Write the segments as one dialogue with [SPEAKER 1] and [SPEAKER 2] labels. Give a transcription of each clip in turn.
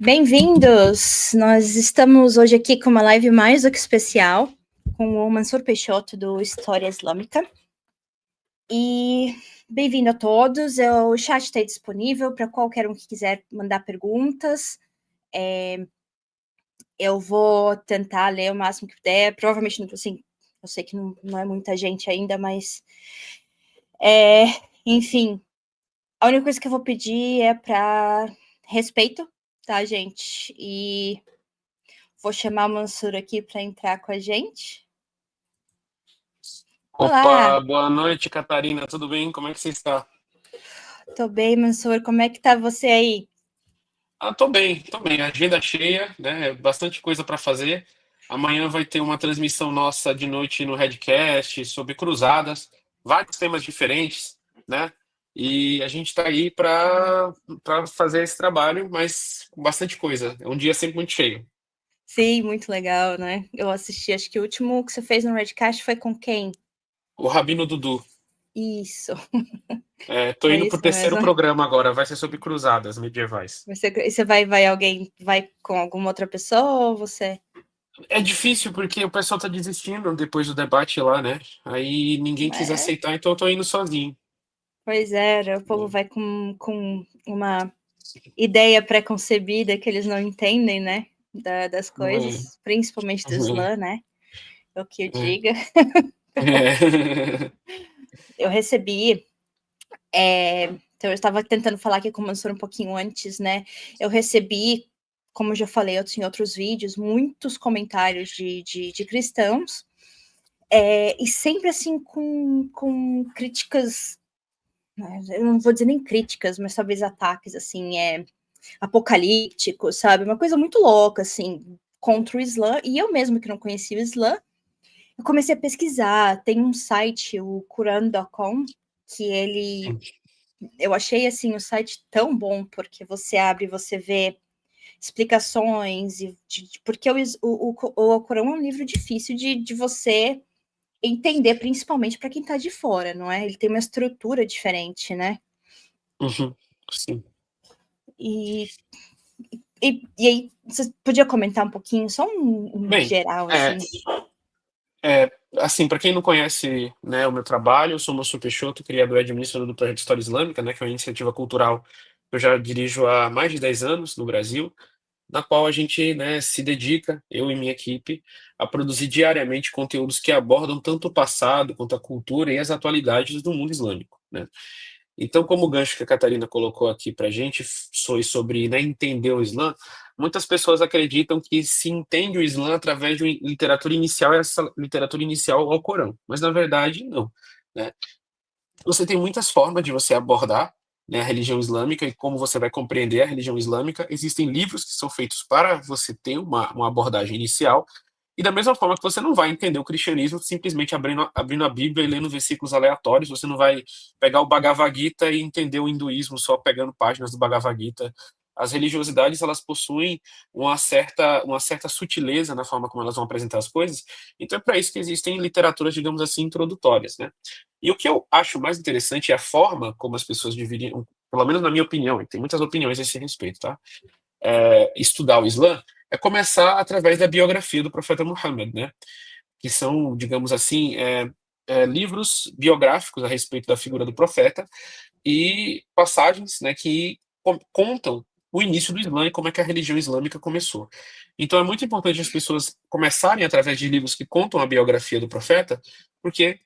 [SPEAKER 1] Bem-vindos! Nós estamos hoje aqui com uma live mais do que especial com o Mansur Peixoto do História Islâmica. E bem-vindo a todos. O chat está disponível para qualquer um que quiser mandar perguntas. Eu vou tentar ler o máximo que puder. Provavelmente, assim, eu sei que não é muita gente ainda, mas... enfim, a única coisa que eu vou pedir é para respeito, tá, gente? E vou chamar o Mansur aqui para entrar com a gente. Olá!
[SPEAKER 2] Opa, boa noite, Catarina. Tudo bem? Como é que você está?
[SPEAKER 1] Tô bem, Mansur. Como é que tá você aí?
[SPEAKER 2] Tô bem, tô bem. Agenda cheia, né? Bastante coisa para fazer. Amanhã vai ter uma transmissão nossa de noite no Redcast sobre cruzadas, vários temas diferentes, né? E a gente está aí para fazer esse trabalho, mas com bastante coisa. É um dia sempre muito cheio.
[SPEAKER 1] Sim, muito legal, né? Eu assisti, acho que o último que você fez no Redcast foi com quem?
[SPEAKER 2] O Rabino Dudu.
[SPEAKER 1] Isso,
[SPEAKER 2] Tô
[SPEAKER 1] é
[SPEAKER 2] indo pro
[SPEAKER 1] isso
[SPEAKER 2] terceiro
[SPEAKER 1] mesmo.
[SPEAKER 2] programa agora, vai ser sobre cruzadas medievais.
[SPEAKER 1] Você vai alguém, vai com alguma outra pessoa ou você?
[SPEAKER 2] É difícil porque o pessoal tá desistindo depois do debate lá, né? Aí ninguém quis
[SPEAKER 1] É,
[SPEAKER 2] aceitar, então eu tô indo sozinho.
[SPEAKER 1] pois é, o povo vai com uma ideia pré-concebida que eles não entendem, né? Das
[SPEAKER 2] É,
[SPEAKER 1] coisas, principalmente do Islã, né? É o que eu
[SPEAKER 2] é,
[SPEAKER 1] diga.
[SPEAKER 2] é.
[SPEAKER 1] Eu recebi... então, eu estava tentando falar aqui com o Mansur um pouquinho antes, né? Eu recebi, como eu já falei em outros vídeos, muitos comentários de cristãos, e sempre assim com críticas, né, eu não vou dizer nem críticas, mas talvez ataques, assim, apocalípticos, sabe? Uma coisa muito louca, assim, contra o Islã, e eu mesmo que não conhecia o Islã, eu comecei a pesquisar. Tem um site, o Quran.com, que ele... Eu achei, assim, o site tão bom, porque você abre e você vê explicações, porque o Alcorão é um livro difícil de você entender, principalmente para quem está de fora, não é? Ele tem uma estrutura diferente, né?
[SPEAKER 2] Uhum, sim.
[SPEAKER 1] E, e aí, você podia comentar um pouquinho, só um
[SPEAKER 2] Bem,
[SPEAKER 1] geral,
[SPEAKER 2] é,
[SPEAKER 1] assim?
[SPEAKER 2] assim, para quem não conhece, né, o meu trabalho, eu sou Mansur Peixoto, criador e administrador do Projeto História Islâmica, né, que é uma iniciativa cultural que eu já dirijo há mais de 10 anos no Brasil, na qual a gente, né, se dedica, eu e minha equipe, a produzir diariamente conteúdos que abordam tanto o passado quanto a cultura e as atualidades do mundo islâmico, né? Então, como o gancho que a Catarina colocou aqui para a gente foi sobre, né, entender o Islã, muitas pessoas acreditam que se entende o Islã através de uma literatura inicial, essa literatura inicial ao Corão, mas na verdade não, né? Você tem muitas formas de você abordar, né, a religião islâmica e como você vai compreender a religião islâmica. Existem livros que são feitos para você ter uma abordagem inicial, e da mesma forma que você não vai entender o cristianismo simplesmente abrindo a Bíblia e lendo versículos aleatórios, você não vai pegar o Bhagavad Gita e entender o hinduísmo só pegando páginas do Bhagavad Gita. As religiosidades, elas possuem uma certa sutileza na forma como elas vão apresentar as coisas, então é para isso que existem literaturas, digamos assim, introdutórias, né? E o que eu acho mais interessante é a forma como as pessoas dividem, pelo menos na minha opinião, e tem muitas opiniões a esse respeito, tá? Estudar o Islã é começar através da biografia do profeta Muhammad, né? Que são, digamos assim, livros biográficos a respeito da figura do profeta e passagens, né, que contam o início do Islã e como é que a religião islâmica começou. Então é muito importante as pessoas começarem através de livros que contam a biografia do profeta, porque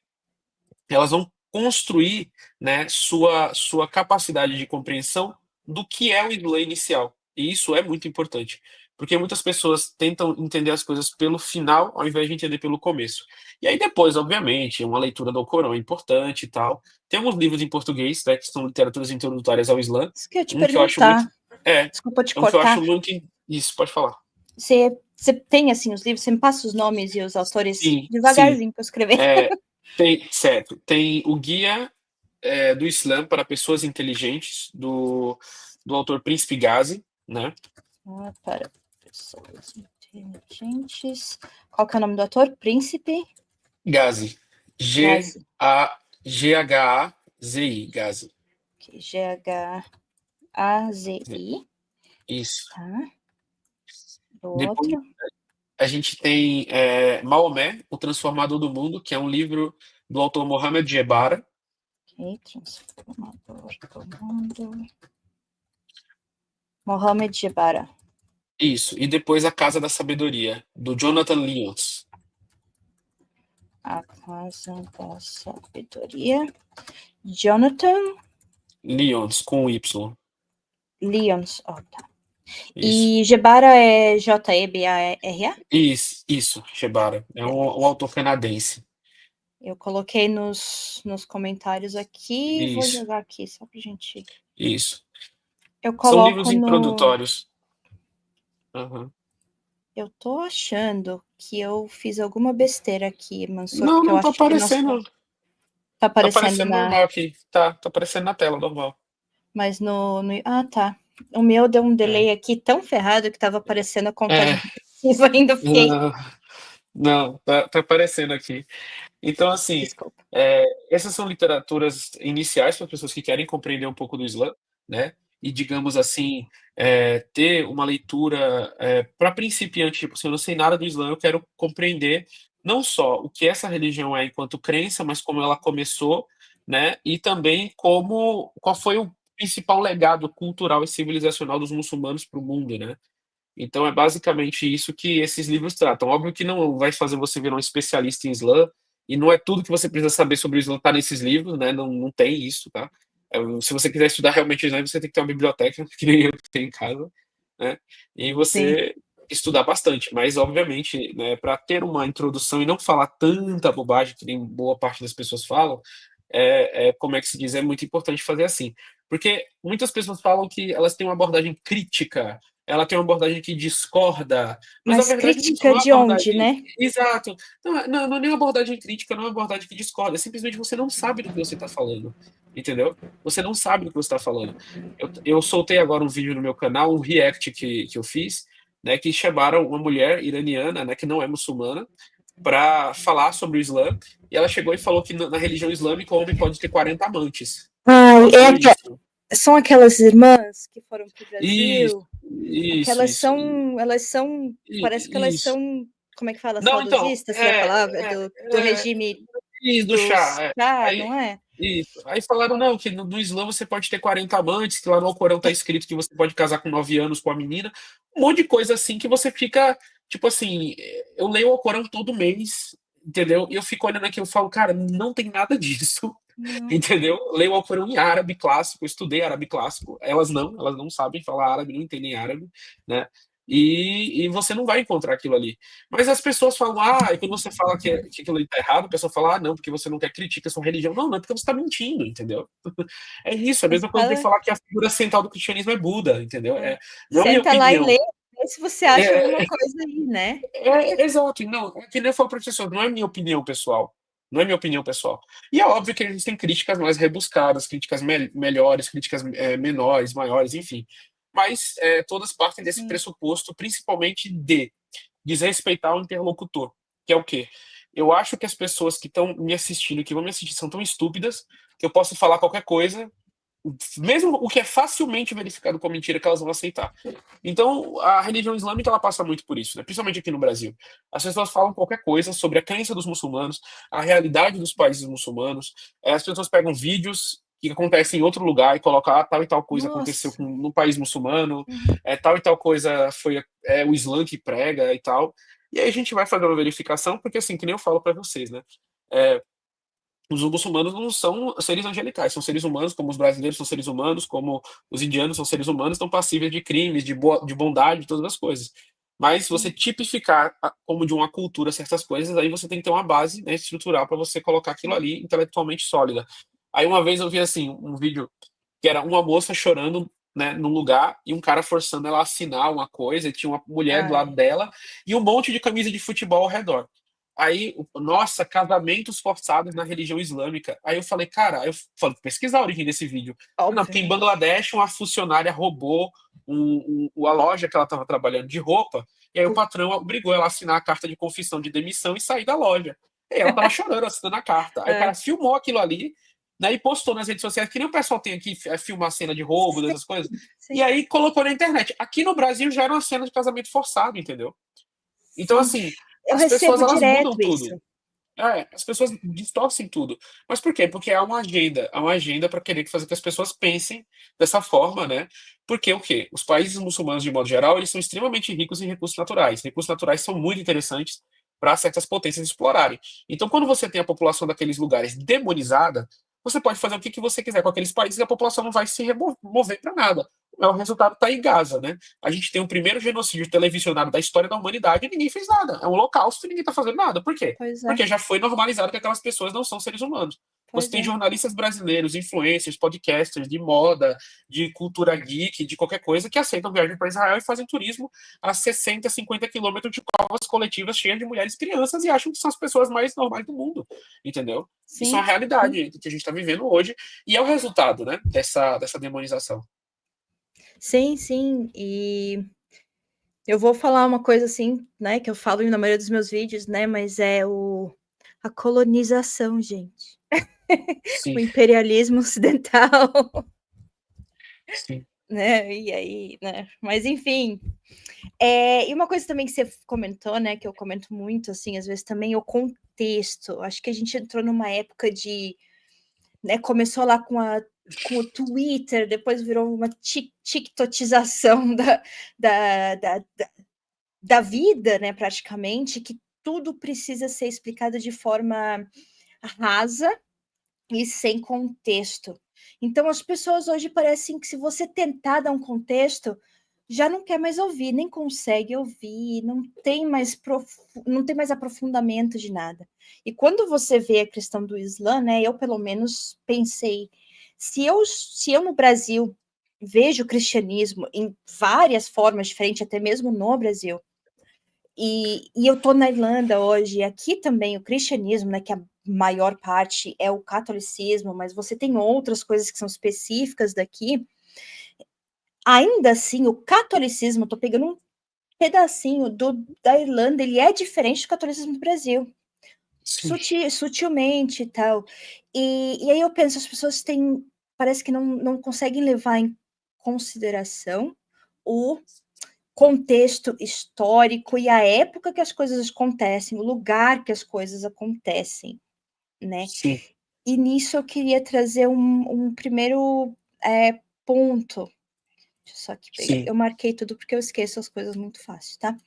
[SPEAKER 2] elas vão construir, né, sua capacidade de compreensão do que é o Islã inicial. E isso é muito importante, porque muitas pessoas tentam entender as coisas pelo final, ao invés de entender pelo começo. E aí depois, obviamente, uma leitura do Corão é importante e tal. Tem alguns livros em português, né, que são literaturas introdutórias ao Islã.
[SPEAKER 1] Isso que eu ia te
[SPEAKER 2] Um que eu acho muito...
[SPEAKER 1] perguntar.
[SPEAKER 2] É,
[SPEAKER 1] Desculpa te
[SPEAKER 2] um que eu
[SPEAKER 1] cortar.
[SPEAKER 2] acho muito... Isso, pode falar.
[SPEAKER 1] Você tem, assim, os livros? Você me passa os nomes e os autores
[SPEAKER 2] Sim, sim.
[SPEAKER 1] devagarzinho para eu escrever.
[SPEAKER 2] Tem o Guia do Islã para Pessoas Inteligentes, do autor Príncipe Gazi, né?
[SPEAKER 1] Para pessoas inteligentes. Qual que é o nome do autor? Príncipe
[SPEAKER 2] Gazi.
[SPEAKER 1] Gazi.
[SPEAKER 2] Ghazi, Gazi.
[SPEAKER 1] G-H-A-Z-I.
[SPEAKER 2] Isso.
[SPEAKER 1] Tá. Do
[SPEAKER 2] Depois
[SPEAKER 1] outro.
[SPEAKER 2] a gente tem Maomé, o Transformador do Mundo, que é um livro do autor Mohamed Jebara.
[SPEAKER 1] Ok, Transformador do Mundo. Mohamed Jebara.
[SPEAKER 2] Isso. E depois A Casa da Sabedoria, do Jonathan Lyons.
[SPEAKER 1] A Casa da Sabedoria. Jonathan
[SPEAKER 2] Lyons, com Y.
[SPEAKER 1] Lyons. Oh, tá.
[SPEAKER 2] Isso.
[SPEAKER 1] E Jebara é Jebara?
[SPEAKER 2] Isso, Jebara. É um autor canadense.
[SPEAKER 1] Eu coloquei nos comentários aqui. Vou
[SPEAKER 2] Isso,
[SPEAKER 1] jogar aqui só pra gente.
[SPEAKER 2] isso.
[SPEAKER 1] Eu
[SPEAKER 2] São livros
[SPEAKER 1] coloco no.
[SPEAKER 2] introdutórios. Uhum.
[SPEAKER 1] Eu tô achando que eu fiz alguma besteira aqui, Mansur,
[SPEAKER 2] Não,
[SPEAKER 1] porque eu
[SPEAKER 2] não tá
[SPEAKER 1] acho que não
[SPEAKER 2] aparecendo.
[SPEAKER 1] tá
[SPEAKER 2] Tá
[SPEAKER 1] aparecendo
[SPEAKER 2] aparecendo
[SPEAKER 1] na.
[SPEAKER 2] normal aqui. Tá aparecendo na tela, normal.
[SPEAKER 1] Mas no. Ah, tá. O meu deu um delay
[SPEAKER 2] É.
[SPEAKER 1] aqui tão ferrado que tava aparecendo a
[SPEAKER 2] É.
[SPEAKER 1] contagem regressiva ainda. Fiquei.
[SPEAKER 2] Não, não, tá aparecendo aqui. Então, assim,
[SPEAKER 1] Desculpa.
[SPEAKER 2] essas são literaturas iniciais para pessoas que querem compreender um pouco do Islã, né? E, digamos assim, ter uma leitura para principiante, tipo, se eu não sei nada do Islã, eu quero compreender não só o que essa religião é enquanto crença, mas como ela começou, né? E também qual foi o principal legado cultural e civilizacional dos muçulmanos para o mundo, né? Então é basicamente isso que esses livros tratam. Óbvio que não vai fazer você virar um especialista em Islã, e não é tudo que você precisa saber sobre o Islã tá nesses livros, né? Não tem isso, tá? Se você quiser estudar realmente Islã, você tem que ter uma biblioteca, que nem eu que tenho em casa, né? E
[SPEAKER 1] Sim.
[SPEAKER 2] você estudar bastante, mas obviamente, né, para ter uma introdução e não falar tanta bobagem que nem boa parte das pessoas falam, como é que se diz, é muito importante fazer assim. Porque muitas pessoas falam que elas têm uma abordagem crítica, ela tem uma abordagem que discorda, mas na
[SPEAKER 1] Mas
[SPEAKER 2] verdade não é
[SPEAKER 1] crítica
[SPEAKER 2] uma
[SPEAKER 1] de onde,
[SPEAKER 2] abordagem
[SPEAKER 1] né?
[SPEAKER 2] exato. Não é nem uma abordagem crítica, não é uma abordagem que discorda, é simplesmente você não sabe do que você está falando, entendeu? Você não sabe do que você está falando. Eu soltei agora um vídeo no meu canal, um react que eu fiz, né, que chamaram uma mulher iraniana, né, que não é muçulmana, para falar sobre o Islã, e ela chegou e falou que na religião islâmica o homem pode ter 40 amantes.
[SPEAKER 1] Ai,
[SPEAKER 2] Ela falou isso.
[SPEAKER 1] são aquelas irmãs que foram para o
[SPEAKER 2] Isso,
[SPEAKER 1] Brasil.
[SPEAKER 2] isso, isso.
[SPEAKER 1] Parece que elas
[SPEAKER 2] Isso.
[SPEAKER 1] são, como é que fala,
[SPEAKER 2] Não, então,
[SPEAKER 1] saudosistas, seria a palavra, do regime
[SPEAKER 2] isso, do chá,
[SPEAKER 1] dos chá,
[SPEAKER 2] Aí
[SPEAKER 1] não é?
[SPEAKER 2] isso. Aí falaram: "Não, que no Islã você pode ter 40 amantes, que lá no Alcorão tá escrito que você pode casar com 9 anos com a menina", um monte de coisa assim que você fica, tipo assim, eu leio o Alcorão todo mês, entendeu, e eu fico olhando aqui, eu falo: "Cara, não tem nada disso",
[SPEAKER 1] Não.
[SPEAKER 2] entendeu. Leio o Alcorão em árabe clássico, eu estudei árabe clássico, elas não sabem falar árabe, não entendem árabe, né, e você não vai encontrar aquilo ali. Mas as pessoas falam: "Ah", e quando você fala que aquilo ali tá errado, a pessoa fala: "Ah, não, porque você não quer criticar a sua religião". Não, não é porque você tá mentindo, entendeu. É isso, é a
[SPEAKER 1] Mas
[SPEAKER 2] mesma coisa de
[SPEAKER 1] fala,
[SPEAKER 2] falar que a figura central do cristianismo é Buda, entendeu. Não é minha
[SPEAKER 1] senta lá e
[SPEAKER 2] opinião.
[SPEAKER 1] lê, vê se você acha alguma
[SPEAKER 2] É,
[SPEAKER 1] coisa aí, né?
[SPEAKER 2] exato, não, é que nem eu falo para professor, não é minha opinião pessoal, não é minha opinião pessoal. E é óbvio que existem críticas mais rebuscadas, críticas melhores, críticas, menores, maiores, enfim. Mas, todas partem desse
[SPEAKER 1] Sim.
[SPEAKER 2] pressuposto, principalmente de desrespeitar o interlocutor, que é o quê? Eu acho que as pessoas que estão me assistindo, que vão me assistir, são tão estúpidas que eu posso falar qualquer coisa, mesmo o que é facilmente verificado como mentira, que elas vão aceitar. Então, a religião islâmica ela passa muito por isso, né? Principalmente aqui no Brasil. As pessoas falam qualquer coisa sobre a crença dos muçulmanos, a realidade dos países muçulmanos. As pessoas pegam vídeos que acontecem em outro lugar e colocam tal e tal coisa aconteceu
[SPEAKER 1] Nossa.
[SPEAKER 2] no país muçulmano,
[SPEAKER 1] Uhum.
[SPEAKER 2] tal e tal coisa foi o Islã que prega e tal. E aí a gente vai fazer uma verificação, porque assim, que nem eu falo para vocês, né? É, os muçulmanos não são seres angelicais, são seres humanos, como os brasileiros são seres humanos, como os indianos são seres humanos, estão passíveis de crimes, de bondade, de todas as coisas. Mas se você
[SPEAKER 1] Sim.
[SPEAKER 2] tipificar como de uma cultura certas coisas, aí você tem que ter uma base, né, estrutural para você colocar aquilo ali intelectualmente sólida. Aí uma vez eu vi assim um vídeo que era uma moça chorando, né, num lugar e um cara forçando ela a assinar uma coisa, e tinha uma mulher do lado
[SPEAKER 1] Ai.
[SPEAKER 2] dela e um monte de camisa de futebol ao redor. Aí, nossa, casamentos forçados na religião islâmica. Aí eu falei, cara, eu falei, pesquisar a origem desse vídeo. Não, porque em
[SPEAKER 1] Obviamente.
[SPEAKER 2] Bangladesh uma funcionária roubou a loja que ela estava trabalhando de roupa, e aí o patrão obrigou ela a assinar a carta de confissão de demissão e sair da loja. E ela tava chorando assinando a carta. Aí o cara
[SPEAKER 1] É.
[SPEAKER 2] filmou aquilo ali né, e postou nas redes sociais, que nem o pessoal tem aqui, filmar cena de roubo, dessas coisas, e
[SPEAKER 1] Sim,
[SPEAKER 2] aí colocou na internet. Aqui no Brasil já era uma cena de casamento forçado, entendeu? Então,
[SPEAKER 1] sim.
[SPEAKER 2] assim,
[SPEAKER 1] Eu
[SPEAKER 2] as pessoas,
[SPEAKER 1] recebo
[SPEAKER 2] elas mudam
[SPEAKER 1] direto
[SPEAKER 2] tudo.
[SPEAKER 1] isso.
[SPEAKER 2] As pessoas distorcem tudo. Mas por quê? Porque há uma agenda para querer fazer que as pessoas pensem dessa forma, né? Porque o quê? Os países muçulmanos, de modo geral, eles são extremamente ricos em recursos naturais. Recursos naturais são muito interessantes para certas potências explorarem. Então, quando você tem a população daqueles lugares demonizada, você pode fazer o que você quiser com aqueles países e a população não vai se mover para nada. O resultado está em Gaza, né? A gente tem o primeiro genocídio televisionado da história da humanidade e ninguém fez nada. É um holocausto e ninguém está fazendo nada. Por quê?
[SPEAKER 1] Pois é,
[SPEAKER 2] Porque já foi normalizado que aquelas pessoas não são seres humanos. Você
[SPEAKER 1] pois
[SPEAKER 2] tem
[SPEAKER 1] é.
[SPEAKER 2] jornalistas brasileiros, influencers, podcasters de moda, de cultura geek, de qualquer coisa, que aceitam viagem para Israel e fazem turismo a 60, 50 quilômetros de covas coletivas cheias de mulheres e crianças e acham que são as pessoas mais normais do mundo. Entendeu? Isso é uma
[SPEAKER 1] Sim, sim.
[SPEAKER 2] realidade que a gente está vivendo hoje e é o resultado, né, dessa demonização.
[SPEAKER 1] Sim, sim. E eu vou falar uma coisa assim, né, que eu falo na maioria dos meus vídeos, né, mas é a colonização, gente. O
[SPEAKER 2] Sim,
[SPEAKER 1] imperialismo ocidental,
[SPEAKER 2] sim,
[SPEAKER 1] né? E aí, né? Mas enfim. E uma coisa também que você comentou, né, que eu comento muito, assim, às vezes também, é o contexto. Acho que a gente entrou numa época de, né, começou lá com o Twitter, depois virou uma tiktokização da, da, da, da vida, né, praticamente, que tudo precisa ser explicado de forma rasa e sem contexto. Então, as pessoas hoje parecem que, se você tentar dar um contexto, já não quer mais ouvir, nem consegue ouvir, não tem mais aprofundamento de nada. E quando você vê a questão do Islã, né, eu pelo menos pensei, se eu no Brasil vejo o cristianismo em várias formas diferentes, até mesmo no Brasil, e eu tô na Irlanda hoje, aqui também o cristianismo, né, que a maior parte é o catolicismo, mas você tem outras coisas que são específicas daqui. Ainda assim, o catolicismo, tô pegando um pedacinho da Irlanda, ele é diferente do catolicismo do Brasil,
[SPEAKER 2] sim,
[SPEAKER 1] sutilmente e tal. E aí eu penso, as pessoas têm, parece que não conseguem levar em consideração o contexto histórico e a época que as coisas acontecem, o lugar que as coisas acontecem, né?
[SPEAKER 2] sim,
[SPEAKER 1] E nisso eu queria trazer um primeiro ponto. Deixa eu só aqui pegar.
[SPEAKER 2] sim,
[SPEAKER 1] Eu marquei tudo porque eu esqueço as coisas muito fácil, tá?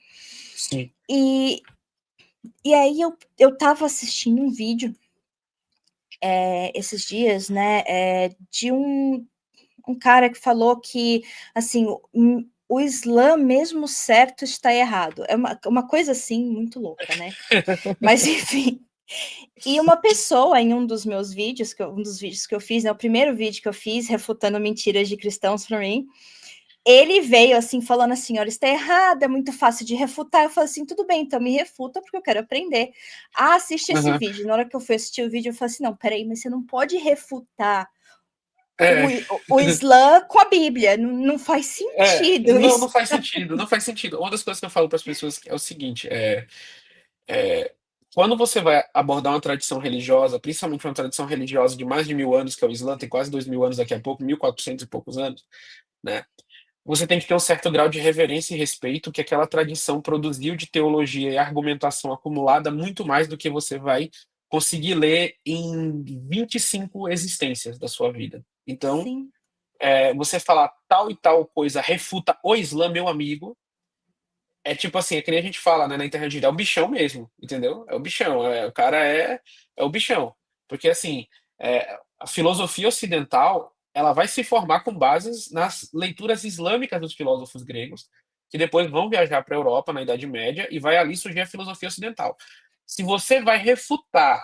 [SPEAKER 2] sim,
[SPEAKER 1] E, e aí eu tava assistindo um vídeo esses dias, né? De um cara que falou que, assim, o Islã mesmo certo está errado. É uma coisa assim muito louca, né? Mas enfim. E uma pessoa em um dos meus vídeos, um dos vídeos que eu fiz, né, o primeiro vídeo que eu fiz refutando mentiras de cristãos para mim, ele veio assim falando assim: olha, está errado, é muito fácil de refutar. Eu falei assim: tudo bem, então me refuta porque eu quero aprender. Ah, assiste esse
[SPEAKER 2] aham.
[SPEAKER 1] vídeo. Na hora que eu fui assistir o vídeo, eu falei assim: não, peraí, mas você não pode refutar o,
[SPEAKER 2] É,
[SPEAKER 1] o Islã com a Bíblia. Não, não faz sentido
[SPEAKER 2] não, não
[SPEAKER 1] isso.
[SPEAKER 2] faz sentido, não faz sentido. Uma das coisas que eu falo para as pessoas é o seguinte, é, quando você vai abordar uma tradição religiosa, principalmente uma tradição religiosa de mais de 1000 anos, que é o Islã, tem quase 2000 anos daqui a pouco, 1400 e poucos anos, né? Você tem que ter um certo grau de reverência e respeito que aquela tradição produziu de teologia e argumentação acumulada muito mais do que você vai conseguir ler em 25 existências da sua vida. Então,
[SPEAKER 1] Sim,
[SPEAKER 2] você falar tal e tal coisa refuta o Islã, meu amigo, é tipo assim, é que nem a gente fala, né, na internet, é o bichão mesmo, entendeu? É o bichão, o cara é o bichão. Porque assim, a filosofia ocidental, ela vai se formar com bases nas leituras islâmicas dos filósofos gregos, que depois vão viajar para a Europa na Idade Média e vai ali surgir a filosofia ocidental. Se você vai refutar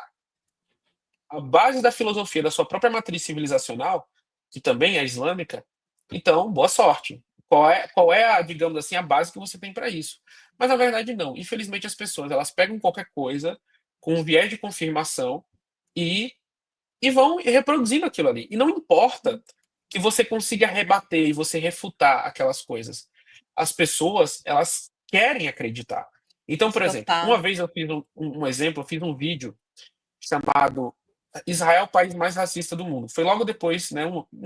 [SPEAKER 2] a base da filosofia da sua própria matriz civilizacional, que também é islâmica, então, boa sorte. Qual é a, digamos assim, a base que você tem para isso? Mas na verdade não. Infelizmente as pessoas, elas pegam qualquer coisa com um viés de confirmação e, e vão reproduzindo aquilo ali. E não importa que você consiga rebater e você refutar aquelas coisas. As pessoas, elas querem acreditar. Então, por exemplo, uma
[SPEAKER 1] total.
[SPEAKER 2] vez eu fiz um exemplo, eu fiz um vídeo chamado Israel é o país mais racista do mundo. Foi logo depois, né,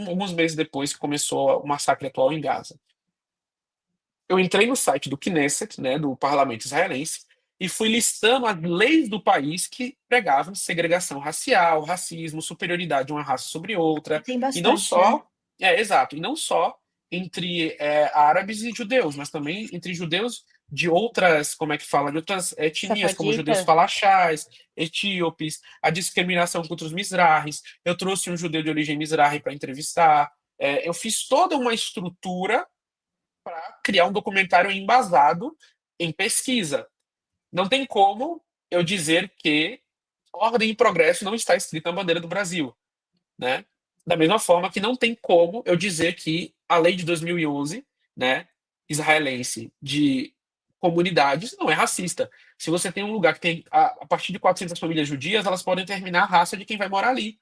[SPEAKER 2] alguns meses depois, que começou o massacre atual em Gaza. Eu entrei no site do Knesset, né, do parlamento israelense, e fui listando as leis do país que pregavam segregação racial, racismo, superioridade de uma raça sobre
[SPEAKER 1] E
[SPEAKER 2] outra,
[SPEAKER 1] tem
[SPEAKER 2] e não
[SPEAKER 1] bastante, né?
[SPEAKER 2] só, exato, e não só entre árabes e judeus, mas também entre judeus de outras, como é que fala, de outras etnias, como judeus
[SPEAKER 1] Safadita.
[SPEAKER 2] falaxás, etíopes, a discriminação contra os mizrahis. Eu trouxe um judeu de origem mizrahi para entrevistar. Eu fiz toda uma estrutura para criar um documentário embasado em pesquisa. Não tem como eu dizer que ordem e progresso não está escrito na bandeira do Brasil, né? Da mesma forma que não tem como eu dizer que a lei de 2011, né, israelense de comunidades não é racista. Se você tem um lugar que tem a partir de 400 famílias judias, elas podem determinar a raça de quem vai morar ali,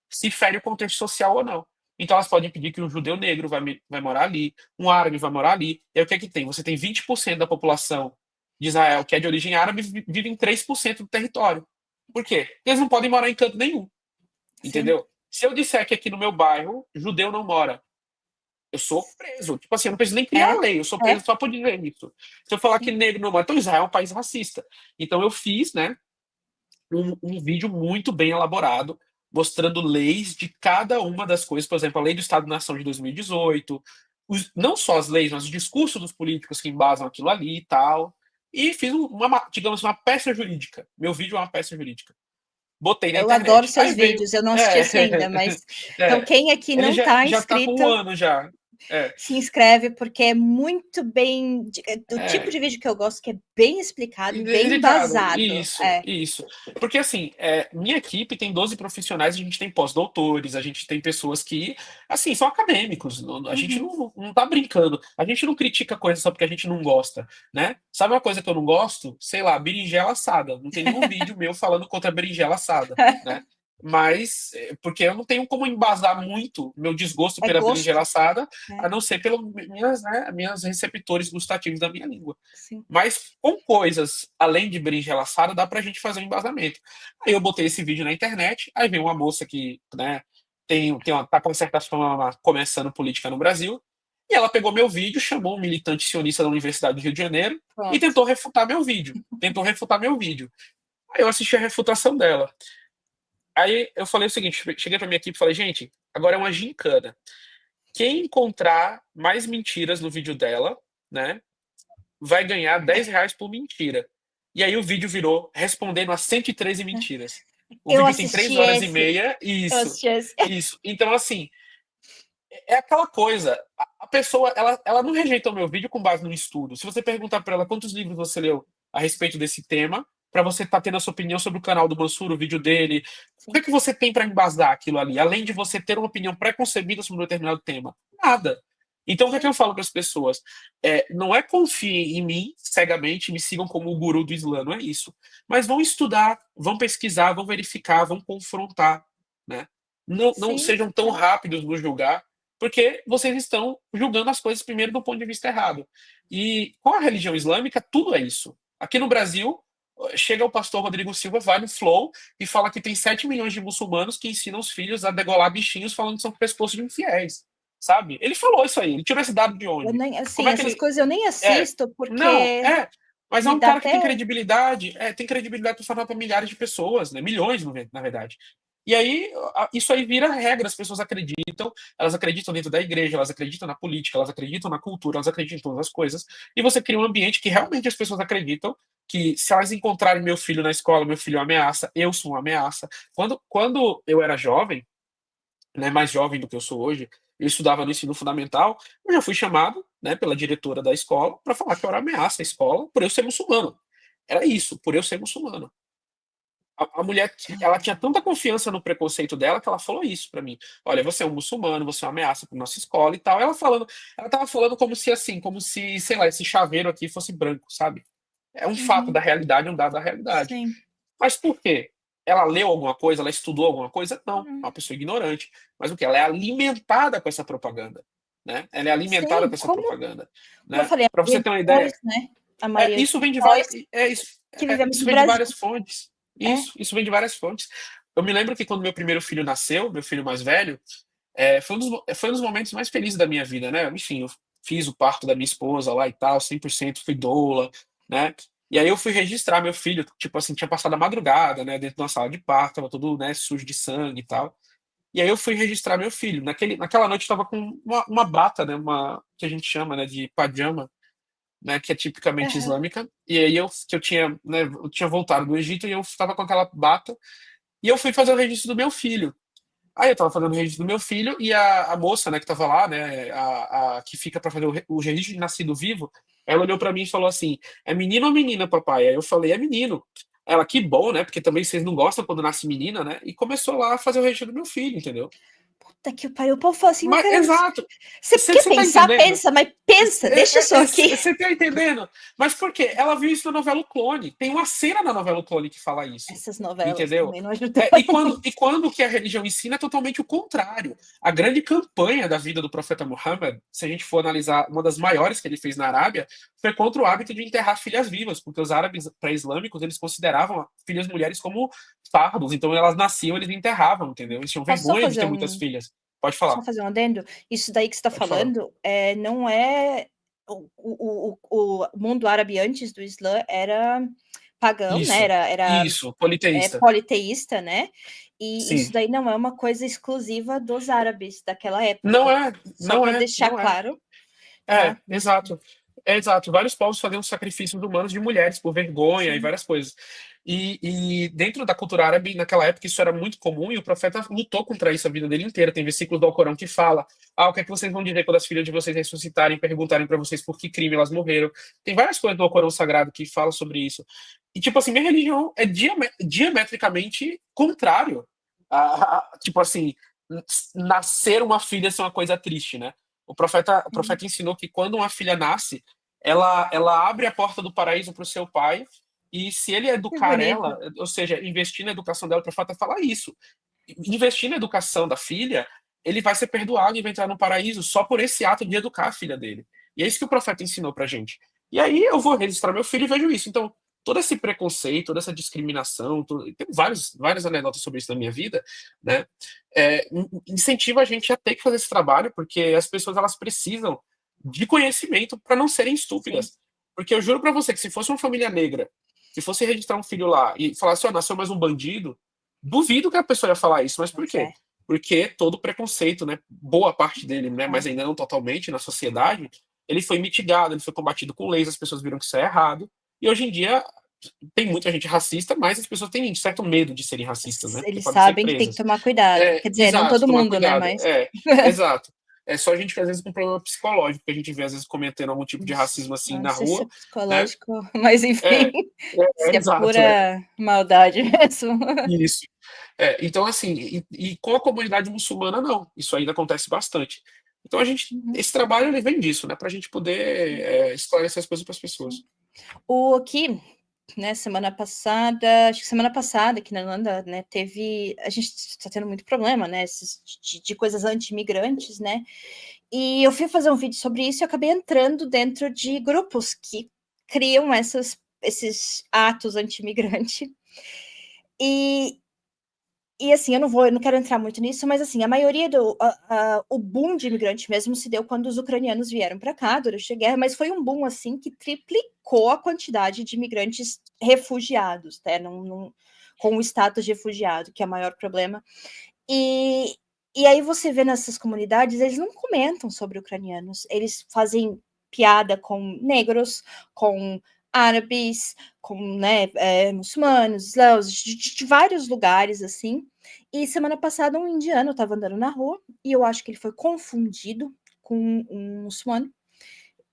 [SPEAKER 2] se fere o contexto social ou não. Então elas podem pedir que um judeu negro vai morar ali, um árabe vai morar ali. E aí o que é que tem? Você tem 20% da população de Israel que é de origem árabe vive em 3% do território. Por quê? Eles não podem morar em canto nenhum,
[SPEAKER 1] Sim.
[SPEAKER 2] entendeu? Se eu disser que aqui no meu bairro judeu não mora, eu sou preso. Tipo assim, eu não preciso nem criar
[SPEAKER 1] É,
[SPEAKER 2] lei, eu sou preso
[SPEAKER 1] é,
[SPEAKER 2] só por dizer isso. Se eu falar que
[SPEAKER 1] sim.
[SPEAKER 2] negro não mora, então Israel é um país racista. Então eu fiz, né, um vídeo muito bem elaborado, mostrando leis de cada uma das coisas, por exemplo, a lei do Estado-nação de 2018, não só as leis, mas os discursos dos políticos que embasam aquilo ali e tal. E fiz digamos, uma peça jurídica. Meu vídeo é uma peça jurídica. Botei na
[SPEAKER 1] Eu adoro
[SPEAKER 2] internet.
[SPEAKER 1] seus
[SPEAKER 2] Aí veio.
[SPEAKER 1] vídeos, eu não assisti esse ainda, mas então
[SPEAKER 2] É,
[SPEAKER 1] quem aqui
[SPEAKER 2] ele
[SPEAKER 1] não
[SPEAKER 2] já,
[SPEAKER 1] está
[SPEAKER 2] já tá com um
[SPEAKER 1] inscrito,
[SPEAKER 2] ano já. É,
[SPEAKER 1] se inscreve, porque é muito bem. Do tipo
[SPEAKER 2] é.
[SPEAKER 1] de vídeo que eu gosto, que é bem explicado, bem
[SPEAKER 2] Dedicado,
[SPEAKER 1] embasado.
[SPEAKER 2] isso, isso. Porque assim, minha equipe tem 12 profissionais, a gente tem pós-doutores, a gente tem pessoas que, assim, são acadêmicos. A gente
[SPEAKER 1] Uhum.
[SPEAKER 2] não tá brincando, a gente não critica coisa só porque a gente não gosta, né? Sabe uma coisa que eu não gosto? Sei lá, berinjela assada. Não tem nenhum vídeo meu falando contra a berinjela assada, né? Mas, porque eu não tenho como embasar muito meu desgosto
[SPEAKER 1] É
[SPEAKER 2] pela berinjela
[SPEAKER 1] gosto,
[SPEAKER 2] assada, a
[SPEAKER 1] né?
[SPEAKER 2] não ser pelos minhas receptores gustativos da minha língua.
[SPEAKER 1] Sim.
[SPEAKER 2] Mas com coisas além de berinjela assada, dá pra gente fazer um embasamento. Aí eu botei esse vídeo na internet, aí veio uma moça que, né, tá com uma certa fama começando política no Brasil, e ela pegou meu vídeo, chamou um militante sionista da Universidade do Rio de Janeiro e
[SPEAKER 1] Pronto.
[SPEAKER 2] tentou refutar meu vídeo. Tentou refutar meu vídeo. Aí eu assisti a refutação dela. Aí eu falei o seguinte, cheguei pra minha equipe e falei, gente, agora é uma gincana. Quem encontrar mais mentiras no vídeo dela, né, vai ganhar R$ 10 por mentira. E aí o vídeo virou respondendo a 113 mentiras. O
[SPEAKER 1] Eu
[SPEAKER 2] vídeo tem
[SPEAKER 1] assisti
[SPEAKER 2] 3 horas e
[SPEAKER 1] esse.
[SPEAKER 2] meia,
[SPEAKER 1] Eu
[SPEAKER 2] isso,
[SPEAKER 1] assisti esse.
[SPEAKER 2] isso. Então, assim, é aquela coisa, a pessoa, ela não rejeitou meu vídeo com base no estudo. Se você perguntar para ela quantos livros você leu a respeito desse tema, para você estar tendo a sua opinião sobre o canal do Mansur, o vídeo dele, o que
[SPEAKER 1] Sim.
[SPEAKER 2] é que você tem para embasar aquilo ali, além de você ter uma opinião pré-concebida sobre um determinado tema? Nada. Então, o que é que
[SPEAKER 1] Sim.
[SPEAKER 2] eu falo para as pessoas? Não é confiem em mim cegamente, me sigam como o guru do Islã, não é isso. Mas vão estudar, vão pesquisar, vão verificar, vão confrontar, né? Não
[SPEAKER 1] Sim.
[SPEAKER 2] sejam tão rápidos no julgar, porque vocês estão julgando as coisas primeiro do ponto de vista errado. E com a religião islâmica, tudo é isso. Aqui no Brasil, chega o pastor Rodrigo Silva, vai no Flow e fala que tem 7 milhões de muçulmanos que ensinam os filhos a degolar bichinhos falando que são pescoço de infiéis. Sabe? Ele falou isso aí, ele tirou esse dado de
[SPEAKER 1] Eu
[SPEAKER 2] onde?
[SPEAKER 1] nem,
[SPEAKER 2] Como
[SPEAKER 1] assim,
[SPEAKER 2] é que
[SPEAKER 1] essas
[SPEAKER 2] ele.
[SPEAKER 1] coisas eu nem
[SPEAKER 2] É.
[SPEAKER 1] assisto
[SPEAKER 2] Não,
[SPEAKER 1] porque
[SPEAKER 2] mas é
[SPEAKER 1] me
[SPEAKER 2] um
[SPEAKER 1] dá
[SPEAKER 2] cara que tem
[SPEAKER 1] até.
[SPEAKER 2] credibilidade, tem credibilidade para falar para milhares de pessoas, né? Milhões, na verdade. E aí, isso aí vira regra, as pessoas acreditam, elas acreditam dentro da igreja, elas acreditam na política, elas acreditam na cultura, elas acreditam em todas as coisas, e você cria um ambiente que realmente as pessoas acreditam que se elas encontrarem meu filho na escola, meu filho é uma ameaça, eu sou uma ameaça. Quando eu era jovem, né, mais jovem do que eu sou hoje, eu estudava no ensino fundamental, eu já fui chamado, né, pela diretora da escola para falar que eu era ameaça à escola por eu ser muçulmano. Era isso, por eu ser muçulmano. A mulher, ela tinha tanta confiança no preconceito dela que ela falou isso para mim. Olha, você é um muçulmano, você é uma ameaça para nossa escola e tal. Ela tava falando como se assim, como se, sei lá, esse chaveiro aqui fosse branco, sabe? É um fato da
[SPEAKER 1] Uhum.
[SPEAKER 2] realidade, um dado da realidade.
[SPEAKER 1] Sim.
[SPEAKER 2] Mas por quê? Ela leu alguma coisa? Ela estudou alguma coisa? Não, é
[SPEAKER 1] Uhum.
[SPEAKER 2] uma pessoa ignorante. Mas o que? Ela é alimentada com essa propaganda, né? Ela é alimentada
[SPEAKER 1] Sim,
[SPEAKER 2] com essa
[SPEAKER 1] como
[SPEAKER 2] propaganda,
[SPEAKER 1] eu
[SPEAKER 2] né?
[SPEAKER 1] falei, a
[SPEAKER 2] Para você
[SPEAKER 1] maioria
[SPEAKER 2] ter
[SPEAKER 1] de
[SPEAKER 2] uma ideia,
[SPEAKER 1] nós, né? A maioria
[SPEAKER 2] isso vem de
[SPEAKER 1] de nós
[SPEAKER 2] várias,
[SPEAKER 1] que vivemos
[SPEAKER 2] isso
[SPEAKER 1] no
[SPEAKER 2] vem de
[SPEAKER 1] Brasil.
[SPEAKER 2] várias fontes.
[SPEAKER 1] É.
[SPEAKER 2] Isso vem de várias fontes. eu me lembro que quando meu primeiro filho nasceu, meu filho mais velho, foi um dos momentos mais felizes da minha vida, né. Enfim, eu fiz o parto da minha esposa lá e tal, 100% fui doula, né. E aí eu fui registrar meu filho, tipo assim, tinha passado a madrugada, né, dentro de uma sala de parto, estava todo, né, sujo de sangue e tal. E aí eu fui registrar meu filho. Naquela noite eu estava com uma bata, né, uma que a gente chama, né, de pajama, né, que é tipicamente
[SPEAKER 1] Aham.
[SPEAKER 2] islâmica. E aí eu tinha, né, eu tinha voltado do Egito e eu estava com aquela bata, e eu fui fazer o registro do meu filho. Aí eu estava fazendo o registro do meu filho e a moça, né, que estava lá, né, a que fica para fazer o registro de nascido vivo, ela olhou para mim e falou assim: "É menino ou menina, papai?" Aí eu falei: "É menino". Ela: "Que bom, né, porque também vocês não gostam quando nasce menina, né?" E começou lá a fazer o registro do meu filho, entendeu.
[SPEAKER 1] Puta que pariu, o povo fala assim: "Não
[SPEAKER 2] Mas
[SPEAKER 1] quero".
[SPEAKER 2] exato.
[SPEAKER 1] Você quer
[SPEAKER 2] Você tá
[SPEAKER 1] pensar?
[SPEAKER 2] entendendo?
[SPEAKER 1] Pensa, mas pensa, deixa eu só aqui.
[SPEAKER 2] Você tá entendendo? Mas por quê? Ela viu isso na novela O Clone. Tem uma cena na novela O Clone que fala isso,
[SPEAKER 1] Essas novelas
[SPEAKER 2] entendeu?
[SPEAKER 1] também não ajudam.
[SPEAKER 2] E quando que a religião ensina é totalmente o contrário. A grande campanha da vida do profeta Muhammad, se a gente for analisar uma das maiores que ele fez na Arábia, foi contra o hábito de enterrar filhas vivas, porque os árabes pré-islâmicos, eles consideravam filhas mulheres como fardos, então elas nasciam, eles enterravam, entendeu? Eles tinham
[SPEAKER 1] Posso só
[SPEAKER 2] vergonha de
[SPEAKER 1] fazer
[SPEAKER 2] ter muitas
[SPEAKER 1] um
[SPEAKER 2] filhas. Pode falar,
[SPEAKER 1] adendo? Isso daí que você está
[SPEAKER 2] pode falar.
[SPEAKER 1] falando, não é o mundo árabe antes do Islã era pagão, né,
[SPEAKER 2] Isso,
[SPEAKER 1] era
[SPEAKER 2] isso, politeísta.
[SPEAKER 1] politeísta, né, e isso
[SPEAKER 2] Sim.
[SPEAKER 1] daí não é uma coisa exclusiva dos árabes daquela
[SPEAKER 2] Não
[SPEAKER 1] época.
[SPEAKER 2] é,
[SPEAKER 1] Só
[SPEAKER 2] não
[SPEAKER 1] para
[SPEAKER 2] é,
[SPEAKER 1] deixar
[SPEAKER 2] não é.
[SPEAKER 1] claro,
[SPEAKER 2] É,
[SPEAKER 1] tá?
[SPEAKER 2] exato. É, exato. Vários povos faziam sacrifícios humanos de mulheres por vergonha e
[SPEAKER 1] Sim,
[SPEAKER 2] várias coisas. E dentro da cultura árabe, naquela época, isso era muito comum e o profeta lutou contra isso a vida dele inteira. Tem versículos do Alcorão que fala: "Ah, o que é que vocês vão dizer quando as filhas de vocês ressuscitarem e perguntarem para vocês por que crime elas morreram?" Tem várias coisas do Alcorão sagrado que falam sobre isso. E, tipo assim, minha religião é diametricamente contrário tipo assim, nascer uma filha ser uma coisa triste, né? O profeta ensinou que quando uma filha nasce, ela abre a porta do paraíso para o seu pai, e se ele
[SPEAKER 1] que
[SPEAKER 2] educar
[SPEAKER 1] bonito.
[SPEAKER 2] ela, ou seja, investir na educação dela, o profeta fala isso. Investir na educação da filha, ele vai ser perdoado e vai entrar no paraíso só por esse ato de educar a filha dele. E é isso que o profeta ensinou pra gente. E aí eu vou registrar meu filho e vejo isso. Então, todo esse preconceito, toda essa discriminação, tem várias anedotas sobre isso na minha vida, né? Incentiva a gente a ter que fazer esse trabalho, porque as pessoas elas precisam de conhecimento para não serem
[SPEAKER 1] Sim,
[SPEAKER 2] estúpidas. Porque eu juro para você que se fosse uma família negra, que fosse registrar um filho lá e falasse, ó, nasceu mais um bandido, duvido que a pessoa ia falar isso. Mas por
[SPEAKER 1] pois é.
[SPEAKER 2] quê? Porque todo preconceito, né, boa parte dele, né, mas ainda não totalmente na sociedade, ele foi mitigado, ele foi combatido com leis, as pessoas viram que isso é errado. E hoje em dia tem muita gente racista, mas as pessoas têm certo medo de serem racistas, né? Porque
[SPEAKER 1] Eles
[SPEAKER 2] podem ser
[SPEAKER 1] sabem que tem que
[SPEAKER 2] presas.
[SPEAKER 1] tomar cuidado. Quer dizer, não
[SPEAKER 2] Exato,
[SPEAKER 1] todo
[SPEAKER 2] tomar
[SPEAKER 1] mundo, né,
[SPEAKER 2] cuidado.
[SPEAKER 1] mas
[SPEAKER 2] Exato. É só a gente que às vezes com problema psicológico, que a gente vê às vezes cometendo algum tipo de racismo assim
[SPEAKER 1] não
[SPEAKER 2] na
[SPEAKER 1] sei se é
[SPEAKER 2] rua, né?
[SPEAKER 1] psicológico, mas enfim,
[SPEAKER 2] É,
[SPEAKER 1] se é
[SPEAKER 2] exato,
[SPEAKER 1] pura maldade mesmo.
[SPEAKER 2] isso. Então assim, e com a comunidade muçulmana não, isso ainda acontece bastante. Então
[SPEAKER 1] Uhum,
[SPEAKER 2] esse trabalho ele vem disso, né, pra gente poder, esclarecer as coisas para as pessoas.
[SPEAKER 1] sim. O aqui, né, semana passada, acho que semana passada aqui na Irlanda, né, teve, a gente está tendo muito problema, né, de coisas anti-imigrantes, né, e eu fui fazer um vídeo sobre isso e acabei entrando dentro de grupos que criam esses atos anti-imigrante. E, assim, eu não quero entrar muito nisso, mas assim, a maioria o boom de imigrante mesmo se deu quando os ucranianos vieram para cá durante a guerra, mas foi um boom assim que triplicou a quantidade de imigrantes refugiados, né, com o status de refugiado, que é o maior problema. E, aí você vê nessas comunidades, eles não comentam sobre ucranianos, eles fazem piada com negros, com árabes, com, né, muçulmanos, islãos, de vários lugares, assim. E semana passada um indiano estava andando na rua e eu acho que ele foi confundido com um muçulmano.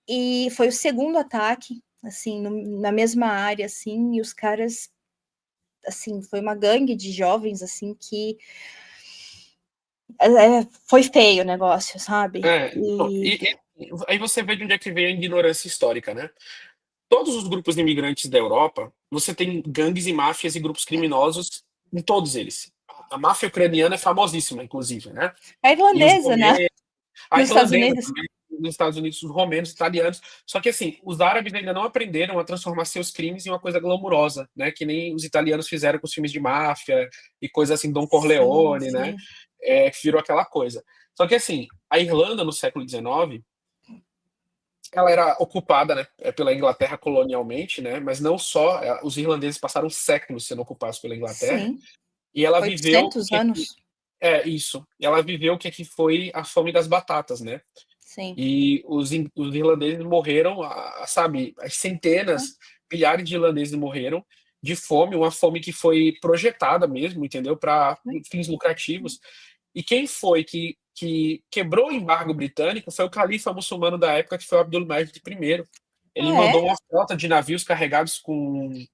[SPEAKER 1] E foi o segundo ataque, assim, na mesma área, assim, e os caras, assim, foi uma gangue de jovens, assim, que foi feio o negócio, sabe?
[SPEAKER 2] Não, aí você vê de onde é que vem a ignorância histórica, né? Todos os grupos de imigrantes da Europa, você tem gangues e máfias e grupos criminosos em todos eles. A máfia ucraniana é famosíssima, inclusive, né?
[SPEAKER 1] A
[SPEAKER 2] E os
[SPEAKER 1] irlandesa, né?
[SPEAKER 2] boleros, a
[SPEAKER 1] Nos Estados
[SPEAKER 2] irlandesa
[SPEAKER 1] Unidos.
[SPEAKER 2] também. nos Estados Unidos, os romenos, italianos. Só que, assim, os árabes ainda não aprenderam a transformar seus crimes em uma coisa glamurosa, né? Que nem os italianos fizeram com os filmes de máfia e coisa assim, Dom
[SPEAKER 1] Sim,
[SPEAKER 2] Corleone, né?
[SPEAKER 1] sim.
[SPEAKER 2] Que virou aquela coisa. Só que, assim, a Irlanda, no século XIX, ela era ocupada, né, pela Inglaterra colonialmente, né? Mas não só, os irlandeses passaram séculos sendo ocupados pela Inglaterra,
[SPEAKER 1] Sim.
[SPEAKER 2] e ela viveu o
[SPEAKER 1] 800
[SPEAKER 2] que é que...
[SPEAKER 1] anos.
[SPEAKER 2] É, isso. Ela viveu o que é que foi a fome das batatas, né?
[SPEAKER 1] Sim.
[SPEAKER 2] E os irlandeses morreram, sabe, as centenas, milhares de irlandeses morreram de fome, uma fome que foi projetada mesmo, entendeu? Para fins lucrativos. E quem foi que quebrou o embargo britânico foi o califa muçulmano da época, que foi o Abdulmajid I. Ele
[SPEAKER 1] Ah, é?
[SPEAKER 2] mandou uma frota de navios carregados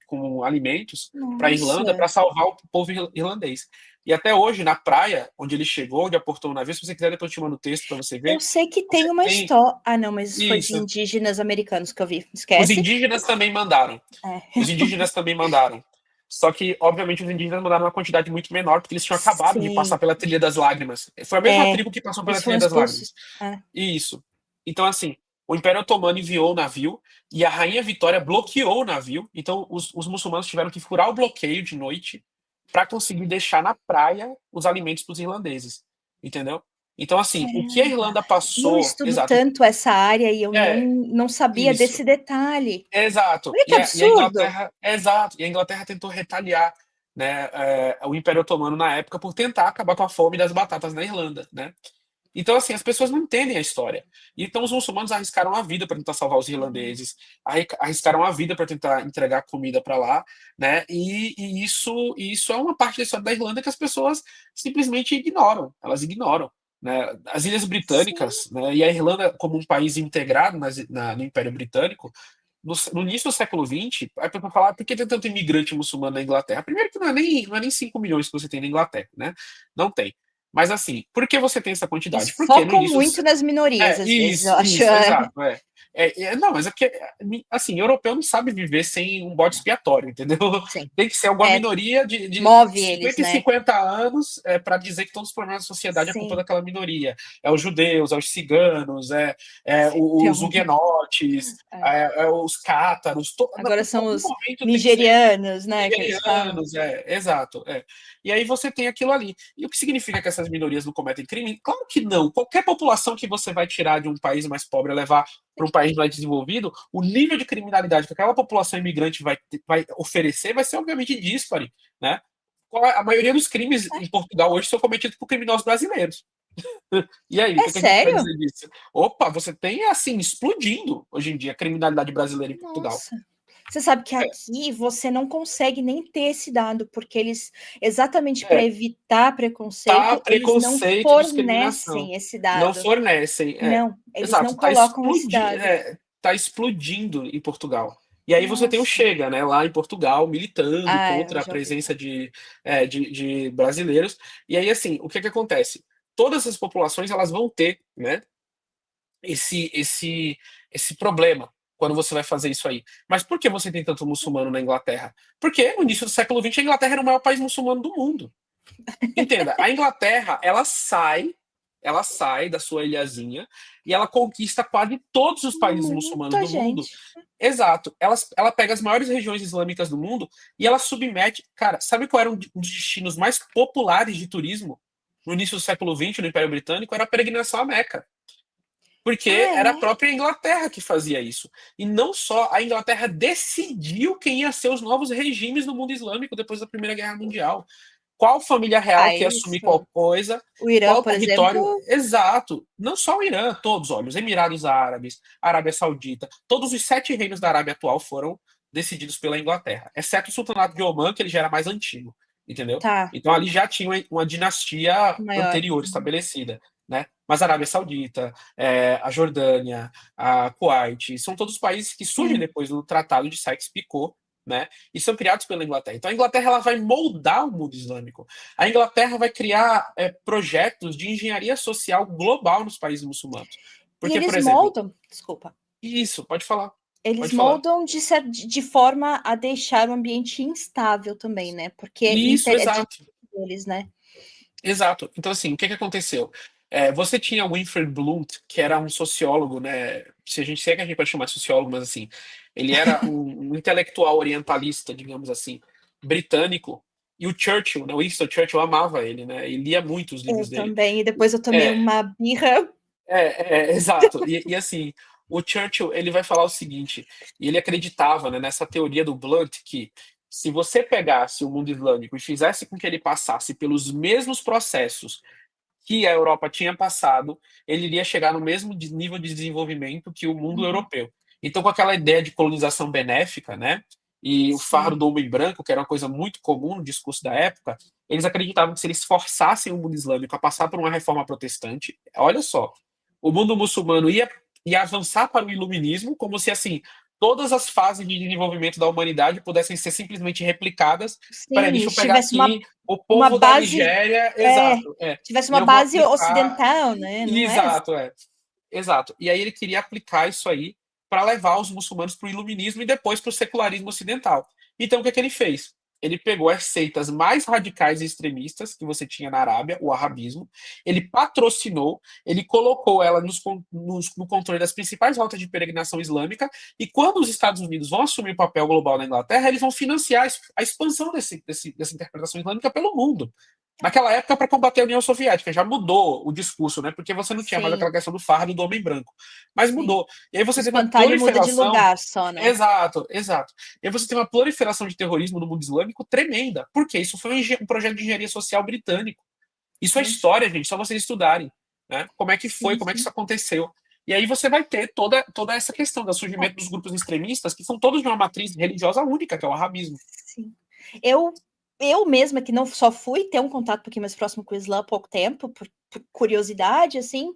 [SPEAKER 2] com alimentos para a Irlanda
[SPEAKER 1] Nossa.
[SPEAKER 2] para salvar o povo irlandês. E até hoje, na praia onde ele chegou, onde aportou o navio, se você quiser, depois eu te mando o texto para você
[SPEAKER 1] Eu
[SPEAKER 2] ver.
[SPEAKER 1] sei que
[SPEAKER 2] Você
[SPEAKER 1] tem uma
[SPEAKER 2] tem
[SPEAKER 1] história. Ah, não, mas isso foi de
[SPEAKER 2] isso.
[SPEAKER 1] indígenas americanos que eu vi.
[SPEAKER 2] Os
[SPEAKER 1] Esquece.
[SPEAKER 2] indígenas também mandaram.
[SPEAKER 1] É.
[SPEAKER 2] Os indígenas também mandaram. Só que, obviamente, os indígenas mandaram uma quantidade muito menor, porque eles tinham acabado de passar
[SPEAKER 1] Sim.
[SPEAKER 2] pela Trilha das Lágrimas. Foi a mesma
[SPEAKER 1] É.
[SPEAKER 2] tribo que passou pela
[SPEAKER 1] Eles foram
[SPEAKER 2] Trilha das
[SPEAKER 1] expulsos.
[SPEAKER 2] Lágrimas.
[SPEAKER 1] É.
[SPEAKER 2] Isso. Então, assim, o Império Otomano enviou o navio e a Rainha Vitória bloqueou o navio. Então, os muçulmanos tiveram que furar o bloqueio de noite para conseguir deixar na praia os alimentos para os irlandeses. Entendeu? Então, assim, o que a
[SPEAKER 1] Caramba.
[SPEAKER 2] Irlanda
[SPEAKER 1] Eu
[SPEAKER 2] passou.
[SPEAKER 1] estudo
[SPEAKER 2] Exato.
[SPEAKER 1] tanto essa área e eu
[SPEAKER 2] É,
[SPEAKER 1] não sabia
[SPEAKER 2] isso.
[SPEAKER 1] desse detalhe.
[SPEAKER 2] Exato.
[SPEAKER 1] Olha que
[SPEAKER 2] E a
[SPEAKER 1] absurdo.
[SPEAKER 2] Inglaterra, exato. E a Inglaterra tentou retaliar, né, o Império Otomano na época por tentar acabar com a fome das batatas na Irlanda, né? Então, assim, as pessoas não entendem a história. Então, os muçulmanos arriscaram a vida para tentar salvar os irlandeses, arriscaram a vida para tentar entregar comida para lá, né? E isso é uma parte da história da Irlanda que as pessoas simplesmente ignoram. Elas ignoram, né? As Ilhas
[SPEAKER 1] Sim.
[SPEAKER 2] Britânicas, né? E a Irlanda como um país integrado no Império Britânico, no início do século XX, aí para falar por que tem tanto imigrante muçulmano na Inglaterra? Primeiro que não é nem 5 milhões que você tem na Inglaterra, né? Não tem. Mas assim, por que você tem essa
[SPEAKER 1] Eles
[SPEAKER 2] quantidade? Porque no
[SPEAKER 1] focam
[SPEAKER 2] início.
[SPEAKER 1] muito nas minorias, às vezes, eu acho.
[SPEAKER 2] Isso, exato. Não, mas é porque, assim, europeu não sabe viver sem um bode expiatório, entendeu?
[SPEAKER 1] Sim.
[SPEAKER 2] Tem que ser alguma
[SPEAKER 1] É,
[SPEAKER 2] minoria de
[SPEAKER 1] move eles,
[SPEAKER 2] 50 e
[SPEAKER 1] né?
[SPEAKER 2] 50 anos para dizer que todos os problemas da sociedade é culpa
[SPEAKER 1] Sim.
[SPEAKER 2] daquela minoria. É os judeus, é os ciganos, os
[SPEAKER 1] Então,
[SPEAKER 2] huguenotes,
[SPEAKER 1] é.
[SPEAKER 2] os cátaros.
[SPEAKER 1] Agora
[SPEAKER 2] Em
[SPEAKER 1] são
[SPEAKER 2] algum
[SPEAKER 1] os
[SPEAKER 2] momento tem que ser
[SPEAKER 1] nigerianos, né, que eles falam.
[SPEAKER 2] nigerianos, exato. E aí você tem aquilo ali. E o que significa que essas minorias não cometem crime? Claro que não. Qualquer população que você vai tirar de um país mais pobre e levar para um país mais desenvolvido, o nível de criminalidade que aquela população imigrante vai oferecer vai ser, obviamente, díspare, né? A maioria dos crimes em Portugal hoje são cometidos por criminosos brasileiros. E aí, o
[SPEAKER 1] É
[SPEAKER 2] que a gente vai
[SPEAKER 1] sério?
[SPEAKER 2] dizer disso? Opa, você tem, assim, explodindo hoje em dia a criminalidade brasileira em Portugal.
[SPEAKER 1] Nossa. Você sabe que
[SPEAKER 2] É,
[SPEAKER 1] aqui você não consegue nem ter esse dado, porque eles, exatamente para
[SPEAKER 2] é,
[SPEAKER 1] evitar
[SPEAKER 2] tá
[SPEAKER 1] preconceito, eles não
[SPEAKER 2] preconceito, discriminação.
[SPEAKER 1] fornecem esse
[SPEAKER 2] Não
[SPEAKER 1] dado.
[SPEAKER 2] fornecem.
[SPEAKER 1] Não, eles não
[SPEAKER 2] Exato, tá
[SPEAKER 1] colocam esse
[SPEAKER 2] explodindo,
[SPEAKER 1] dado.
[SPEAKER 2] tá explodindo em Portugal. E aí você tem o
[SPEAKER 1] Nossa.
[SPEAKER 2] Chega, né, lá em Portugal, militando
[SPEAKER 1] Ah, eu
[SPEAKER 2] contra a
[SPEAKER 1] já ouvi
[SPEAKER 2] presença
[SPEAKER 1] falar.
[SPEAKER 2] de brasileiros. E aí, assim, o que que acontece? Todas as populações, elas vão ter, né, esse problema quando você vai fazer isso aí. Mas por que você tem tanto muçulmano na Inglaterra? Porque no início do século XX a Inglaterra era o maior país muçulmano do mundo. Entenda, a Inglaterra, ela sai da sua ilhazinha e ela conquista quase todos os países muçulmanos
[SPEAKER 1] Muita
[SPEAKER 2] do mundo.
[SPEAKER 1] gente.
[SPEAKER 2] Exato. Ela pega as maiores regiões islâmicas do mundo e ela submete. Cara, sabe qual era um dos destinos mais populares de turismo no início do século XX, no Império Britânico? Era a peregrinação à Meca. Porque
[SPEAKER 1] Ah,
[SPEAKER 2] era a
[SPEAKER 1] é?
[SPEAKER 2] própria Inglaterra que fazia isso. E não só a Inglaterra decidiu quem ia ser os novos regimes no mundo islâmico depois da Primeira Guerra Mundial. Qual família real que ia assumir
[SPEAKER 1] Isso.
[SPEAKER 2] qual coisa,
[SPEAKER 1] O Irã,
[SPEAKER 2] qual
[SPEAKER 1] por exemplo,
[SPEAKER 2] território exato. Não só o Irã, todos, olha, os Emirados Árabes, a Arábia Saudita, todos os 7 reinos da Arábia atual foram decididos pela Inglaterra, exceto o Sultanato de Omã, que ele já era mais antigo, entendeu?
[SPEAKER 1] tá
[SPEAKER 2] Então ali já tinha uma dinastia
[SPEAKER 1] maior.
[SPEAKER 2] anterior estabelecida, né? Mas a Arábia Saudita, a Jordânia, a Kuwait, são todos países que surgem
[SPEAKER 1] Sim.
[SPEAKER 2] depois do Tratado de Sykes-Picot, né? E são criados pela Inglaterra. Então a Inglaterra ela vai moldar o mundo islâmico. A Inglaterra vai criar projetos de engenharia social global nos países muçulmanos.
[SPEAKER 1] E
[SPEAKER 2] Porque, por
[SPEAKER 1] eles
[SPEAKER 2] exemplo,
[SPEAKER 1] moldam, desculpa,
[SPEAKER 2] isso, pode falar,
[SPEAKER 1] eles
[SPEAKER 2] pode falar.
[SPEAKER 1] moldam de forma a deixar o ambiente instável também, né? Porque
[SPEAKER 2] Isso,
[SPEAKER 1] é de
[SPEAKER 2] exato.
[SPEAKER 1] deles, né?
[SPEAKER 2] Exato. Então, assim, o que que aconteceu? Você tinha Winfried Blunt, que era um sociólogo, né? Se é que a gente pode chamar de sociólogo, mas assim, ele era um intelectual orientalista, digamos assim, britânico. E o Churchill, né? O Winston Churchill amava ele, né? E lia muito os livros
[SPEAKER 1] Eu
[SPEAKER 2] dele.
[SPEAKER 1] também, e depois eu tomei
[SPEAKER 2] É,
[SPEAKER 1] uma birra.
[SPEAKER 2] exato. E assim, o Churchill, ele vai falar o seguinte, e ele acreditava, né, nessa teoria do Blunt, que se você pegasse o mundo islâmico e fizesse com que ele passasse pelos mesmos processos que a Europa tinha passado, ele iria chegar no mesmo nível de desenvolvimento que o mundo
[SPEAKER 1] Uhum.
[SPEAKER 2] europeu. Então, com aquela ideia de colonização benéfica, né, e o fardo
[SPEAKER 1] Sim,
[SPEAKER 2] do homem branco, que era uma coisa muito comum no discurso da época, eles acreditavam que se eles forçassem o mundo islâmico a passar por uma reforma protestante, olha só, o mundo muçulmano ia avançar para o iluminismo, como se assim todas as fases de desenvolvimento da humanidade pudessem ser simplesmente replicadas. Peraí,
[SPEAKER 1] sim,
[SPEAKER 2] deixa
[SPEAKER 1] e
[SPEAKER 2] eu pegar
[SPEAKER 1] tivesse
[SPEAKER 2] aqui o
[SPEAKER 1] uma
[SPEAKER 2] povo da
[SPEAKER 1] base,
[SPEAKER 2] Nigéria,
[SPEAKER 1] é,
[SPEAKER 2] exato,
[SPEAKER 1] tivesse
[SPEAKER 2] e
[SPEAKER 1] uma
[SPEAKER 2] eu vou
[SPEAKER 1] base
[SPEAKER 2] aplicar,
[SPEAKER 1] ocidental, né? Não era assim.
[SPEAKER 2] exato, exato. E aí ele queria aplicar isso aí para levar os muçulmanos para o iluminismo e depois para o secularismo ocidental. Então o que é que ele fez? Ele pegou as seitas mais radicais e extremistas que você tinha na Arábia, o arabismo, ele patrocinou, ele colocou ela no controle das principais rotas de peregrinação islâmica, e quando os Estados Unidos vão assumir o papel global na Inglaterra, eles vão financiar a expansão dessa interpretação islâmica pelo mundo. Naquela época, para combater a União Soviética, já mudou o discurso, né? Porque você não tinha mais aquela
[SPEAKER 1] Sim,
[SPEAKER 2] questão do fardo do homem branco. Mas
[SPEAKER 1] sim.
[SPEAKER 2] mudou. E aí
[SPEAKER 1] O
[SPEAKER 2] você teve uma
[SPEAKER 1] espantalho muda de
[SPEAKER 2] proliferação.
[SPEAKER 1] lugar só, né?
[SPEAKER 2] Exato, exato. E aí você tem uma proliferação de terrorismo no mundo islâmico tremenda. Por quê? Isso foi um projeto de engenharia social britânico. Isso é
[SPEAKER 1] Sim,
[SPEAKER 2] história, gente, só vocês estudarem. Né? Como é que foi,
[SPEAKER 1] sim,
[SPEAKER 2] como é que
[SPEAKER 1] sim.
[SPEAKER 2] isso aconteceu. E aí você vai ter toda essa questão do surgimento dos grupos extremistas, que são todos de uma matriz religiosa única, que é o arabismo.
[SPEAKER 1] Sim. Eu, eu mesma, que não só fui ter um contato um pouquinho mais próximo com o Islã há pouco tempo, por curiosidade, assim,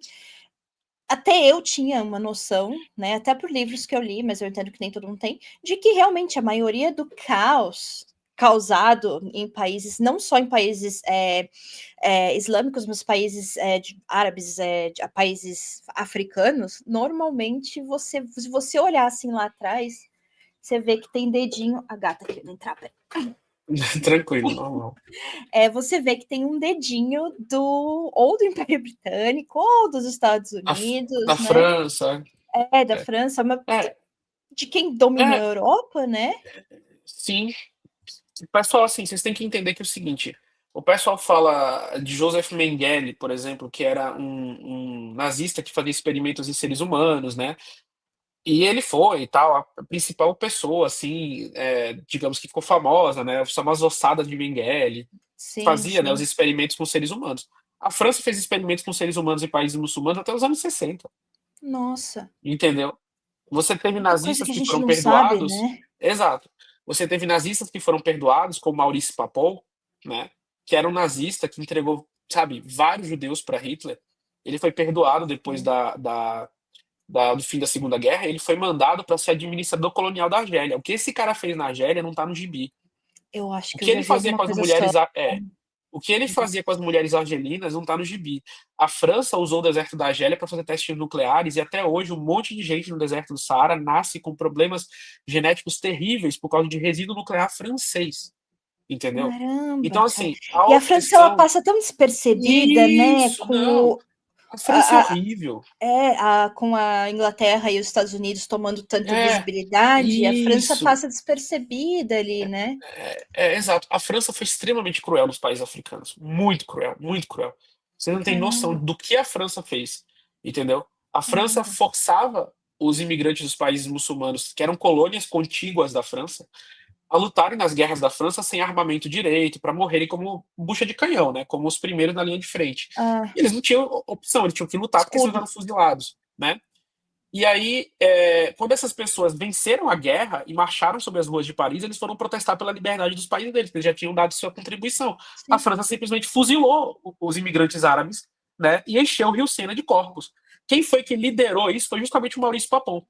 [SPEAKER 1] até eu tinha uma noção, né, até por livros que eu li, mas eu entendo que nem todo mundo tem, de que realmente a maioria do caos causado em países, não só em países islâmicos, mas países árabes, países africanos, normalmente se você olhar assim lá atrás, você vê que tem dedinho. A gata querendo entrar, peraí.
[SPEAKER 2] Tranquilo, normal.
[SPEAKER 1] Você vê que tem um dedinho ou do Império Britânico ou dos Estados
[SPEAKER 2] Da
[SPEAKER 1] Unidos, né?
[SPEAKER 2] França.
[SPEAKER 1] Da França,
[SPEAKER 2] É,
[SPEAKER 1] de quem dominou a
[SPEAKER 2] é,
[SPEAKER 1] Europa, né?
[SPEAKER 2] sim. O pessoal, assim, vocês têm que entender que é o seguinte: o pessoal fala de Joseph Mengele, por exemplo, que era um nazista que fazia experimentos em seres humanos, né? E ele foi e tal, a principal pessoa, assim, digamos que ficou famosa, né? A famosa ossada de Mengele,
[SPEAKER 1] Sim,
[SPEAKER 2] fazia, né, os
[SPEAKER 1] sim.
[SPEAKER 2] experimentos com seres humanos. A França fez experimentos com seres humanos em países muçulmanos até os anos 60,
[SPEAKER 1] Nossa,
[SPEAKER 2] entendeu? Você teve
[SPEAKER 1] quanta coisa
[SPEAKER 2] nazistas
[SPEAKER 1] que a
[SPEAKER 2] que
[SPEAKER 1] gente
[SPEAKER 2] foram
[SPEAKER 1] não sabe,
[SPEAKER 2] perdoados,
[SPEAKER 1] né?
[SPEAKER 2] exato. Você teve nazistas que foram perdoados, como Maurice Papon, né? Que era um nazista que entregou, sabe, vários judeus para Hitler. Ele foi perdoado depois do fim da Segunda Guerra. Ele foi mandado para ser administrador colonial da Argélia. O que esse cara fez na Argélia não está no gibi.
[SPEAKER 1] Eu acho
[SPEAKER 2] O
[SPEAKER 1] que
[SPEAKER 2] que
[SPEAKER 1] eu já
[SPEAKER 2] ele
[SPEAKER 1] vi
[SPEAKER 2] fazia
[SPEAKER 1] alguma
[SPEAKER 2] com as
[SPEAKER 1] coisa
[SPEAKER 2] mulheres
[SPEAKER 1] só.
[SPEAKER 2] o que ele fazia com as mulheres argelinas não está no gibi. A França usou o deserto da Argélia para fazer testes nucleares e até hoje um monte de gente no deserto do Saara nasce com problemas genéticos terríveis por causa de resíduo nuclear francês, entendeu?
[SPEAKER 1] Caramba,
[SPEAKER 2] Então,
[SPEAKER 1] cara.
[SPEAKER 2] assim, a
[SPEAKER 1] E a França, ela
[SPEAKER 2] opressão.
[SPEAKER 1] passa tão despercebida, né?
[SPEAKER 2] Isso, não. A França é
[SPEAKER 1] A, a,
[SPEAKER 2] horrível.
[SPEAKER 1] com a Inglaterra e os Estados Unidos tomando tanta
[SPEAKER 2] É,
[SPEAKER 1] visibilidade, a França
[SPEAKER 2] isso.
[SPEAKER 1] passa despercebida ali, né?
[SPEAKER 2] Exato. A França foi extremamente cruel nos países africanos. Muito cruel, muito cruel. Você não tem noção
[SPEAKER 1] Caramba,
[SPEAKER 2] do que a França fez, entendeu? A França
[SPEAKER 1] caramba.
[SPEAKER 2] forçava os imigrantes dos países muçulmanos, que eram colônias contíguas da França, a lutarem nas guerras da França sem armamento direito, para morrerem como bucha de canhão, né? Como os primeiros na linha de frente.
[SPEAKER 1] Ah,
[SPEAKER 2] E eles não tinham opção, eles tinham que lutar porque senão
[SPEAKER 1] escudo.
[SPEAKER 2] eram fuzilados, né? E aí, quando essas pessoas venceram a guerra e marcharam sobre as ruas de Paris, eles foram protestar pela liberdade dos países deles, porque eles já tinham dado sua contribuição. A
[SPEAKER 1] Sim.
[SPEAKER 2] França simplesmente fuzilou os imigrantes árabes, né, e encheu o Rio Sena de corpos. Quem foi que liderou isso foi justamente o Maurício Papon,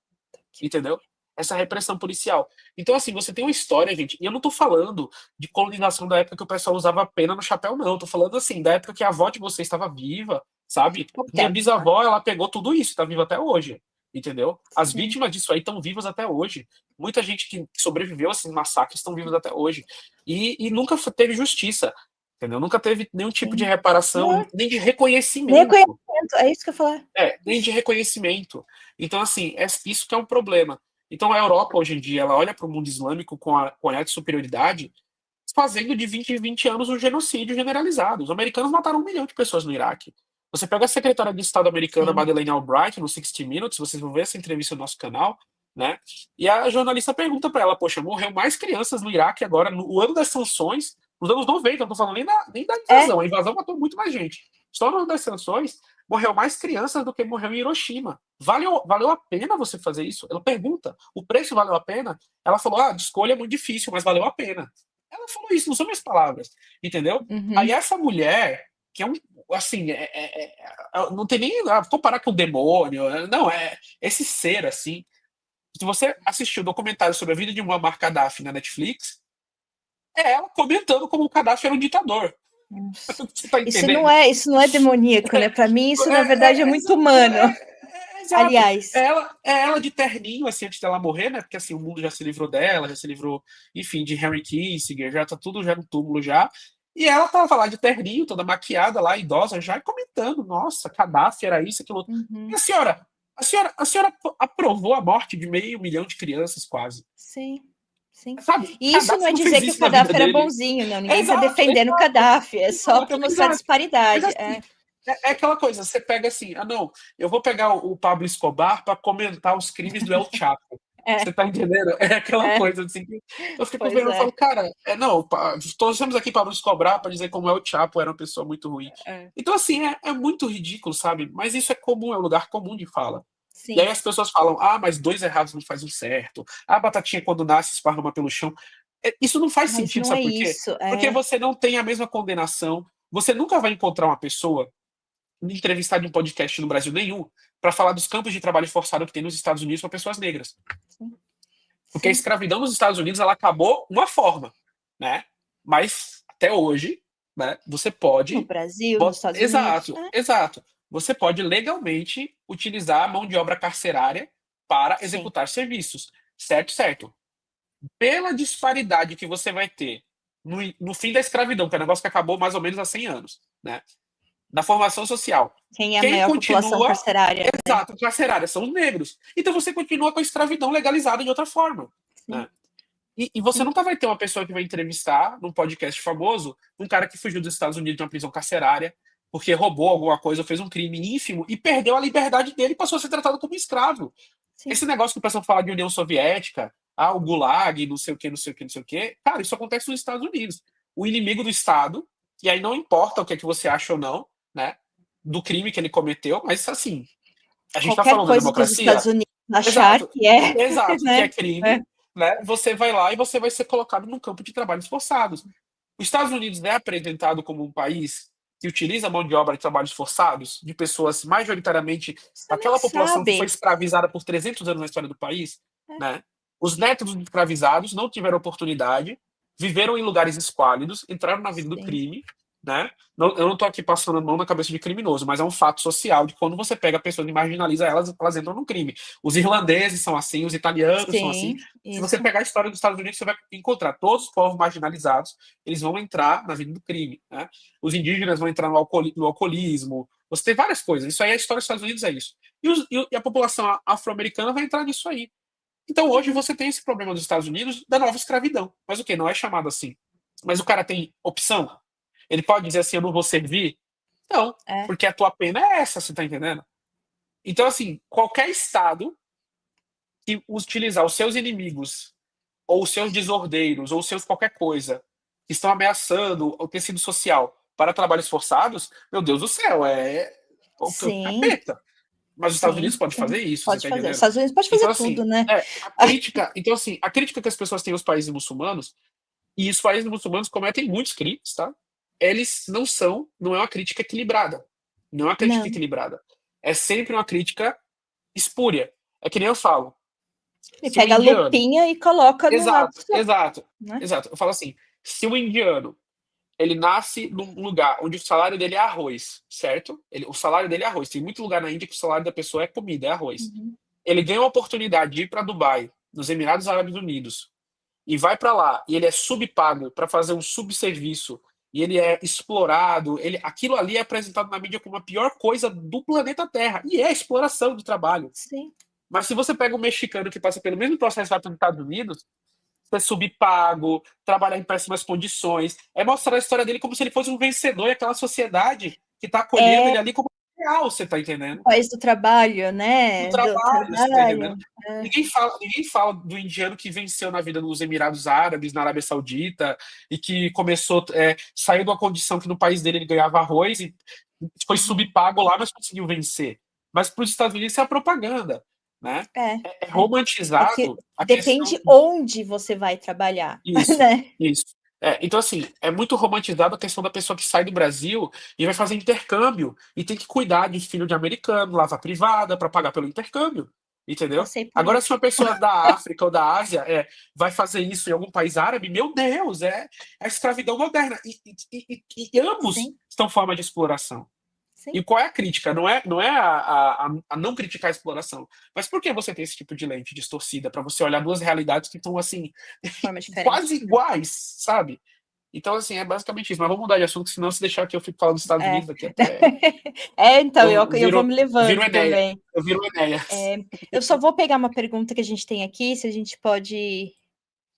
[SPEAKER 2] entendeu? Essa repressão policial. Então, assim, você tem uma história, gente, e eu não tô falando de colonização da época que o pessoal usava pena no chapéu, não. Eu tô falando, assim, da época que a avó de vocês estava viva, sabe?
[SPEAKER 1] Pouco
[SPEAKER 2] Minha
[SPEAKER 1] tempo, tá?
[SPEAKER 2] bisavó, ela pegou tudo isso, tá viva até hoje, entendeu? As
[SPEAKER 1] Sim.
[SPEAKER 2] vítimas disso aí estão vivas até hoje. Muita gente que sobreviveu a esses massacres estão vivos até hoje. E nunca teve justiça. entendeu? Nunca teve nenhum tipo de
[SPEAKER 1] Sim.
[SPEAKER 2] reparação,
[SPEAKER 1] Não,
[SPEAKER 2] nem de
[SPEAKER 1] nem
[SPEAKER 2] reconhecimento.
[SPEAKER 1] reconhecimento, é isso que eu ia falar.
[SPEAKER 2] Nem de reconhecimento. Então, assim, isso que é um problema. Então, a Europa, hoje em dia, ela olha para o mundo islâmico com com olhar de superioridade, fazendo de 20 em 20 anos um genocídio generalizado. Os americanos mataram 1 milhão de pessoas no Iraque. Você pega a secretária de Estado americana,
[SPEAKER 1] Sim.
[SPEAKER 2] Madeleine Albright, no 60 Minutes, vocês vão ver essa entrevista no nosso canal, né? E a jornalista pergunta para ela, poxa, morreu mais crianças no Iraque agora, no ano das sanções, nos anos 90, não tô falando nem da invasão, a invasão matou muito mais gente. Só no ano das sanções, morreu mais crianças do que morreu em Hiroshima. Valeu a pena você fazer isso? Ela pergunta, o preço valeu a pena? Ela falou, a escolha é muito difícil, mas valeu a pena. Ela falou isso, não são minhas palavras, entendeu? Aí essa mulher, que é assim, não tem nem comparar com o demônio, não, é esse ser, assim. Se você assistiu o documentário sobre a vida de Muammar Gaddafi na Netflix, é ela comentando como o Gaddafi era um ditador.
[SPEAKER 1] Nossa.
[SPEAKER 2] Você tá
[SPEAKER 1] Isso
[SPEAKER 2] entendendo?
[SPEAKER 1] não é demoníaco, né? Para mim, isso, na verdade, é muito
[SPEAKER 2] Exato,
[SPEAKER 1] humano.
[SPEAKER 2] exato.
[SPEAKER 1] Aliás.
[SPEAKER 2] Ela de terninho, assim, antes dela morrer, né? Porque assim, o mundo já se livrou dela, já se livrou, enfim, de Henry Kissinger, já tá tudo já no túmulo já. E ela tava lá de terninho, toda maquiada lá, idosa, já comentando, nossa, Gaddafi era isso, aquilo. E a senhora aprovou a morte de 500 mil de crianças, quase.
[SPEAKER 1] Sim, sim.
[SPEAKER 2] Sabe?
[SPEAKER 1] E isso não
[SPEAKER 2] Gaddafi
[SPEAKER 1] é
[SPEAKER 2] não fez
[SPEAKER 1] dizer que o
[SPEAKER 2] isso na vida
[SPEAKER 1] Gaddafi era
[SPEAKER 2] dele.
[SPEAKER 1] bonzinho, não. Ninguém está
[SPEAKER 2] Exato,
[SPEAKER 1] defendendo o
[SPEAKER 2] exato,
[SPEAKER 1] Gaddafi, é só para
[SPEAKER 2] exato,
[SPEAKER 1] mostrar a
[SPEAKER 2] exato. Mas
[SPEAKER 1] disparidade.
[SPEAKER 2] assim, é aquela coisa, você pega assim, não, eu vou pegar o Pablo Escobar para comentar os crimes do El Chapo. Você
[SPEAKER 1] É,
[SPEAKER 2] tá entendendo? É aquela
[SPEAKER 1] é,
[SPEAKER 2] coisa assim que eu fico
[SPEAKER 1] pois
[SPEAKER 2] vendo e falo,
[SPEAKER 1] é.
[SPEAKER 2] cara, não, todos estamos aqui para nos cobrar para dizer como o El Chapo era uma pessoa muito ruim.
[SPEAKER 1] É.
[SPEAKER 2] Então, assim, é muito ridículo, sabe? Mas isso é comum, é um lugar comum de fala. E aí
[SPEAKER 1] Sim,
[SPEAKER 2] as pessoas falam, mas 2 errados não faz um certo. A batatinha quando nasce esparrama pelo chão. Isso não faz
[SPEAKER 1] mas
[SPEAKER 2] sentido,
[SPEAKER 1] não é
[SPEAKER 2] sabe por quê?
[SPEAKER 1] isso.
[SPEAKER 2] Porque
[SPEAKER 1] É,
[SPEAKER 2] você não tem a mesma condenação. Você nunca vai encontrar uma pessoa entrevistado em um podcast no Brasil nenhum para falar dos campos de trabalho forçado que tem nos Estados Unidos para pessoas negras.
[SPEAKER 1] sim,
[SPEAKER 2] Porque a
[SPEAKER 1] sim.
[SPEAKER 2] escravidão nos Estados Unidos ela acabou uma forma, né? Mas até hoje, né, você
[SPEAKER 1] No
[SPEAKER 2] pode.
[SPEAKER 1] Brasil, nos Estados Unidos.
[SPEAKER 2] Exato, exato. Você pode legalmente utilizar a mão de obra carcerária para
[SPEAKER 1] Sim.
[SPEAKER 2] executar serviços. Certo, certo. Pela disparidade que você vai ter no fim da escravidão, que é um negócio que acabou mais ou menos há 100 anos, né? Na formação social.
[SPEAKER 1] Quem é a
[SPEAKER 2] Quem
[SPEAKER 1] maior população
[SPEAKER 2] continua,
[SPEAKER 1] carcerária, né?
[SPEAKER 2] exato, carcerária são os negros. Então você continua com a escravidão legalizada de outra forma,
[SPEAKER 1] Sim,
[SPEAKER 2] né? E você
[SPEAKER 1] sim.
[SPEAKER 2] nunca vai ter uma pessoa que vai entrevistar num podcast famoso um cara que fugiu dos Estados Unidos de uma prisão carcerária porque roubou alguma coisa, fez um crime ínfimo e perdeu a liberdade dele e passou a ser tratado como escravo.
[SPEAKER 1] Sim.
[SPEAKER 2] Esse negócio que o pessoal fala de União Soviética, o Gulag, não sei o que, não sei o que, não sei o que, cara, isso acontece nos Estados Unidos. O inimigo do Estado, e aí não importa o que é que você acha ou não, né, do crime que ele cometeu, mas assim, a gente tá
[SPEAKER 1] Qualquer
[SPEAKER 2] falando da
[SPEAKER 1] coisa que os
[SPEAKER 2] democracia,
[SPEAKER 1] Estados Unidos achar
[SPEAKER 2] exato,
[SPEAKER 1] que é,
[SPEAKER 2] exato, que é
[SPEAKER 1] né? É,
[SPEAKER 2] crime, né, você vai lá e você vai ser colocado num campo de trabalhos forçados. Os Estados Unidos é apresentado como um país que utiliza a mão de obra de trabalhos forçados, de pessoas majoritariamente
[SPEAKER 1] você nem
[SPEAKER 2] aquela população que foi
[SPEAKER 1] sabe.
[SPEAKER 2] escravizada por 300 anos na história do país,
[SPEAKER 1] É,
[SPEAKER 2] né? Os netos dos escravizados não tiveram oportunidade, viveram em lugares esquálidos, entraram na vida do
[SPEAKER 1] sim,
[SPEAKER 2] crime, né? Eu não estou aqui passando a mão na cabeça de criminoso, mas é um fato social de quando você pega pessoas e marginaliza elas, elas entram no crime. Os irlandeses são assim, os italianos são assim.
[SPEAKER 1] sim,
[SPEAKER 2] Se você
[SPEAKER 1] isso.
[SPEAKER 2] pegar a história dos Estados Unidos, você vai encontrar todos os povos marginalizados, eles vão entrar na vida do crime, né? Os indígenas vão entrar no alcoolismo. Você tem várias coisas. Isso aí, a história dos Estados Unidos é isso. E a população afro-americana vai entrar nisso aí. Então, hoje,
[SPEAKER 1] Uhum.
[SPEAKER 2] você tem esse problema dos Estados Unidos da nova escravidão. Mas o que? Não é chamado assim. Mas o cara tem opção? Ele pode dizer assim, eu não vou servir? Não,
[SPEAKER 1] É,
[SPEAKER 2] porque a tua pena é essa, você tá entendendo? Então, assim, qualquer Estado que utilizar os seus inimigos, ou os seus desordeiros, ou os seus qualquer coisa, que estão ameaçando o tecido social para trabalhos forçados, meu Deus do céu, é o
[SPEAKER 1] sim,
[SPEAKER 2] capeta. Mas os Estados Unidos
[SPEAKER 1] sim,
[SPEAKER 2] pode
[SPEAKER 1] sim.
[SPEAKER 2] fazer isso, você
[SPEAKER 1] Pode
[SPEAKER 2] tá
[SPEAKER 1] fazer. Os
[SPEAKER 2] entendendo?
[SPEAKER 1] Estados Unidos pode fazer
[SPEAKER 2] Então,
[SPEAKER 1] tudo,
[SPEAKER 2] assim,
[SPEAKER 1] né?
[SPEAKER 2] a crítica que as pessoas têm aos países muçulmanos, e os países muçulmanos cometem muitos crimes, tá? Eles não é uma crítica equilibrada. Não é uma crítica
[SPEAKER 1] Não.
[SPEAKER 2] equilibrada. É sempre uma crítica espúria. É que nem eu falo.
[SPEAKER 1] Ele
[SPEAKER 2] Se o
[SPEAKER 1] pega a
[SPEAKER 2] indiano.
[SPEAKER 1] lupinha e coloca no lado
[SPEAKER 2] Exato,
[SPEAKER 1] só,
[SPEAKER 2] exato,
[SPEAKER 1] né?
[SPEAKER 2] exato. Eu falo assim: se o indiano ele nasce num lugar onde o salário dele é arroz, certo? O salário dele é arroz. Tem muito lugar na Índia que o salário da pessoa é comida, é arroz.
[SPEAKER 1] Uhum.
[SPEAKER 2] Ele ganha uma oportunidade de ir para Dubai, nos Emirados Árabes Unidos, e vai para lá, e ele é subpago para fazer um subserviço e ele é explorado, aquilo ali é apresentado na mídia como a pior coisa do planeta Terra, e é exploração de trabalho.
[SPEAKER 1] Sim.
[SPEAKER 2] Mas se você pega um mexicano que passa pelo mesmo processo lá nos Estados Unidos, ser subpago, trabalhar em péssimas condições, é mostrar a história dele como se ele fosse um vencedor e aquela sociedade que tá acolhendo ele ali como real, você tá entendendo?
[SPEAKER 1] País do trabalho,
[SPEAKER 2] Do
[SPEAKER 1] né? Do
[SPEAKER 2] trabalho, você tá entendendo?
[SPEAKER 1] trabalho. É.
[SPEAKER 2] Ninguém fala do indiano que venceu na vida nos Emirados Árabes, na Arábia Saudita, e que começou, saiu de uma condição que no país dele ele ganhava arroz e foi subpago lá, mas conseguiu vencer. Mas para os Estados Unidos isso é a propaganda, né? É
[SPEAKER 1] É que
[SPEAKER 2] romantizado a questão.
[SPEAKER 1] depende onde você vai trabalhar,
[SPEAKER 2] Isso,
[SPEAKER 1] né?
[SPEAKER 2] isso. Então, assim, é muito romantizado a questão da pessoa que sai do Brasil e vai fazer intercâmbio e tem que cuidar de filho de americano, lavar privada para pagar pelo intercâmbio, entendeu?
[SPEAKER 1] Passei por
[SPEAKER 2] Agora, se
[SPEAKER 1] isso.
[SPEAKER 2] uma pessoa da África ou da Ásia vai fazer isso em algum país árabe, meu Deus, é a escravidão moderna. E ambos
[SPEAKER 1] Sim,
[SPEAKER 2] estão forma de exploração.
[SPEAKER 1] sim.
[SPEAKER 2] E qual é a crítica? Não é a não criticar a exploração, mas por que você tem esse tipo de lente distorcida para você olhar duas realidades que estão assim
[SPEAKER 1] Forma diferente.
[SPEAKER 2] quase iguais, sabe? Então, assim, é basicamente isso. Mas vamos mudar de assunto, senão se deixar aqui eu fico falando dos Estados Unidos aqui até.
[SPEAKER 1] Então, eu vou me
[SPEAKER 2] Eu viro
[SPEAKER 1] levando
[SPEAKER 2] Enéas.
[SPEAKER 1] também.
[SPEAKER 2] Eu viro Enéas.
[SPEAKER 1] Eu só vou pegar uma pergunta que a gente tem aqui, se a gente pode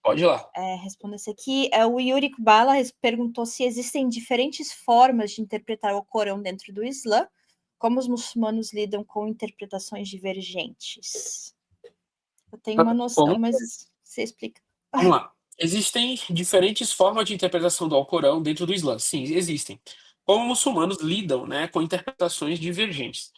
[SPEAKER 2] Pode ir lá.
[SPEAKER 1] responder isso aqui. O Yuri Kubala perguntou se existem diferentes formas de interpretar o Corão dentro do Islã, como os muçulmanos lidam com interpretações divergentes. Eu tenho uma noção,
[SPEAKER 2] Como?
[SPEAKER 1] mas você explica.
[SPEAKER 2] Vamos lá. Existem diferentes formas de interpretação do Alcorão dentro do Islã. Sim, existem. Como muçulmanos lidam, né, com interpretações divergentes.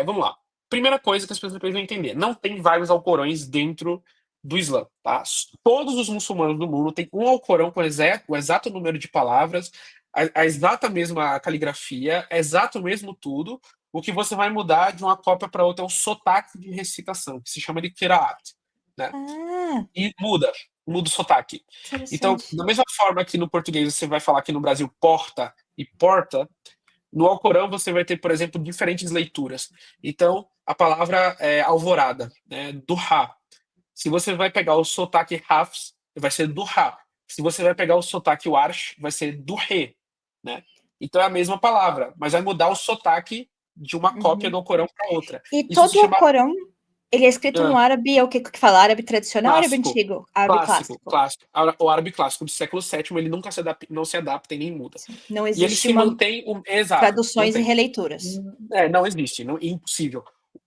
[SPEAKER 2] Vamos lá. Primeira coisa que as pessoas precisam entender: não tem vários Alcorões dentro do Islã. Tá? Todos os muçulmanos do mundo têm um Alcorão com o exato número de palavras, a exata mesma caligrafia, exato mesmo tudo. O que você vai mudar de uma cópia para outra é o sotaque de recitação, que se chama de Qira'at, né?
[SPEAKER 1] Ah,
[SPEAKER 2] E muda o sotaque. Então,
[SPEAKER 1] interessante.
[SPEAKER 2] da mesma forma que no português você vai falar aqui no Brasil porta e porta, no Alcorão você vai ter, por exemplo, diferentes leituras. Então, a palavra é alvorada, né, duha. Se você vai pegar o sotaque Hafs, vai ser duha. Se você vai pegar o sotaque Warsh, vai ser duhe, né? Então é a mesma palavra, mas vai mudar o sotaque de uma cópia
[SPEAKER 1] Uhum.
[SPEAKER 2] do Alcorão para outra.
[SPEAKER 1] E
[SPEAKER 2] Isso se
[SPEAKER 1] todo o
[SPEAKER 2] chama
[SPEAKER 1] Corão, ele é escrito no árabe, é o que fala? Árabe tradicional ou árabe
[SPEAKER 2] clássico.
[SPEAKER 1] antigo? Árabe
[SPEAKER 2] Clássico,
[SPEAKER 1] clássico.
[SPEAKER 2] clássico. O árabe clássico do século VII, ele nunca não se adapta e nem muda.
[SPEAKER 1] Sim. Não
[SPEAKER 2] E ele
[SPEAKER 1] existe
[SPEAKER 2] se
[SPEAKER 1] uma
[SPEAKER 2] mantém. Exato, não
[SPEAKER 1] traduções e
[SPEAKER 2] tem.
[SPEAKER 1] releituras.
[SPEAKER 2] Não existe, não, é impossível.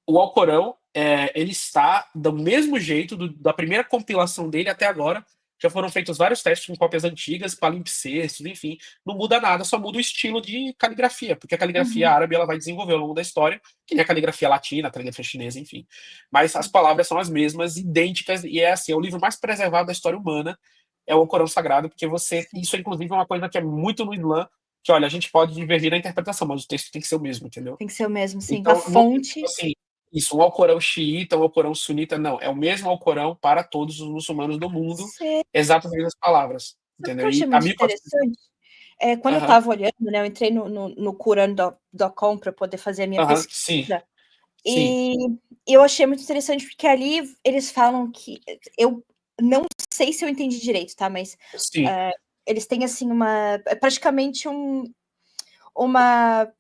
[SPEAKER 2] O Alcorão, ele está do mesmo jeito da primeira compilação dele até agora. Já foram feitos vários testes com cópias antigas, palimpsestos, enfim. Não muda nada, só muda o estilo de caligrafia, porque a caligrafia
[SPEAKER 1] Uhum.
[SPEAKER 2] árabe ela vai desenvolver ao longo da história, que nem a caligrafia latina, a caligrafia chinesa, enfim. Mas as palavras são as mesmas, idênticas, e é assim, é o livro mais preservado da história humana, é o Alcorão Sagrado, porque
[SPEAKER 1] Sim.
[SPEAKER 2] isso inclusive é uma coisa que é muito no Islã, que olha, a gente pode divergir na interpretação, mas o texto tem que ser o mesmo, entendeu?
[SPEAKER 1] Tem que ser o mesmo, sim. A
[SPEAKER 2] Então, não tem, tipo
[SPEAKER 1] fonte.
[SPEAKER 2] assim, isso, um Alcorão xiita, um Alcorão sunita, não. É o mesmo Alcorão para todos os muçulmanos do mundo,
[SPEAKER 1] Você
[SPEAKER 2] exatamente as palavras,
[SPEAKER 1] sabe o que
[SPEAKER 2] entendeu?
[SPEAKER 1] eu achei
[SPEAKER 2] E a
[SPEAKER 1] muito
[SPEAKER 2] 1400.
[SPEAKER 1] interessante? Quando eu
[SPEAKER 2] Aham,
[SPEAKER 1] estava olhando, né, eu entrei no Quran.com para poder fazer a minha
[SPEAKER 2] aham,
[SPEAKER 1] pesquisa,
[SPEAKER 2] sim, sim,
[SPEAKER 1] e eu achei muito interessante, porque ali eles falam que eu não sei se eu entendi direito, tá? Mas
[SPEAKER 2] sim,
[SPEAKER 1] eles têm assim praticamente uma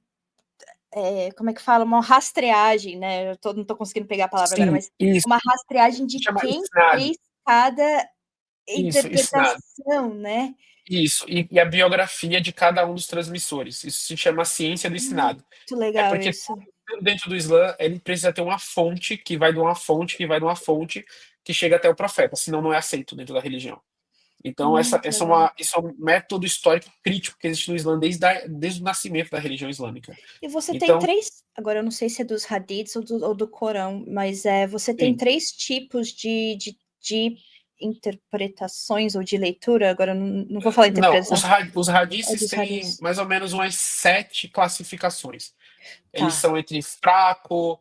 [SPEAKER 1] como é que fala? Uma rastreagem, né? Não tô conseguindo pegar a palavra agora,
[SPEAKER 2] sim,
[SPEAKER 1] mas
[SPEAKER 2] isso.
[SPEAKER 1] uma rastreagem
[SPEAKER 2] Se
[SPEAKER 1] de
[SPEAKER 2] chama
[SPEAKER 1] quem
[SPEAKER 2] isnad.
[SPEAKER 1] fez cada
[SPEAKER 2] Isso, isnad.
[SPEAKER 1] interpretação, né?
[SPEAKER 2] Isso, e a biografia de cada um dos transmissores. Isso se chama ciência do isnad.
[SPEAKER 1] Muito
[SPEAKER 2] É
[SPEAKER 1] legal
[SPEAKER 2] porque
[SPEAKER 1] isso.
[SPEAKER 2] tudo dentro do Islã, ele precisa ter uma fonte que vai de uma fonte que vai de uma fonte que chega até o profeta, senão não é aceito dentro da religião. Então,
[SPEAKER 1] Muito legal.
[SPEAKER 2] isso é um método histórico crítico que existe no Islã desde o nascimento da religião islâmica.
[SPEAKER 1] E você tem
[SPEAKER 2] Então,
[SPEAKER 1] três, agora eu não sei se é dos hadiths ou do Corão, mas você tem
[SPEAKER 2] sim.
[SPEAKER 1] três tipos de interpretações ou de leitura, agora eu não vou falar
[SPEAKER 2] Não,
[SPEAKER 1] interpretação,
[SPEAKER 2] os
[SPEAKER 1] é
[SPEAKER 2] hadices
[SPEAKER 1] dos
[SPEAKER 2] têm
[SPEAKER 1] hadiths.
[SPEAKER 2] mais ou menos umas 7 classificações. Eles
[SPEAKER 1] Tá.
[SPEAKER 2] são entre fraco,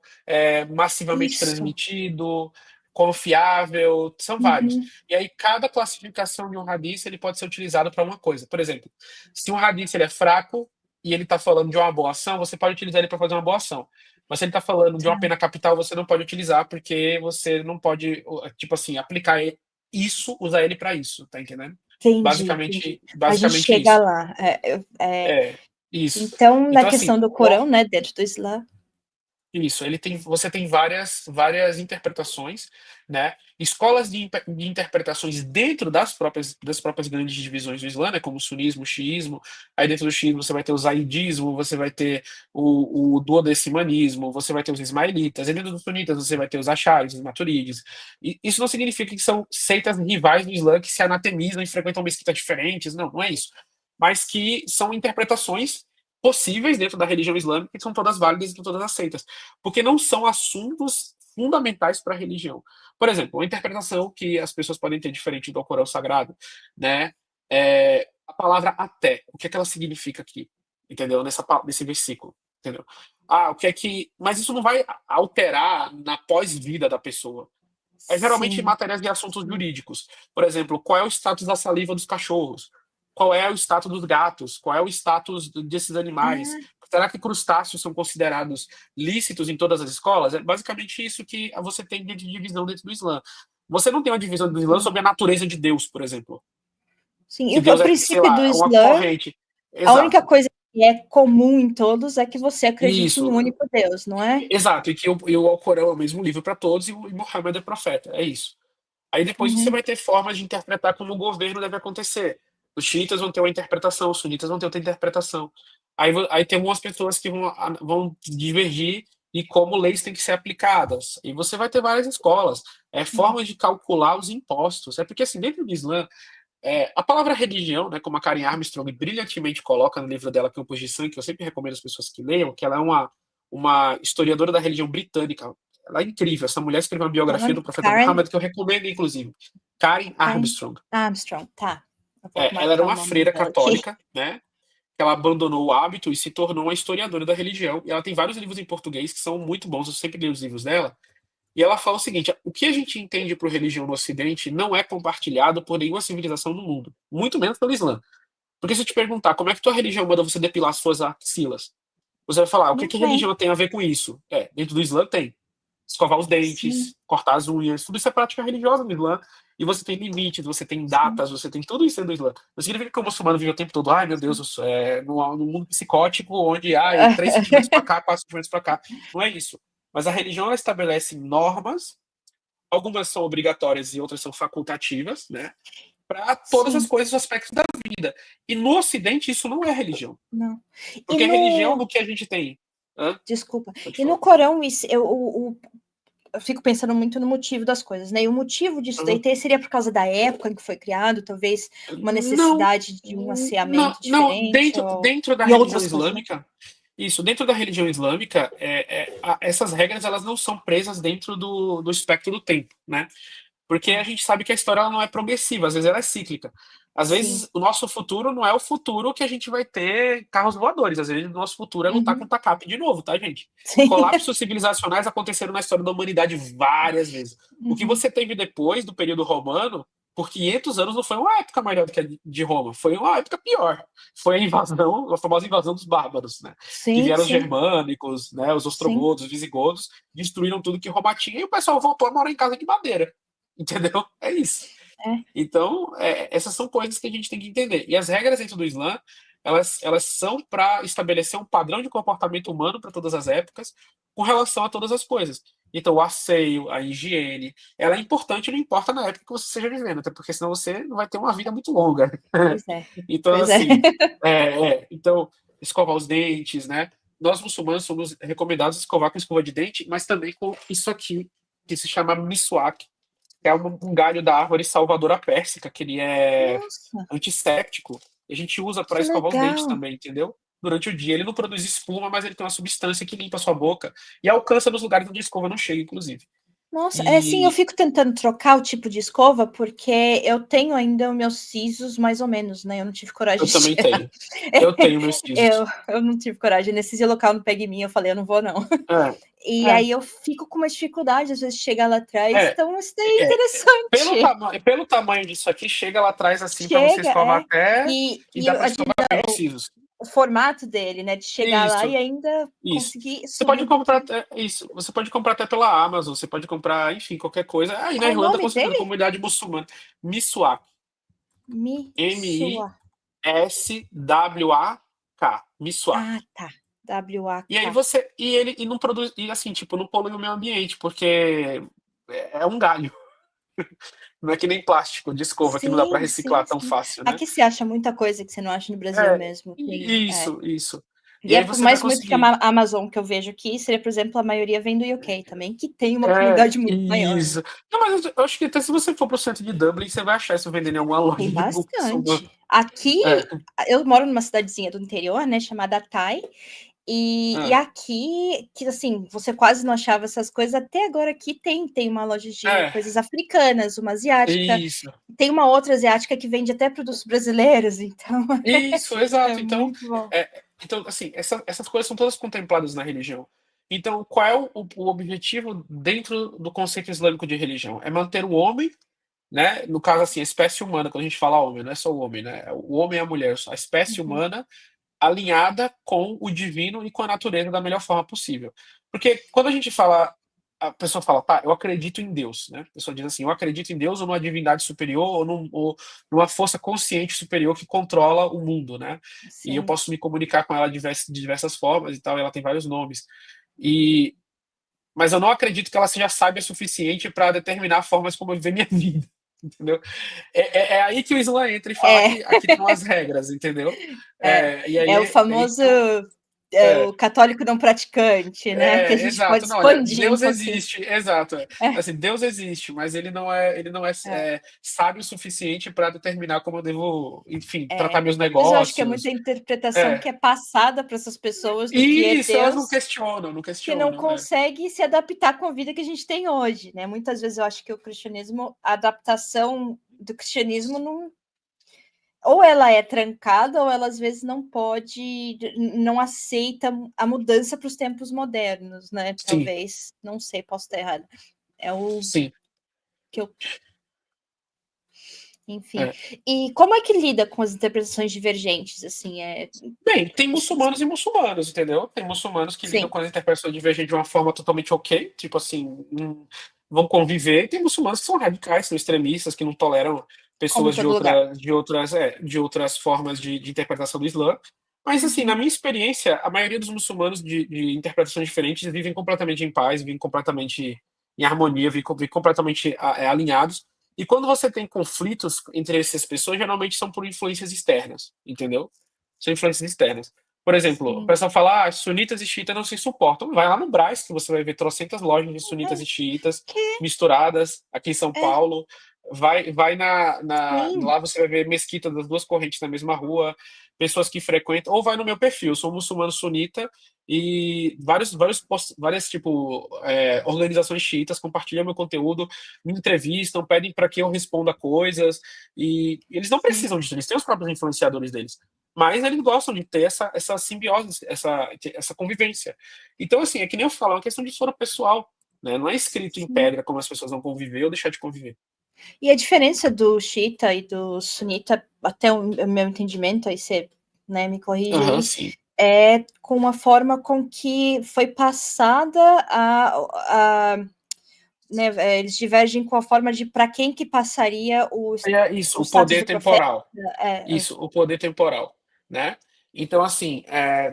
[SPEAKER 2] massivamente
[SPEAKER 1] Isso.
[SPEAKER 2] transmitido, confiável, são vários.
[SPEAKER 1] Uhum.
[SPEAKER 2] E aí, cada classificação de um hadith ele pode ser utilizado para uma coisa. Por exemplo, se um hadith ele é fraco e ele está falando de uma boa ação, você pode utilizar ele para fazer uma boa ação. Mas se ele está falando de
[SPEAKER 1] Tá.
[SPEAKER 2] uma pena capital, você não pode utilizar, porque você não pode, tipo assim, aplicar isso, usar ele para isso, tá entendendo?
[SPEAKER 1] Entendi.
[SPEAKER 2] Basicamente,
[SPEAKER 1] A gente
[SPEAKER 2] basicamente
[SPEAKER 1] chega
[SPEAKER 2] isso.
[SPEAKER 1] lá.
[SPEAKER 2] É, isso.
[SPEAKER 1] Então, na
[SPEAKER 2] Então, assim,
[SPEAKER 1] questão do Corão, né, dentro do Islã.
[SPEAKER 2] isso, você tem várias interpretações, né? Escolas de interpretações dentro das próprias grandes divisões do Islã, né? Como o sunismo, o xiismo. Aí dentro do xiismo você vai ter o zaidismo, você vai ter o duodecimanismo, você vai ter os ismaelitas. E dentro dos sunitas você vai ter os achares, os maturides. E isso não significa que são seitas rivais do Islã que se anatemizam e frequentam mesquitas diferentes. Não, não é isso. Mas que são interpretações possíveis dentro da religião islâmica e são todas válidas em todas as seitas, porque não são assuntos fundamentais para a religião. Por exemplo, uma interpretação que as pessoas podem ter diferente do Alcorão Sagrado, né? É a palavra até. O que é que ela significa aqui? Entendeu? Nesse versículo. Entendeu? O que é que. Mas isso não vai alterar na pós-vida da pessoa. É geralmente em
[SPEAKER 1] Sim.
[SPEAKER 2] matérias de assuntos jurídicos. Por exemplo, qual é o status da saliva dos cachorros? Qual é o status dos gatos? Qual é o status desses animais?
[SPEAKER 1] Ah,
[SPEAKER 2] Será que crustáceos são considerados lícitos em todas as escolas? É basicamente isso que você tem de divisão dentro do Islã. Você não tem uma divisão do Islã
[SPEAKER 1] sim.
[SPEAKER 2] sobre a natureza de Deus, por exemplo.
[SPEAKER 1] Sim, e
[SPEAKER 2] Que
[SPEAKER 1] o
[SPEAKER 2] Deus é, sei
[SPEAKER 1] princípio do
[SPEAKER 2] lá, uma
[SPEAKER 1] Islã,
[SPEAKER 2] corrente.
[SPEAKER 1] a única
[SPEAKER 2] Exato.
[SPEAKER 1] coisa que é comum em todos é que você acredite em um
[SPEAKER 2] Isso.
[SPEAKER 1] único Deus, não é?
[SPEAKER 2] Exato. E o Alcorão é o mesmo livro para todos e Muhammad é profeta. É isso. Aí depois você
[SPEAKER 1] Uhum.
[SPEAKER 2] vai ter formas de interpretar como o governo deve acontecer. Os xiitas vão ter uma interpretação, os sunitas vão ter outra interpretação. Aí tem algumas pessoas que vão divergir e como leis têm que ser aplicadas. E você vai ter várias escolas,
[SPEAKER 1] Uhum.
[SPEAKER 2] formas de calcular os impostos. É porque, assim, dentro do Islã, a palavra religião, né, como a Karen Armstrong brilhantemente coloca no livro dela, Campos de Sangue, que eu sempre recomendo às pessoas que leiam, que ela é uma historiadora da religião britânica. Ela é incrível. Essa mulher escreveu uma
[SPEAKER 1] Qual o
[SPEAKER 2] biografia
[SPEAKER 1] nome?
[SPEAKER 2] do profeta Muhammad que eu recomendo, inclusive. Karen
[SPEAKER 1] Karen
[SPEAKER 2] Armstrong.
[SPEAKER 1] Armstrong, tá. Eu vou
[SPEAKER 2] Ela era
[SPEAKER 1] marcar o
[SPEAKER 2] uma
[SPEAKER 1] nome
[SPEAKER 2] freira
[SPEAKER 1] dela aqui.
[SPEAKER 2] católica, né? Que ela abandonou o hábito e se tornou uma historiadora da religião. E ela tem vários livros em português que são muito bons. Eu sempre leio os livros dela. E ela fala o seguinte: o que a gente entende por religião no Ocidente não é compartilhado por nenhuma civilização no mundo, muito menos pelo Islã. Porque se eu te perguntar como é que tua religião manda você depilar as suas axilas, você vai falar, o que
[SPEAKER 1] Não
[SPEAKER 2] que a
[SPEAKER 1] tem.
[SPEAKER 2] religião tem a ver com isso? Dentro do Islã tem. Escovar os
[SPEAKER 1] Sim,
[SPEAKER 2] dentes, cortar as unhas, tudo isso é prática religiosa no Islã. E você tem limites, você tem
[SPEAKER 1] sim.
[SPEAKER 2] datas, você tem tudo isso dentro do Islã. Não significa que o muçulmano vive o tempo todo, ai meu Deus, no mundo psicótico, onde 3 centímetros para cá, 4 centímetros para cá. Não é isso. Mas a religião ela estabelece normas, algumas são obrigatórias e outras são facultativas, né? Para todas as
[SPEAKER 1] Sim,
[SPEAKER 2] coisas, os aspectos da vida. E no Ocidente isso não é religião.
[SPEAKER 1] não. E
[SPEAKER 2] Porque religião
[SPEAKER 1] no.
[SPEAKER 2] no que a gente tem. Hã?
[SPEAKER 1] Desculpa.
[SPEAKER 2] Pode
[SPEAKER 1] E no
[SPEAKER 2] falar.
[SPEAKER 1] Corão, eu fico pensando muito no motivo das coisas, né? E o motivo disso daí
[SPEAKER 2] Uhum.
[SPEAKER 1] seria por causa da época em que foi criado, talvez uma
[SPEAKER 2] Não,
[SPEAKER 1] necessidade de um
[SPEAKER 2] não,
[SPEAKER 1] asseamento
[SPEAKER 2] não.
[SPEAKER 1] diferente,
[SPEAKER 2] Dentro da
[SPEAKER 1] e
[SPEAKER 2] religião
[SPEAKER 1] outras coisas, né?
[SPEAKER 2] islâmica, isso, dentro da religião islâmica, essas regras elas não são presas dentro do espectro do tempo, né? Porque a
[SPEAKER 1] Tá.
[SPEAKER 2] gente sabe que a história ela não é progressiva, às vezes ela é cíclica. Às
[SPEAKER 1] Sim.
[SPEAKER 2] vezes o nosso futuro não é o futuro que a gente vai ter carros voadores, às vezes o nosso futuro é lutar com o
[SPEAKER 1] Uhum.
[SPEAKER 2] TACAP de novo, tá, gente?
[SPEAKER 1] Sim.
[SPEAKER 2] Colapsos civilizacionais aconteceram na história da humanidade várias vezes. O que
[SPEAKER 1] Uhum.
[SPEAKER 2] você teve depois do período romano, por 500 anos, não foi uma época melhor do que a de Roma, foi uma época pior. Foi a invasão, a famosa invasão dos bárbaros, né? Que
[SPEAKER 1] Sim,
[SPEAKER 2] vieram os
[SPEAKER 1] sim,
[SPEAKER 2] germânicos, né? Os
[SPEAKER 1] sim.
[SPEAKER 2] ostrogodos, os visigodos, destruíram tudo que Roma tinha e o pessoal voltou a morar em casa de madeira. Entendeu? É isso.
[SPEAKER 1] É.
[SPEAKER 2] Então, essas são coisas que a gente tem que entender. E as regras dentro do Islã, elas são para estabelecer um padrão de comportamento humano para todas as épocas, com relação a todas as coisas. Então, o asseio, a higiene, ela é importante, não importa na época que você esteja vivendo, até porque senão você não vai ter uma vida muito longa.
[SPEAKER 1] Pois é.
[SPEAKER 2] Então,
[SPEAKER 1] Pois é.
[SPEAKER 2] assim, então, escovar os dentes, né? Nós muçulmanos somos recomendados escovar com escova de dente, mas também com isso aqui, que se chama miswak, que é um galho da árvore salvadora pérsica, que ele é
[SPEAKER 1] Nossa,
[SPEAKER 2] antisséptico. E a gente usa para
[SPEAKER 1] que
[SPEAKER 2] escovar os dentes
[SPEAKER 1] legal.
[SPEAKER 2] também, entendeu? Durante o dia. Ele não produz espuma, mas ele tem uma substância que limpa a sua boca e alcança nos lugares onde a escova não chega, inclusive.
[SPEAKER 1] Nossa, é sim, eu
[SPEAKER 2] E
[SPEAKER 1] fico tentando trocar o tipo de escova, porque eu tenho ainda os meus sisos, mais ou menos, né? Eu não tive coragem
[SPEAKER 2] eu
[SPEAKER 1] de
[SPEAKER 2] também
[SPEAKER 1] tirar.
[SPEAKER 2] tenho. Eu tenho meus
[SPEAKER 1] Eu,
[SPEAKER 2] sisos.
[SPEAKER 1] eu não tive coragem. Nesse local no Pegue Mim, eu falei, eu não vou, não.
[SPEAKER 2] É,
[SPEAKER 1] E
[SPEAKER 2] é,
[SPEAKER 1] aí eu fico com uma dificuldade, às vezes, de chegar lá atrás.
[SPEAKER 2] é,
[SPEAKER 1] Então, isso daí é
[SPEAKER 2] é.
[SPEAKER 1] interessante.
[SPEAKER 2] Pelo tamanho disso aqui, chega lá atrás assim para você
[SPEAKER 1] Chega,
[SPEAKER 2] escovar
[SPEAKER 1] é.
[SPEAKER 2] até e
[SPEAKER 1] E
[SPEAKER 2] dá
[SPEAKER 1] eu
[SPEAKER 2] para escovar
[SPEAKER 1] admiro
[SPEAKER 2] bem os sisos.
[SPEAKER 1] o formato dele, né? De chegar lá e
[SPEAKER 2] Isso.
[SPEAKER 1] ainda
[SPEAKER 2] Isso.
[SPEAKER 1] conseguir
[SPEAKER 2] Você
[SPEAKER 1] subir
[SPEAKER 2] pode
[SPEAKER 1] um
[SPEAKER 2] comprar
[SPEAKER 1] pouquinho.
[SPEAKER 2] até isso. Você pode comprar até pela Amazon, você pode comprar, enfim, qualquer coisa. Aí na
[SPEAKER 1] Qual o
[SPEAKER 2] Irlanda,
[SPEAKER 1] nome
[SPEAKER 2] com certeza,
[SPEAKER 1] dele?
[SPEAKER 2] comunidade muçulmana. Miswak.
[SPEAKER 1] Miswak.
[SPEAKER 2] M-I-S-W-A-K. Miswak.
[SPEAKER 1] Ah, tá.
[SPEAKER 2] E aí
[SPEAKER 1] W-A-K.
[SPEAKER 2] você. E ele e não produz. E assim, tipo, não polui o meio ambiente, porque é um galho. Não é que nem plástico de escova, que não dá para
[SPEAKER 1] Sim,
[SPEAKER 2] reciclar
[SPEAKER 1] sim,
[SPEAKER 2] tão
[SPEAKER 1] sim.
[SPEAKER 2] fácil, né?
[SPEAKER 1] Aqui se acha muita coisa que você não acha no Brasil
[SPEAKER 2] É,
[SPEAKER 1] mesmo. Tem,
[SPEAKER 2] isso. E
[SPEAKER 1] E é
[SPEAKER 2] aí
[SPEAKER 1] por
[SPEAKER 2] você vai
[SPEAKER 1] mais muito que a
[SPEAKER 2] conseguir.
[SPEAKER 1] Amazon que eu vejo aqui, seria, por exemplo, a maioria vem do UK também, que tem uma
[SPEAKER 2] É,
[SPEAKER 1] comunidade muito maior, né?
[SPEAKER 2] isso. Não, mas eu acho que até se você for pro centro de Dublin, você vai achar isso vendendo em alguma loja
[SPEAKER 1] Tem
[SPEAKER 2] de muçulmano.
[SPEAKER 1] bastante. Aqui,
[SPEAKER 2] É,
[SPEAKER 1] eu moro numa cidadezinha do interior, né, chamada Tai, e
[SPEAKER 2] é,
[SPEAKER 1] aqui, que assim, você quase não achava essas coisas, até agora aqui tem uma loja de
[SPEAKER 2] é,
[SPEAKER 1] coisas africanas, uma asiática,
[SPEAKER 2] isso.
[SPEAKER 1] tem uma outra asiática que vende até produtos brasileiros, então
[SPEAKER 2] Isso,
[SPEAKER 1] é
[SPEAKER 2] exato. Então,
[SPEAKER 1] muito bom.
[SPEAKER 2] assim, essas coisas são todas contempladas na religião. Então, qual é o objetivo dentro do conceito islâmico de religião? É manter o homem, né? No caso, assim, a espécie humana, quando a gente fala homem, não é só o homem, né? O homem e a mulher, a espécie
[SPEAKER 1] Uhum,
[SPEAKER 2] humana alinhada com o divino e com a natureza da melhor forma possível. Porque quando a gente fala, a pessoa fala, tá, eu acredito em Deus, né? A pessoa diz assim, eu acredito em Deus ou numa divindade superior ou numa força consciente superior que controla o mundo, né? E eu
[SPEAKER 1] sim.
[SPEAKER 2] posso me comunicar com ela de diversas formas e tal, e ela tem vários nomes. E mas eu não acredito que ela seja sábia o suficiente para determinar formas como eu viver minha vida, entendeu? É aí que o Islã entra e fala
[SPEAKER 1] É,
[SPEAKER 2] que aqui estão as regras, entendeu?
[SPEAKER 1] é,
[SPEAKER 2] E aí
[SPEAKER 1] é o
[SPEAKER 2] aí
[SPEAKER 1] famoso
[SPEAKER 2] que eu,
[SPEAKER 1] o
[SPEAKER 2] é,
[SPEAKER 1] católico não praticante, né? Que a gente
[SPEAKER 2] exato.
[SPEAKER 1] pode
[SPEAKER 2] Não, olha,
[SPEAKER 1] expandir um
[SPEAKER 2] Deus
[SPEAKER 1] pouquinho.
[SPEAKER 2] existe, exato.
[SPEAKER 1] É,
[SPEAKER 2] Assim, Deus existe, mas
[SPEAKER 1] é,
[SPEAKER 2] ele não é sábio o suficiente para determinar como eu devo, enfim, tratar
[SPEAKER 1] é.
[SPEAKER 2] meus
[SPEAKER 1] Mas eu acho que é
[SPEAKER 2] negócios.
[SPEAKER 1] muita interpretação
[SPEAKER 2] É.
[SPEAKER 1] que é passada para essas pessoas do que é
[SPEAKER 2] E isso, elas não
[SPEAKER 1] Deus,
[SPEAKER 2] questionam, não
[SPEAKER 1] que não
[SPEAKER 2] questionam.
[SPEAKER 1] consegue se adaptar com a vida que a gente tem hoje, né? Muitas vezes eu acho que o cristianismo, a adaptação do cristianismo não, ou ela é trancada, ou ela às vezes não pode, não aceita a mudança para os tempos modernos, né?
[SPEAKER 2] Sim,
[SPEAKER 1] Talvez, não sei, posso estar errada. É o
[SPEAKER 2] sim.
[SPEAKER 1] que eu, enfim.
[SPEAKER 2] É.
[SPEAKER 1] E como é que lida com as interpretações divergentes? Assim,
[SPEAKER 2] Bem, tem muçulmanos e muçulmanos, entendeu? Tem muçulmanos que lidam
[SPEAKER 1] sim,
[SPEAKER 2] com as interpretações divergentes de uma forma totalmente ok, tipo assim, vão conviver. E tem muçulmanos que são radicais, são extremistas, que não toleram
[SPEAKER 1] como
[SPEAKER 2] pessoas de
[SPEAKER 1] todo lugar.
[SPEAKER 2] outras formas de interpretação do Islã. Mas, assim, na
[SPEAKER 1] Uhum,
[SPEAKER 2] minha experiência, a maioria dos muçulmanos de interpretações diferentes vivem completamente em paz, vivem completamente em harmonia, vivem completamente alinhados. E quando você tem conflitos entre essas pessoas, geralmente são por influências externas, entendeu? São influências externas. Por exemplo, o
[SPEAKER 1] sim.
[SPEAKER 2] pessoal fala, sunitas e xiitas não se suportam. Vai lá no Brás, que você vai ver trocentas lojas de sunitas e xiitas
[SPEAKER 1] Que
[SPEAKER 2] misturadas aqui em São
[SPEAKER 1] é,
[SPEAKER 2] Paulo. Vai
[SPEAKER 1] sim,
[SPEAKER 2] lá você vai ver mesquita das duas correntes na mesma rua, pessoas que frequentam, ou vai no meu perfil, eu sou muçulmano sunita e várias tipo organizações xiitas compartilham meu conteúdo, me entrevistam, pedem para que eu responda coisas e eles não
[SPEAKER 1] sim.
[SPEAKER 2] precisam disso, eles têm os próprios influenciadores deles. Mas eles gostam de ter essa simbiose, essa convivência. Então, assim, é que nem eu falo, é uma questão de foro pessoal, né? Não é escrito em
[SPEAKER 1] Sim.
[SPEAKER 2] pedra como as pessoas vão conviver ou deixar de conviver.
[SPEAKER 1] E a diferença do xiita e do sunita, até o meu entendimento, aí você, né, me corrige
[SPEAKER 2] Aham,
[SPEAKER 1] aí,
[SPEAKER 2] sim.
[SPEAKER 1] é com a forma com que foi passada a né, eles divergem com a forma de para quem que passaria
[SPEAKER 2] É isso,
[SPEAKER 1] o
[SPEAKER 2] o
[SPEAKER 1] status
[SPEAKER 2] poder
[SPEAKER 1] do profeta.
[SPEAKER 2] temporal.
[SPEAKER 1] É,
[SPEAKER 2] Isso, o poder temporal, né? Então, assim,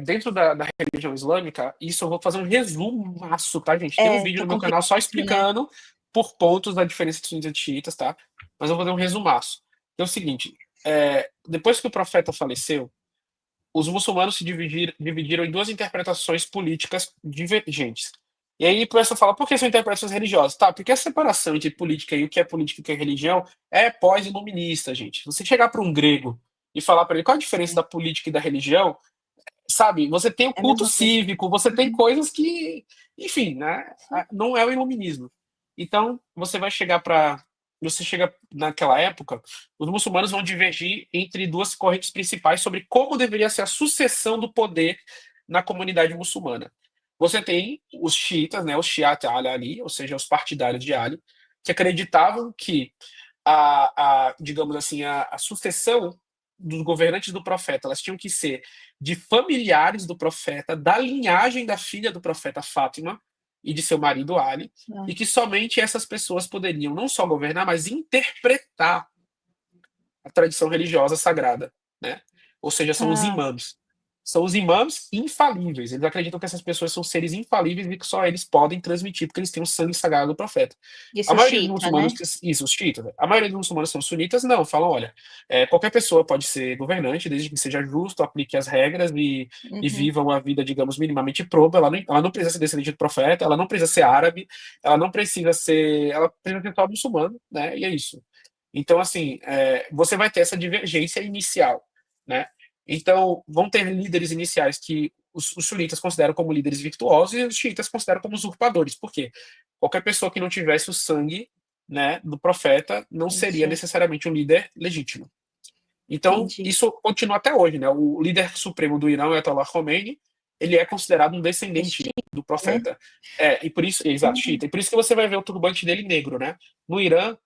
[SPEAKER 2] dentro da religião islâmica, isso eu vou fazer um resumaço, tá, gente? Tem um vídeo
[SPEAKER 1] que é
[SPEAKER 2] no meu canal só
[SPEAKER 1] complicado, né?
[SPEAKER 2] explicando por pontos da diferença entre sunitas e xiitas, tá? Mas eu vou fazer um resumaço. É o seguinte, depois que o profeta faleceu, os muçulmanos se dividiram em duas interpretações políticas divergentes. E aí a pessoa fala, por que são interpretações religiosas? Tá, porque a separação entre política e o que é política e o que é religião é pós-iluminista, gente. Se você chegar para um grego e falar para ele qual a diferença da
[SPEAKER 1] Sim,
[SPEAKER 2] política e da religião, sabe, você tem o
[SPEAKER 1] é a
[SPEAKER 2] culto
[SPEAKER 1] mesma coisa.
[SPEAKER 2] cívico, você tem
[SPEAKER 1] Uhum,
[SPEAKER 2] coisas que, enfim, né,
[SPEAKER 1] sim,
[SPEAKER 2] não é o iluminismo. Então, você chega naquela época, os muçulmanos vão divergir entre duas correntes principais sobre como deveria ser a sucessão do poder na comunidade muçulmana. Você tem os xiitas, né, os Shiat al-Ali, ou seja, os partidários de Ali, que acreditavam que digamos assim, a sucessão dos governantes do profeta, elas tinham que ser de familiares do profeta, da linhagem da filha do profeta Fátima e de seu marido Ali, e
[SPEAKER 1] é,
[SPEAKER 2] que somente essas pessoas poderiam não só governar, mas interpretar a tradição religiosa sagrada, né? Ou seja, são os
[SPEAKER 1] Tá.
[SPEAKER 2] imãs. São os imãs infalíveis. Eles acreditam que essas pessoas são seres infalíveis e que só eles podem transmitir, porque eles têm o sangue sagrado do profeta. A
[SPEAKER 1] Isso
[SPEAKER 2] maioria dos
[SPEAKER 1] xiita, né?
[SPEAKER 2] muçulmanos, isso, os xiitas, né? A maioria dos muçulmanos são sunitas, não, falam, olha, qualquer pessoa pode ser governante, desde que seja justo, aplique as regras e
[SPEAKER 1] Uhum.
[SPEAKER 2] viva uma vida, digamos, minimamente proba. Ela não precisa ser descendente do profeta, ela não precisa ser árabe, ela não precisa ser, ela precisa ser só muçulmano, né? E é isso. Então, assim, você vai ter essa divergência inicial, né? Então, vão ter líderes iniciais que os sunitas consideram como líderes virtuosos e os xiitas consideram como usurpadores. Por quê? Qualquer pessoa que não tivesse o sangue, né, do profeta não seria
[SPEAKER 1] Entendi.
[SPEAKER 2] necessariamente um líder legítimo. Então,
[SPEAKER 1] Entendi.
[SPEAKER 2] isso continua até hoje, né? O líder supremo do Irã, o Ayatollah Khomeini, ele é considerado um
[SPEAKER 1] É
[SPEAKER 2] descendente
[SPEAKER 1] xiita,
[SPEAKER 2] do
[SPEAKER 1] né?
[SPEAKER 2] profeta. E por isso, exato,
[SPEAKER 1] Hum.
[SPEAKER 2] xiita. E por isso que você vai ver o turbante dele negro, né? No Irã,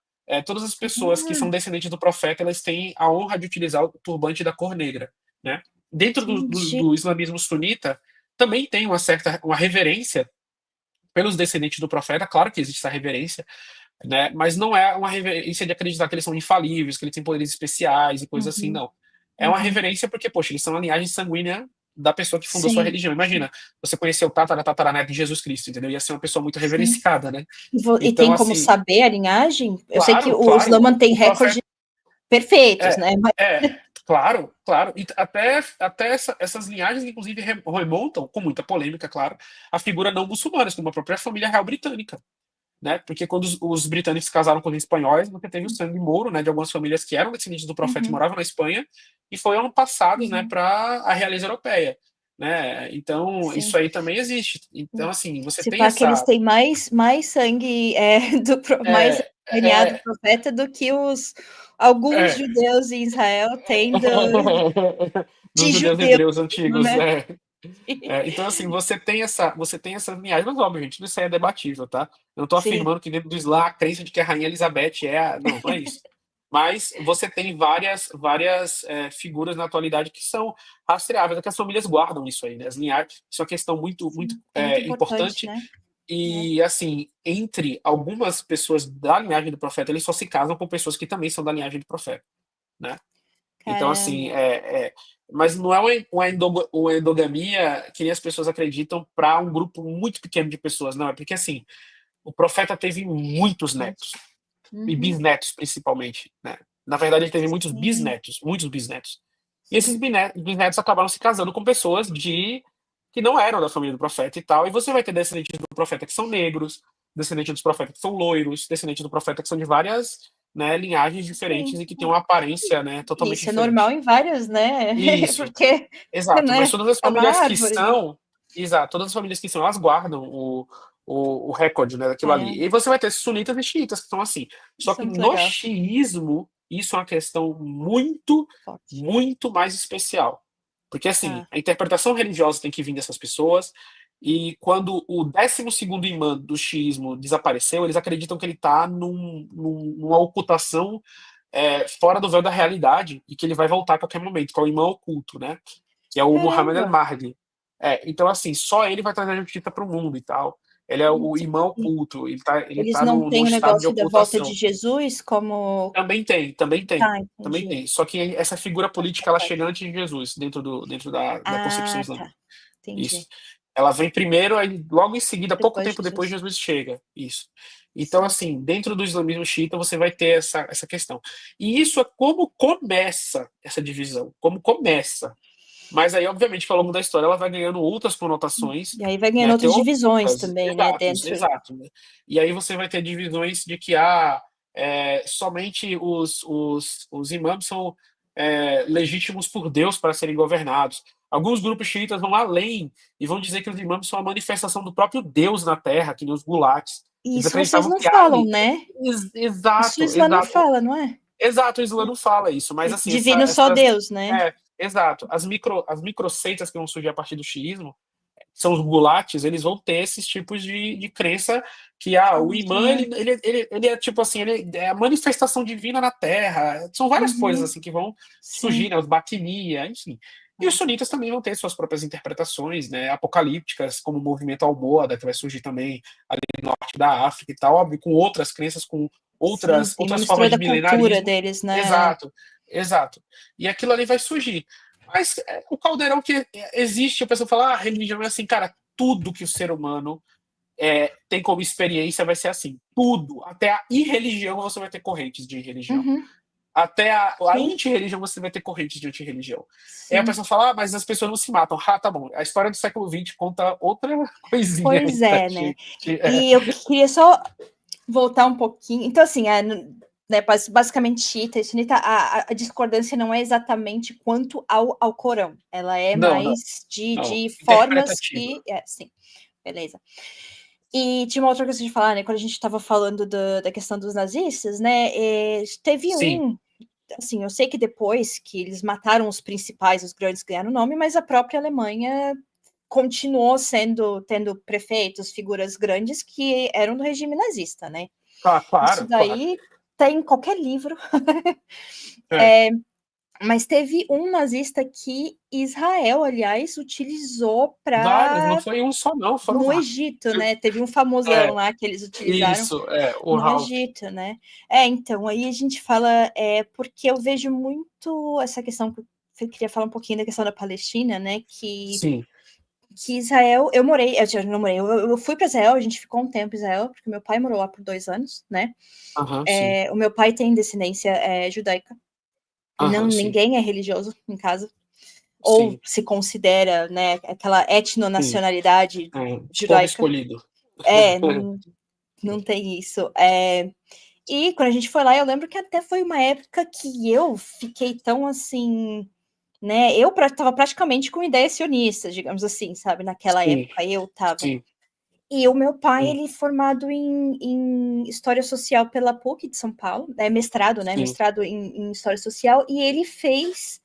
[SPEAKER 2] todas as pessoas que são
[SPEAKER 1] Ah,
[SPEAKER 2] descendentes do profeta, elas têm a honra de utilizar o turbante da cor negra, né? Dentro
[SPEAKER 1] entendi.
[SPEAKER 2] do islamismo sunita, também tem uma reverência pelos descendentes do profeta. Claro que existe essa reverência, né? Mas não é uma reverência de acreditar que eles são infalíveis, que eles têm poderes especiais e coisas assim,
[SPEAKER 1] Uhum.
[SPEAKER 2] não. É uma
[SPEAKER 1] Uhum.
[SPEAKER 2] reverência porque, poxa, eles são a linhagem sanguínea da pessoa que fundou sua
[SPEAKER 1] Sim,
[SPEAKER 2] religião. Imagina, você conheceu o tataraneto de Jesus Cristo, entendeu? Ia ser uma pessoa muito
[SPEAKER 1] sim.
[SPEAKER 2] reverenciada, né?
[SPEAKER 1] E
[SPEAKER 2] Então,
[SPEAKER 1] tem como
[SPEAKER 2] assim,
[SPEAKER 1] saber a linhagem? Eu sei que
[SPEAKER 2] claro,
[SPEAKER 1] o Islã
[SPEAKER 2] claro,
[SPEAKER 1] mantém
[SPEAKER 2] o profeta.
[SPEAKER 1] recordes perfeitos,
[SPEAKER 2] É,
[SPEAKER 1] né? Mas
[SPEAKER 2] claro, claro. E até essas linhagens, inclusive, remontam, com muita polêmica, claro, a figura não muçulmanas, como a própria família real britânica, né? Porque quando os britânicos se casaram com os espanhóis, você teve o sangue mouro, né, de algumas famílias que eram descendentes do profeta e
[SPEAKER 1] uhum,
[SPEAKER 2] moravam na Espanha e foram passados, né,
[SPEAKER 1] uhum,
[SPEAKER 2] para a realeza europeia, né? Então, isso
[SPEAKER 1] sim.
[SPEAKER 2] aí também existe. Então, assim, você
[SPEAKER 1] Se
[SPEAKER 2] tem
[SPEAKER 1] pá que eles
[SPEAKER 2] essa
[SPEAKER 1] têm mais sangue mais
[SPEAKER 2] é,
[SPEAKER 1] DNA do
[SPEAKER 2] é,
[SPEAKER 1] profeta do que alguns
[SPEAKER 2] é,
[SPEAKER 1] judeus em Israel têm
[SPEAKER 2] dos
[SPEAKER 1] de
[SPEAKER 2] judeus
[SPEAKER 1] judeu,
[SPEAKER 2] hebreus antigos,
[SPEAKER 1] né?
[SPEAKER 2] então, assim, você tem essas linhagens, mas óbvio, gente, isso aí é debatível, tá? Eu não tô
[SPEAKER 1] Sim.
[SPEAKER 2] afirmando que dentro do Islã a crença de que a Rainha Elizabeth não, não é isso. Mas você tem várias figuras na atualidade que são rastreáveis, é que as famílias guardam isso aí, né? As linhagens, isso é uma questão muito, muito
[SPEAKER 1] É muito importante,
[SPEAKER 2] importante.
[SPEAKER 1] né? É.
[SPEAKER 2] E, assim, entre algumas pessoas da linhagem do profeta, eles só se casam com pessoas que também são da linhagem do profeta, né? Então, assim,
[SPEAKER 1] Caramba.
[SPEAKER 2] mas não é uma endogamia que nem as pessoas acreditam para um grupo muito pequeno de pessoas, não. É porque, assim, o profeta teve muitos
[SPEAKER 1] Entendi.
[SPEAKER 2] netos, e
[SPEAKER 1] Uhum.
[SPEAKER 2] bisnetos, principalmente, né? Na verdade, ele teve
[SPEAKER 1] Sim,
[SPEAKER 2] muitos bisnetos. E esses
[SPEAKER 1] sim.
[SPEAKER 2] bisnetos acabaram se casando com pessoas que não eram da família do profeta e tal. E você vai ter descendentes do profeta que são negros, descendentes dos profetas que são loiros, descendentes do profeta que são de várias, né, linhagens diferentes
[SPEAKER 1] Sim.
[SPEAKER 2] e que têm uma aparência, né,
[SPEAKER 1] E
[SPEAKER 2] totalmente
[SPEAKER 1] isso é normal
[SPEAKER 2] diferente.
[SPEAKER 1] em várias, né?
[SPEAKER 2] Isso,
[SPEAKER 1] Porque,
[SPEAKER 2] exato. Mas
[SPEAKER 1] né?
[SPEAKER 2] todas as
[SPEAKER 1] É uma
[SPEAKER 2] famílias que
[SPEAKER 1] árvore.
[SPEAKER 2] são, exato, todas as famílias que são, elas guardam o recorde, né, daquilo ali.
[SPEAKER 1] Caramba,
[SPEAKER 2] E você vai ter sunitas e xiitas que são assim. Só
[SPEAKER 1] isso é
[SPEAKER 2] que
[SPEAKER 1] muito
[SPEAKER 2] no
[SPEAKER 1] legal.
[SPEAKER 2] xiismo, isso é uma questão muito,
[SPEAKER 1] Forte.
[SPEAKER 2] muito mais especial. Porque, assim,
[SPEAKER 1] Tá.
[SPEAKER 2] a interpretação religiosa tem que vir dessas pessoas, e quando o 12º imã do xiismo desapareceu, eles acreditam que ele está numa ocultação fora do véu da realidade e que ele vai voltar a qualquer momento, que é o imã oculto, né? Que é o Muhammad
[SPEAKER 1] Caramba,
[SPEAKER 2] al-Mahdi. Então, assim, só ele vai trazer a justiça para o mundo e tal. Ele é o imã
[SPEAKER 1] entendi.
[SPEAKER 2] oculto, ele
[SPEAKER 1] Eles
[SPEAKER 2] tá
[SPEAKER 1] não
[SPEAKER 2] no
[SPEAKER 1] têm o
[SPEAKER 2] estado de
[SPEAKER 1] negócio da volta de
[SPEAKER 2] ocultação.
[SPEAKER 1] Jesus como.
[SPEAKER 2] Também tem, também tem,
[SPEAKER 1] Tá,
[SPEAKER 2] também
[SPEAKER 1] entendi.
[SPEAKER 2] tem. Só que essa figura política, ela chega antes de Jesus, dentro da concepção
[SPEAKER 1] Ah,
[SPEAKER 2] islâmica.
[SPEAKER 1] tá. Entendi.
[SPEAKER 2] Isso. Ela vem primeiro, aí logo em seguida, pouco
[SPEAKER 1] Depois
[SPEAKER 2] tempo
[SPEAKER 1] de
[SPEAKER 2] depois,
[SPEAKER 1] Jesus.
[SPEAKER 2] Jesus chega. Isso. Então,
[SPEAKER 1] Sim.
[SPEAKER 2] assim, dentro do islamismo xiita, você vai ter essa questão. E isso é como começa essa divisão, como começa. Mas aí, obviamente, que ao longo da história ela vai ganhando outras conotações,
[SPEAKER 1] E aí vai ganhando
[SPEAKER 2] né,
[SPEAKER 1] outras divisões
[SPEAKER 2] teológicas,
[SPEAKER 1] também, né?
[SPEAKER 2] exatos,
[SPEAKER 1] Dentro.
[SPEAKER 2] exato. Né? E aí você vai ter divisões de que somente os imãs são legítimos por Deus para serem governados. Alguns grupos xiitas vão além e vão dizer que os imãs são a manifestação do próprio Deus na Terra, que nem os gulats.
[SPEAKER 1] E
[SPEAKER 2] Eles
[SPEAKER 1] isso vocês
[SPEAKER 2] acreditavam
[SPEAKER 1] não
[SPEAKER 2] que
[SPEAKER 1] falam,
[SPEAKER 2] Ali.
[SPEAKER 1] né? Isso o
[SPEAKER 2] Exato,
[SPEAKER 1] Islã não
[SPEAKER 2] exato.
[SPEAKER 1] fala, não é?
[SPEAKER 2] Exato, o Islã não fala isso, mas
[SPEAKER 1] Que
[SPEAKER 2] assim,
[SPEAKER 1] divino só Deus, né?
[SPEAKER 2] exato. As micro seitas que vão surgir a partir do xiismo, são os gulates, eles vão ter esses tipos de crença que o imã,
[SPEAKER 1] Entendi.
[SPEAKER 2] ele é tipo assim, ele é a manifestação divina na Terra. São várias coisas
[SPEAKER 1] Uhum.
[SPEAKER 2] assim que vão surgir,
[SPEAKER 1] Sim.
[SPEAKER 2] né? Os baquinia, enfim. E os sunitas também vão ter suas próprias interpretações, né, apocalípticas, como o movimento Almohada, que vai surgir também ali no norte da África e tal, óbvio, com outras crenças, com
[SPEAKER 1] Sim,
[SPEAKER 2] outras,
[SPEAKER 1] tem uma
[SPEAKER 2] outras
[SPEAKER 1] mistura
[SPEAKER 2] formas de
[SPEAKER 1] da cultura
[SPEAKER 2] milenarismo.
[SPEAKER 1] deles, né?
[SPEAKER 2] Exato. exato. E aquilo ali vai surgir. Mas o caldeirão que existe, a pessoa fala, religião é assim, cara, tudo que o ser humano tem como experiência vai ser assim. Tudo. Até a irreligião você vai ter correntes de religião.
[SPEAKER 1] Uhum.
[SPEAKER 2] Até a
[SPEAKER 1] Sim,
[SPEAKER 2] antirreligião você vai ter correntes de antirreligião. Aí a
[SPEAKER 1] sim.
[SPEAKER 2] pessoa fala, mas as pessoas não se matam. Ah, tá bom. A história do século XX conta outra coisinha aí
[SPEAKER 1] Pois
[SPEAKER 2] pra
[SPEAKER 1] é, né?
[SPEAKER 2] gente.
[SPEAKER 1] E eu queria só voltar um pouquinho. Então, assim, né, basicamente xiita e sunita, a discordância não é exatamente quanto ao Corão. Ela é
[SPEAKER 2] Não, não,
[SPEAKER 1] mais
[SPEAKER 2] não.
[SPEAKER 1] de formas
[SPEAKER 2] Interpretativa.
[SPEAKER 1] que. Sim, beleza. E tinha uma outra coisa de falar, né? Quando a gente estava falando da questão dos nazistas, né? Teve
[SPEAKER 2] Sim,
[SPEAKER 1] um. Assim, eu sei que depois que eles mataram os principais, os grandes ganharam o nome, mas a própria Alemanha continuou tendo prefeitos, figuras grandes que eram do regime nazista, né? Isso
[SPEAKER 2] claro, claro.
[SPEAKER 1] daí tem em qualquer livro.
[SPEAKER 2] É.
[SPEAKER 1] Mas teve um nazista que Israel, aliás, utilizou
[SPEAKER 2] Vários, não
[SPEAKER 1] para
[SPEAKER 2] foi um só, não, foram
[SPEAKER 1] no
[SPEAKER 2] vários.
[SPEAKER 1] Egito, né? Teve um famosão
[SPEAKER 2] É,
[SPEAKER 1] lá que eles utilizaram
[SPEAKER 2] isso, o
[SPEAKER 1] no
[SPEAKER 2] Ralph.
[SPEAKER 1] Egito, né? Então, aí a gente fala, porque eu vejo muito essa questão, eu queria falar um pouquinho da questão da Palestina, né?
[SPEAKER 2] Sim,
[SPEAKER 1] Que Israel, eu não morei, eu fui para Israel, a gente ficou um tempo em Israel, porque meu pai morou lá por 2 anos, né?
[SPEAKER 2] aham, sim,
[SPEAKER 1] O meu pai tem descendência judaica, não,
[SPEAKER 2] aham, sim,
[SPEAKER 1] ninguém é religioso em casa, ou
[SPEAKER 2] sim,
[SPEAKER 1] se considera, né, aquela
[SPEAKER 2] sim.
[SPEAKER 1] etnonacionalidade
[SPEAKER 2] Povo
[SPEAKER 1] judaica.
[SPEAKER 2] escolhido.
[SPEAKER 1] Não, não tem isso. E quando a gente foi lá, eu lembro que até foi uma época que eu fiquei tão assim, né? Eu estava praticamente com ideias sionistas, digamos assim, sabe? Naquela
[SPEAKER 2] Sim,
[SPEAKER 1] época eu estava.
[SPEAKER 2] sim,
[SPEAKER 1] E o meu pai,
[SPEAKER 2] sim,
[SPEAKER 1] ele é formado em História Social pela PUC de São Paulo, é mestrado, né?
[SPEAKER 2] sim,
[SPEAKER 1] Mestrado em História Social, e ele fez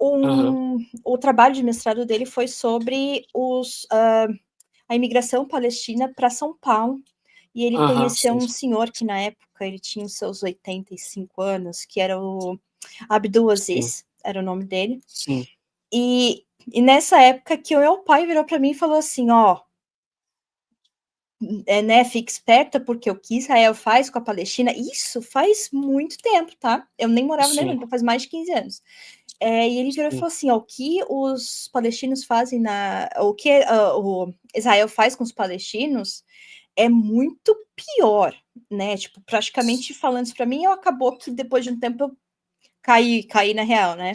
[SPEAKER 2] aham,
[SPEAKER 1] o trabalho de mestrado dele foi sobre a imigração palestina para São Paulo, e ele
[SPEAKER 2] aham,
[SPEAKER 1] conheceu
[SPEAKER 2] sim,
[SPEAKER 1] um senhor que na época ele tinha os seus 85 anos, que era o Abdul
[SPEAKER 2] sim,
[SPEAKER 1] Aziz, era o nome dele.
[SPEAKER 2] sim,
[SPEAKER 1] E nessa época que o meu pai virou para mim e falou assim, ó, né, fique esperta, porque o que Israel faz com a Palestina, isso faz muito tempo, tá? Eu nem morava na
[SPEAKER 2] sim,
[SPEAKER 1] Irlanda, faz mais de 15 anos. E ele virou e
[SPEAKER 2] sim,
[SPEAKER 1] falou assim: ó, o que os palestinos fazem o que o Israel faz com os palestinos é muito pior, né? Tipo, praticamente falando isso para mim, eu acabou que depois de um tempo eu caí na real, né?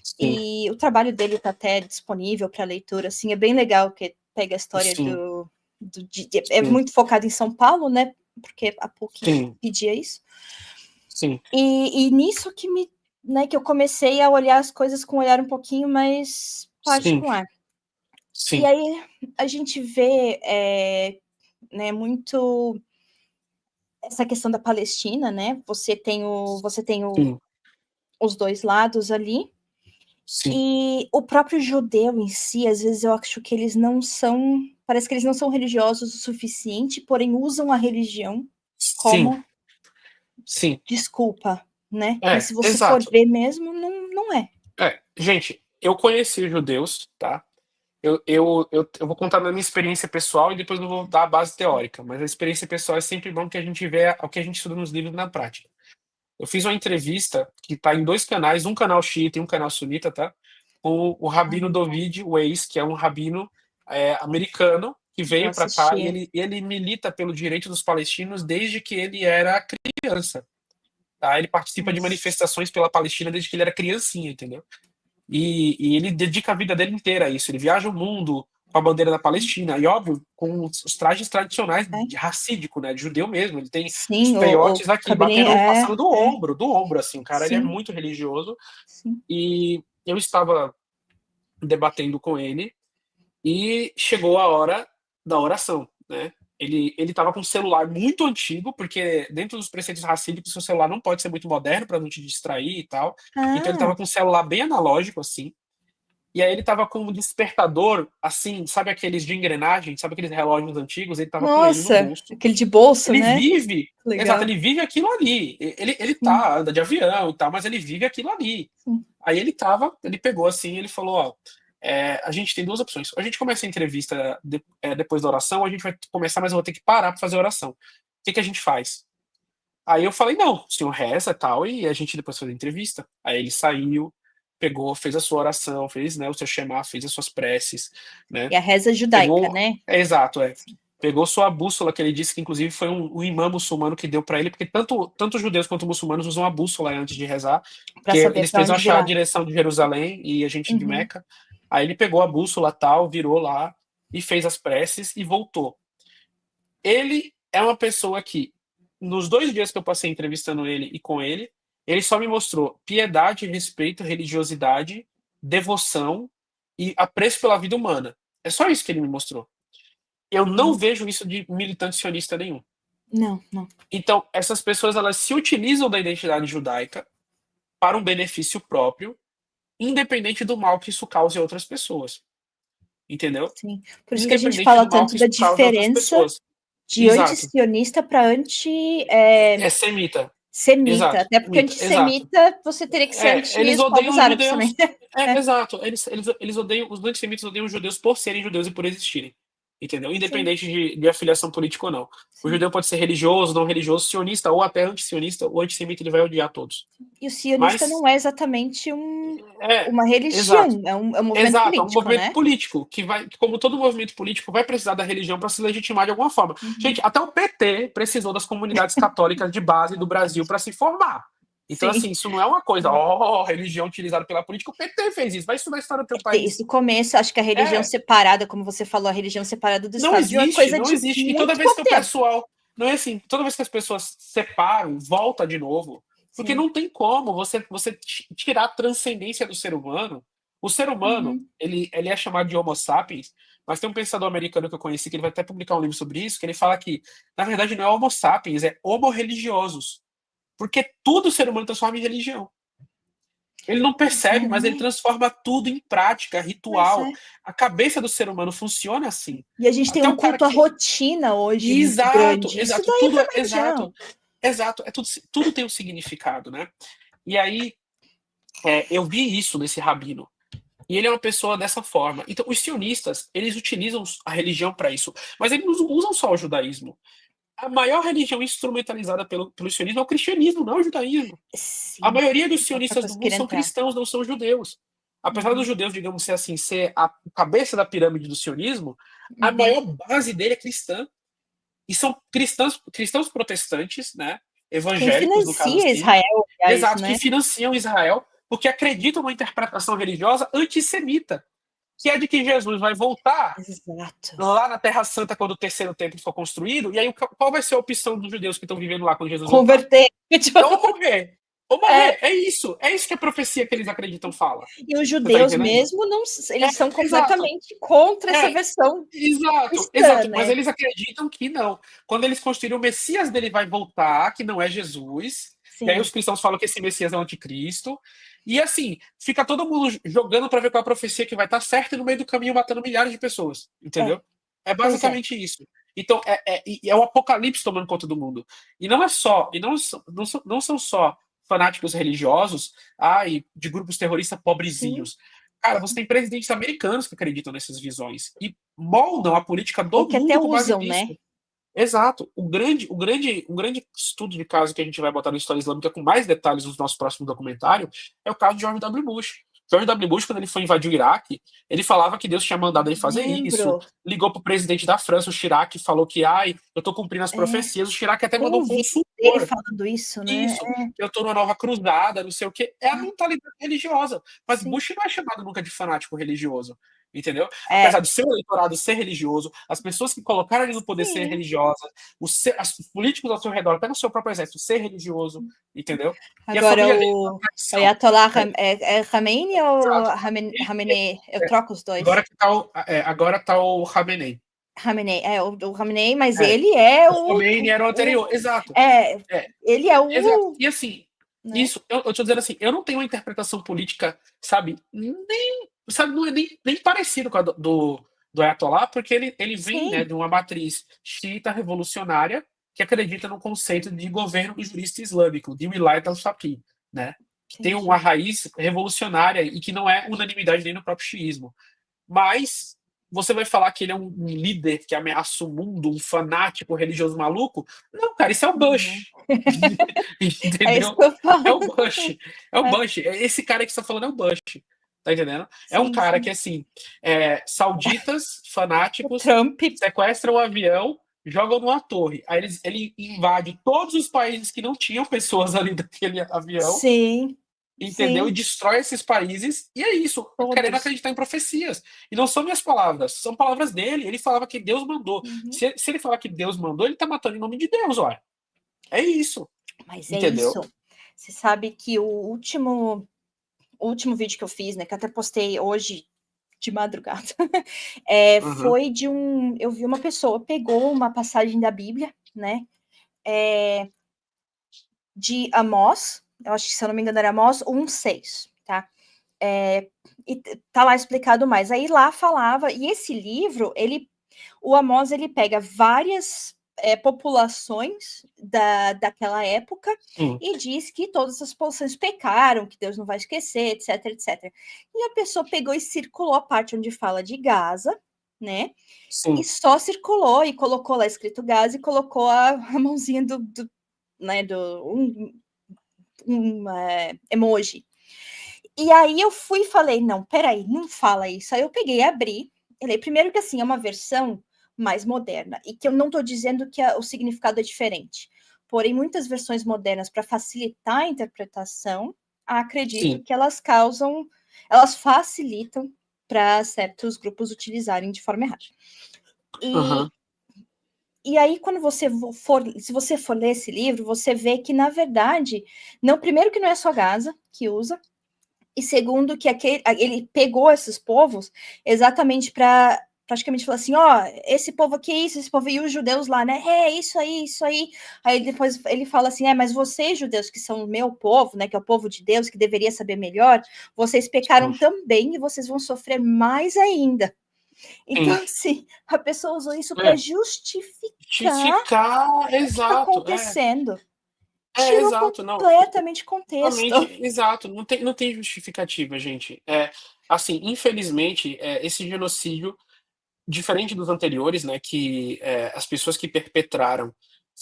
[SPEAKER 2] sim,
[SPEAKER 1] E o trabalho dele está até disponível para leitura, assim, é bem legal que pega a história
[SPEAKER 2] sim,
[SPEAKER 1] é
[SPEAKER 2] sim,
[SPEAKER 1] muito focado em São Paulo, né? Porque a PUC
[SPEAKER 2] sim,
[SPEAKER 1] pedia isso.
[SPEAKER 2] sim,
[SPEAKER 1] E nisso que né, que eu comecei a olhar as coisas com um olhar um pouquinho mais
[SPEAKER 2] sim,
[SPEAKER 1] particular. E
[SPEAKER 2] sim,
[SPEAKER 1] aí a gente vê, né, muito essa questão da Palestina, né? Você tem os dois lados ali.
[SPEAKER 2] sim,
[SPEAKER 1] E o próprio judeu em si, às vezes eu acho que eles não são, parece que eles não são religiosos o suficiente, porém usam a religião
[SPEAKER 2] sim,
[SPEAKER 1] como
[SPEAKER 2] sim.
[SPEAKER 1] desculpa, né? Mas se você for
[SPEAKER 2] Exato.
[SPEAKER 1] ver mesmo, não é.
[SPEAKER 2] Gente, eu conheci judeus, tá? Eu vou contar da minha experiência pessoal e depois eu vou dar a base teórica, mas a experiência pessoal é sempre bom que a gente vê o que a gente estuda nos livros na prática. Eu fiz uma entrevista que está em dois canais, um canal xiita e um canal sunita, tá? Com o Rabino Dovid Weiss, que é um rabino americano que
[SPEAKER 1] Vou
[SPEAKER 2] veio para cá e
[SPEAKER 1] assistir.
[SPEAKER 2] ele milita pelo direito dos palestinos desde que ele era criança, tá? Ele participa de
[SPEAKER 1] Nossa.
[SPEAKER 2] manifestações pela Palestina desde que ele era criancinha, entendeu? E ele dedica a vida dele inteira a isso. Ele viaja o mundo com a bandeira da Palestina, e óbvio, com os trajes tradicionais
[SPEAKER 1] É.
[SPEAKER 2] de racídico, né? De judeu mesmo. Ele tem os
[SPEAKER 1] Sim, o
[SPEAKER 2] peiotes aqui,
[SPEAKER 1] cabelinho,
[SPEAKER 2] batendo, passando do ombro, assim. O cara, ele é
[SPEAKER 1] sim,
[SPEAKER 2] muito religioso.
[SPEAKER 1] sim.
[SPEAKER 2] E eu estava debatendo com ele, e chegou a hora da oração, né? Ele estava com um celular muito antigo, porque dentro dos preceitos racídicos, seu celular não pode ser muito moderno para não te distrair e tal. Então ele
[SPEAKER 1] Ah,
[SPEAKER 2] estava com um celular bem analógico, assim. E aí ele tava com um despertador, assim, sabe aqueles de engrenagem, sabe aqueles relógios antigos? Ele tava com ele no
[SPEAKER 1] nossa,
[SPEAKER 2] bolso.
[SPEAKER 1] aquele de bolso,
[SPEAKER 2] Ele
[SPEAKER 1] né?
[SPEAKER 2] vive, exato,
[SPEAKER 1] Legal.
[SPEAKER 2] ele vive aquilo ali. Ele
[SPEAKER 1] Sim,
[SPEAKER 2] tá, anda de avião e tal, mas ele vive aquilo ali.
[SPEAKER 1] sim.
[SPEAKER 2] Aí ele pegou assim, ele falou, ó, a gente tem duas opções. Ou a gente começa a entrevista depois da oração, ou a gente vai começar, mas eu vou ter que parar para fazer a oração. O que que a gente faz? Aí eu falei: "Não, o senhor reza, tal, e a gente depois faz a entrevista". Aí ele saiu, pegou, fez a sua oração, fez, né, o seu shema, fez as suas preces, né,
[SPEAKER 1] E a reza judaica,
[SPEAKER 2] pegou
[SPEAKER 1] né?
[SPEAKER 2] exato, é. Pegou sua bússola, que ele disse que inclusive foi um imã muçulmano que deu para ele, porque tanto os judeus quanto os muçulmanos usam a bússola antes de rezar,
[SPEAKER 1] Para
[SPEAKER 2] porque
[SPEAKER 1] saber
[SPEAKER 2] eles
[SPEAKER 1] para
[SPEAKER 2] precisam
[SPEAKER 1] onde
[SPEAKER 2] achar a
[SPEAKER 1] virar.
[SPEAKER 2] direção de Jerusalém e a gente de
[SPEAKER 1] Uhum.
[SPEAKER 2] Meca. Aí ele pegou a bússola, tal, virou lá e fez as preces e voltou. Ele é uma pessoa que, nos 2 dias que eu passei entrevistando ele e com ele só me mostrou piedade, respeito, religiosidade, devoção e apreço pela vida humana. É só isso que ele me mostrou. Eu não
[SPEAKER 1] Uhum.
[SPEAKER 2] vejo isso de militante sionista nenhum.
[SPEAKER 1] Não, não.
[SPEAKER 2] Então, essas pessoas, elas se utilizam da identidade judaica para um benefício próprio, independente do mal que isso cause a outras pessoas, entendeu?
[SPEAKER 1] Sim. Por isso que a gente
[SPEAKER 2] Independente
[SPEAKER 1] fala
[SPEAKER 2] do mal
[SPEAKER 1] tanto
[SPEAKER 2] que
[SPEAKER 1] da
[SPEAKER 2] isso cause a outras
[SPEAKER 1] diferença
[SPEAKER 2] pessoas.
[SPEAKER 1] de
[SPEAKER 2] Exato.
[SPEAKER 1] anti-sionista para anti
[SPEAKER 2] É semita.
[SPEAKER 1] semita,
[SPEAKER 2] Exato,
[SPEAKER 1] até porque
[SPEAKER 2] semita, exato.
[SPEAKER 1] antissemita você teria que ser anti
[SPEAKER 2] Eles
[SPEAKER 1] os
[SPEAKER 2] odeiam
[SPEAKER 1] povos
[SPEAKER 2] os
[SPEAKER 1] árabes também.
[SPEAKER 2] judeus. É,
[SPEAKER 1] É,
[SPEAKER 2] exato. Eles odeiam, os antissemitas odeiam os judeus por serem judeus e por existirem. Entendeu?
[SPEAKER 1] sim,
[SPEAKER 2] Independente de afiliação política ou não. O
[SPEAKER 1] sim.
[SPEAKER 2] judeu pode ser religioso, não religioso, sionista ou até antissionista, o antissemita ele vai odiar todos.
[SPEAKER 1] E o sionista
[SPEAKER 2] Mas,
[SPEAKER 1] não é exatamente
[SPEAKER 2] é,
[SPEAKER 1] uma
[SPEAKER 2] exato.
[SPEAKER 1] religião, é um movimento
[SPEAKER 2] Exato, é um
[SPEAKER 1] político,
[SPEAKER 2] movimento
[SPEAKER 1] né?
[SPEAKER 2] político que vai, que, como todo movimento político, vai precisar da religião para se legitimar de alguma forma.
[SPEAKER 1] Uhum.
[SPEAKER 2] Gente, até o PT precisou das comunidades católicas de base do Brasil para se formar. Então, assim,
[SPEAKER 1] Sim.
[SPEAKER 2] isso não é uma coisa, ó, religião utilizada pela política, o PT fez isso, vai estudar a história do teu
[SPEAKER 1] Desde
[SPEAKER 2] país.
[SPEAKER 1] o começo, acho que a religião
[SPEAKER 2] É,
[SPEAKER 1] separada, como você falou, a religião separada do Estado, é uma coisa
[SPEAKER 2] não
[SPEAKER 1] de
[SPEAKER 2] existe. E toda
[SPEAKER 1] muito
[SPEAKER 2] vez que
[SPEAKER 1] pouco
[SPEAKER 2] o
[SPEAKER 1] tempo.
[SPEAKER 2] pessoal. Não é assim, toda vez que as pessoas separam, volta de novo. Porque
[SPEAKER 1] Sim.
[SPEAKER 2] não tem como você tirar a transcendência do ser humano. O ser humano,
[SPEAKER 1] Uhum.
[SPEAKER 2] ele é chamado de Homo sapiens, mas tem um pensador americano que eu conheci, que ele vai até publicar um livro sobre isso, que ele fala que, na verdade, não é Homo sapiens, é Homo religiosos. Porque tudo o ser humano transforma em religião. Ele não
[SPEAKER 1] Pois é,
[SPEAKER 2] percebe, mas ele
[SPEAKER 1] né?
[SPEAKER 2] transforma tudo em prática,
[SPEAKER 1] Pois
[SPEAKER 2] ritual.
[SPEAKER 1] é.
[SPEAKER 2] A cabeça do ser humano funciona assim.
[SPEAKER 1] E a gente tem
[SPEAKER 2] Até
[SPEAKER 1] um
[SPEAKER 2] o cara
[SPEAKER 1] culto à
[SPEAKER 2] que.
[SPEAKER 1] rotina hoje muito
[SPEAKER 2] Exato,
[SPEAKER 1] grande. Isso
[SPEAKER 2] exato,
[SPEAKER 1] daí
[SPEAKER 2] tudo
[SPEAKER 1] foi
[SPEAKER 2] é
[SPEAKER 1] uma
[SPEAKER 2] exato,
[SPEAKER 1] religião.
[SPEAKER 2] exato, é tudo tem um significado, né. E aí, eu vi isso nesse rabino, e ele é uma pessoa dessa forma. Então os sionistas, eles utilizam a religião para isso, mas eles não usam só o judaísmo. A maior religião instrumentalizada pelo sionismo é o cristianismo, não é o judaísmo. A
[SPEAKER 1] Sim,
[SPEAKER 2] maioria dos
[SPEAKER 1] outra
[SPEAKER 2] sionistas
[SPEAKER 1] coisa
[SPEAKER 2] do
[SPEAKER 1] que eu
[SPEAKER 2] mundo
[SPEAKER 1] queria
[SPEAKER 2] são
[SPEAKER 1] entrar.
[SPEAKER 2] cristãos, não são judeus. Apesar dos
[SPEAKER 1] Uhum,
[SPEAKER 2] judeus, digamos ser assim, ser a cabeça da pirâmide do sionismo, a
[SPEAKER 1] uhum.
[SPEAKER 2] maior base dele é cristã. E são cristãos protestantes, né,
[SPEAKER 1] Quem
[SPEAKER 2] evangélicos, no caso
[SPEAKER 1] financia
[SPEAKER 2] assim,
[SPEAKER 1] Israel, aliás,
[SPEAKER 2] exato, que
[SPEAKER 1] né?
[SPEAKER 2] financiam Israel, porque acreditam numa interpretação religiosa antissemita, que é de que Jesus vai voltar
[SPEAKER 1] Exato.
[SPEAKER 2] lá na Terra Santa quando o terceiro templo for construído, e aí qual vai ser a opção dos judeus que estão vivendo lá quando Jesus voltar?
[SPEAKER 1] Converter. Tipo,
[SPEAKER 2] É ou morrer. Ou
[SPEAKER 1] é,
[SPEAKER 2] morrer, é isso que a profecia que eles acreditam fala.
[SPEAKER 1] e os
[SPEAKER 2] Você tá
[SPEAKER 1] judeus
[SPEAKER 2] entendendo?
[SPEAKER 1] mesmo, não, eles são
[SPEAKER 2] Exato.
[SPEAKER 1] completamente contra essa
[SPEAKER 2] É,
[SPEAKER 1] versão
[SPEAKER 2] exato,
[SPEAKER 1] cristã,
[SPEAKER 2] exato, mas
[SPEAKER 1] né?
[SPEAKER 2] eles acreditam que não. Quando eles construírem o Messias dele vai voltar, que não é Jesus, e aí os
[SPEAKER 1] Sim,
[SPEAKER 2] cristãos falam que esse Messias é o anticristo, e assim, fica todo mundo jogando para ver qual a profecia que vai estar certa e no meio do caminho matando milhares de pessoas,
[SPEAKER 1] é,
[SPEAKER 2] entendeu? É
[SPEAKER 1] pois é.
[SPEAKER 2] basicamente isso. Então, é o apocalipse tomando conta do mundo. E não é só, e não são só fanáticos religiosos, de grupos terroristas
[SPEAKER 1] Sim,
[SPEAKER 2] pobrezinhos. Cara, você tem presidentes americanos que acreditam nessas visões e moldam a política
[SPEAKER 1] ou
[SPEAKER 2] do
[SPEAKER 1] que até
[SPEAKER 2] mundo com base
[SPEAKER 1] usam, né?
[SPEAKER 2] nisso. Exato. Um grande estudo de caso que a gente vai botar no História Islâmica com mais detalhes no nosso próximo documentário é o caso de George W. Bush. George W. Bush, quando ele foi invadir o Iraque, ele falava que Deus tinha mandado ele fazer isso,
[SPEAKER 1] Lembro.
[SPEAKER 2] ligou pro presidente da França, o Chirac, e falou que, eu tô cumprindo as
[SPEAKER 1] É,
[SPEAKER 2] profecias. O Chirac até
[SPEAKER 1] tem
[SPEAKER 2] mandou
[SPEAKER 1] um
[SPEAKER 2] um
[SPEAKER 1] vídeo dele
[SPEAKER 2] consultor.
[SPEAKER 1] falando isso, né?
[SPEAKER 2] Isso, eu tô numa nova cruzada, não sei o quê. É a mentalidade religiosa. Mas
[SPEAKER 1] Sim.
[SPEAKER 2] Bush não é chamado nunca de fanático religioso, entendeu? Apesar
[SPEAKER 1] É,
[SPEAKER 2] do seu eleitorado ser religioso, as pessoas que colocaram ele no poder ser
[SPEAKER 1] sim.
[SPEAKER 2] religiosas, os políticos ao seu redor, até no seu próprio exército, ser religioso, entendeu? E a
[SPEAKER 1] Agora
[SPEAKER 2] família dele tem uma
[SPEAKER 1] o
[SPEAKER 2] tradição.
[SPEAKER 1] Ayatollah
[SPEAKER 2] É,
[SPEAKER 1] é Khamenei ou
[SPEAKER 2] exato.
[SPEAKER 1] Khamenei? Eu
[SPEAKER 2] É,
[SPEAKER 1] troco os dois.
[SPEAKER 2] agora tá o Khamenei.
[SPEAKER 1] Khamenei, o Khamenei, mas
[SPEAKER 2] É,
[SPEAKER 1] ele é
[SPEAKER 2] o Khomeini era o
[SPEAKER 1] o
[SPEAKER 2] anterior, exato.
[SPEAKER 1] é,
[SPEAKER 2] É,
[SPEAKER 1] ele é
[SPEAKER 2] exato.
[SPEAKER 1] o,
[SPEAKER 2] E assim,
[SPEAKER 1] né?
[SPEAKER 2] isso, eu tô dizendo assim, eu não tenho uma interpretação política, sabe, nem, sabe, não é nem parecido com a do Ayatollah, porque ele vem, né,
[SPEAKER 1] Sim,
[SPEAKER 2] de uma matriz xiita revolucionária que acredita no conceito de governo do jurista islâmico, de Wilayat al-Faqih, né, que tem uma
[SPEAKER 1] entendi.
[SPEAKER 2] raiz revolucionária e que não é unanimidade nem no próprio xiismo. Mas você vai falar que ele é um líder que ameaça o mundo, um fanático religioso maluco? Não, cara, isso é o
[SPEAKER 1] Uhum.
[SPEAKER 2] Bush.
[SPEAKER 1] É isso
[SPEAKER 2] Entendeu?
[SPEAKER 1] que eu
[SPEAKER 2] É
[SPEAKER 1] falo.
[SPEAKER 2] o Bush. É o
[SPEAKER 1] É,
[SPEAKER 2] Bush. Esse cara que você tá falando é o Bush. Tá entendendo? É um
[SPEAKER 1] sim,
[SPEAKER 2] cara que,
[SPEAKER 1] sim.
[SPEAKER 2] assim, sauditas
[SPEAKER 1] O
[SPEAKER 2] fanáticos
[SPEAKER 1] Trump,
[SPEAKER 2] sequestram um avião, jogam numa torre. Aí ele invade todos os países que não tinham pessoas ali daquele avião,
[SPEAKER 1] sim,
[SPEAKER 2] entendeu? E
[SPEAKER 1] sim,
[SPEAKER 2] destrói esses países. E é isso, querendo
[SPEAKER 1] todos.
[SPEAKER 2] acreditar em profecias. E não são minhas palavras, são palavras dele. Ele falava que Deus mandou.
[SPEAKER 1] Uhum.
[SPEAKER 2] Se ele falar que Deus mandou, ele tá matando em nome de Deus, olha. É isso,
[SPEAKER 1] Mas é
[SPEAKER 2] entendeu?
[SPEAKER 1] isso. Você sabe que o último vídeo que eu fiz, né, que eu até postei hoje de madrugada,
[SPEAKER 2] Uhum.
[SPEAKER 1] foi eu vi uma pessoa, pegou uma passagem da Bíblia, né, de Amós, eu acho que se eu não me engano era Amós 1:6, tá? E tá lá explicado mais. Aí lá falava, e esse livro, o Amós, ele pega várias populações daquela época
[SPEAKER 2] Sim,
[SPEAKER 1] e diz que todas as populações pecaram, que Deus não vai esquecer, etc, etc. E a pessoa pegou e circulou a parte onde fala de Gaza, né? E
[SPEAKER 2] sim.
[SPEAKER 1] só circulou e colocou lá escrito Gaza e colocou a mãozinha né, emoji. E aí eu fui e falei, não, peraí, não fala isso. Aí eu peguei, abri, primeiro que assim, é uma versão mais moderna, e que eu não estou dizendo que o significado é diferente. Porém, muitas versões modernas, para facilitar a interpretação, acredito
[SPEAKER 2] Sim.
[SPEAKER 1] que elas facilitam para certos grupos utilizarem de forma errada.
[SPEAKER 2] Aham.
[SPEAKER 1] E aí, se você for ler esse livro, você vê que, na verdade, não, primeiro que não é só Gaza que usa, e segundo, que ele pegou esses povos exatamente para praticamente falar assim, ó, esse povo aqui é isso, esse povo, e os judeus lá, né, isso aí, isso aí. Aí depois ele fala assim, mas vocês, judeus, que são o meu povo, né, que é o povo de Deus, que deveria saber melhor, vocês pecaram também e vocês vão sofrer mais ainda. Então,
[SPEAKER 2] Sim.
[SPEAKER 1] assim, a pessoa usou isso para
[SPEAKER 2] É.
[SPEAKER 1] justificar
[SPEAKER 2] Justificar,
[SPEAKER 1] o que está
[SPEAKER 2] exato.
[SPEAKER 1] acontecendo. Tirou
[SPEAKER 2] Exato. Não,
[SPEAKER 1] completamente contexto.
[SPEAKER 2] realmente, exato. Não tem justificativa, gente. Assim, infelizmente, esse genocídio, diferente dos anteriores, né, que as pessoas que perpetraram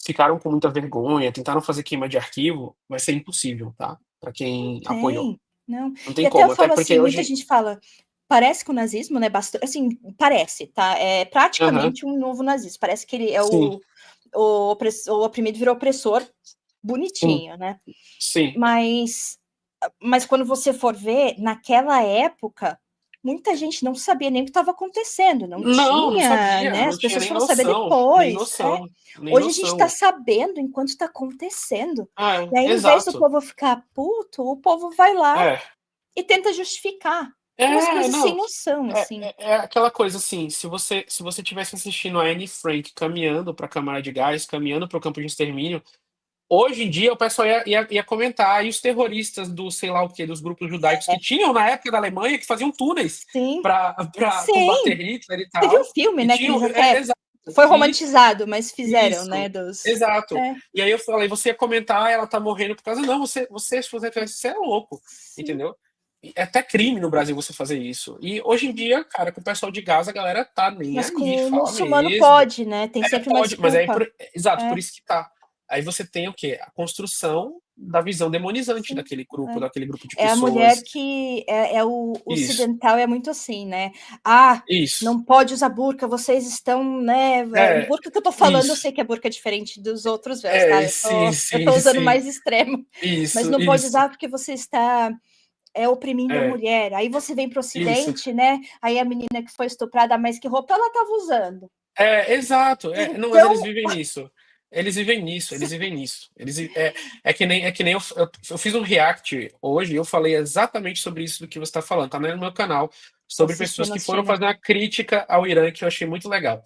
[SPEAKER 2] ficaram com muita vergonha, tentaram fazer queima de arquivo, vai ser impossível, tá? Para quem apoiou.
[SPEAKER 1] Tem, não.
[SPEAKER 2] Não
[SPEAKER 1] E
[SPEAKER 2] tem
[SPEAKER 1] até eu
[SPEAKER 2] como, até
[SPEAKER 1] falo
[SPEAKER 2] porque
[SPEAKER 1] assim, muita
[SPEAKER 2] hoje.
[SPEAKER 1] gente fala, parece que o nazismo, né, bastante, assim, parece, tá? É
[SPEAKER 2] Aham,
[SPEAKER 1] praticamente um novo nazismo. Parece que ele é
[SPEAKER 2] sim,
[SPEAKER 1] o oprimido virou opressor,
[SPEAKER 2] sim,
[SPEAKER 1] bonitinho, né?
[SPEAKER 2] sim.
[SPEAKER 1] Mas quando você for ver, naquela época, muita gente não sabia nem o que estava acontecendo, não
[SPEAKER 2] Não
[SPEAKER 1] tinha,
[SPEAKER 2] sabia,
[SPEAKER 1] né?
[SPEAKER 2] não
[SPEAKER 1] As
[SPEAKER 2] tinha
[SPEAKER 1] pessoas
[SPEAKER 2] nem
[SPEAKER 1] foram saber
[SPEAKER 2] noção, nem
[SPEAKER 1] depois.
[SPEAKER 2] noção, nem
[SPEAKER 1] Hoje a gente está
[SPEAKER 2] noção.
[SPEAKER 1] sabendo enquanto está acontecendo.
[SPEAKER 2] Ah,
[SPEAKER 1] E aí, em vez do
[SPEAKER 2] exato.
[SPEAKER 1] povo ficar puto, o povo vai lá
[SPEAKER 2] É.
[SPEAKER 1] e tenta justificar umas coisas sem
[SPEAKER 2] Não.
[SPEAKER 1] noção, assim.
[SPEAKER 2] É aquela coisa assim, se você tivesse assistindo a Anne Frank caminhando para a câmara de gás, caminhando para o campo de extermínio, hoje em dia o pessoal ia comentar, e os terroristas do sei lá o que, dos grupos judaicos que tinham na época da Alemanha, que faziam túneis
[SPEAKER 1] Sim,
[SPEAKER 2] para combater
[SPEAKER 1] sim.
[SPEAKER 2] Hitler e
[SPEAKER 1] Teve um
[SPEAKER 2] tal,
[SPEAKER 1] filme,
[SPEAKER 2] e
[SPEAKER 1] né, que
[SPEAKER 2] tinham.
[SPEAKER 1] eles até
[SPEAKER 2] Exato,
[SPEAKER 1] foi
[SPEAKER 2] isso.
[SPEAKER 1] romantizado, mas fizeram, né,
[SPEAKER 2] Isso,
[SPEAKER 1] dos
[SPEAKER 2] exato.
[SPEAKER 1] é,
[SPEAKER 2] E aí eu falei, você ia comentar, ela tá morrendo por causa. Não, se você tivesse, você é louco,
[SPEAKER 1] sim,
[SPEAKER 2] entendeu? É até crime no Brasil você fazer isso. E hoje em dia, cara, com o pessoal de Gaza, a galera tá nem
[SPEAKER 1] mas
[SPEAKER 2] aí,
[SPEAKER 1] com o
[SPEAKER 2] fala
[SPEAKER 1] muçulmano
[SPEAKER 2] mesmo.
[SPEAKER 1] pode, né, tem sempre uma
[SPEAKER 2] Pode, mas aí,
[SPEAKER 1] desculpa.
[SPEAKER 2] exato, por
[SPEAKER 1] É,
[SPEAKER 2] isso que tá. Aí você tem o quê? A construção da visão demonizante
[SPEAKER 1] sim,
[SPEAKER 2] daquele grupo de
[SPEAKER 1] é a mulher
[SPEAKER 2] pessoas.
[SPEAKER 1] que é o
[SPEAKER 2] Isso,
[SPEAKER 1] ocidental é muito assim, né, "Ah,
[SPEAKER 2] isso.
[SPEAKER 1] não pode usar burca, vocês estão, né",
[SPEAKER 2] É,
[SPEAKER 1] burca que eu tô falando, eu
[SPEAKER 2] isso.
[SPEAKER 1] sei que é burca diferente dos outros véus, tá,
[SPEAKER 2] Sim,
[SPEAKER 1] eu
[SPEAKER 2] sim,
[SPEAKER 1] tô usando
[SPEAKER 2] sim.
[SPEAKER 1] mais extremo, mas
[SPEAKER 2] Isso,
[SPEAKER 1] não pode
[SPEAKER 2] isso.
[SPEAKER 1] usar porque você está oprimindo a
[SPEAKER 2] É,
[SPEAKER 1] mulher. Aí você vem para o
[SPEAKER 2] isso.
[SPEAKER 1] Ocidente, né? Aí a menina que foi estuprada, mas que roupa ela estava usando?
[SPEAKER 2] Exato. Não, mas eles
[SPEAKER 1] Então,
[SPEAKER 2] vivem nisso. Eles vivem nisso, eles vivem nisso. É que nem eu fiz um react hoje e eu falei exatamente sobre isso do que você está falando, tá no meu canal,
[SPEAKER 1] tô
[SPEAKER 2] sobre pessoas
[SPEAKER 1] assistindo,
[SPEAKER 2] que foram
[SPEAKER 1] assistindo.
[SPEAKER 2] fazer uma crítica ao Irã que eu achei muito legal.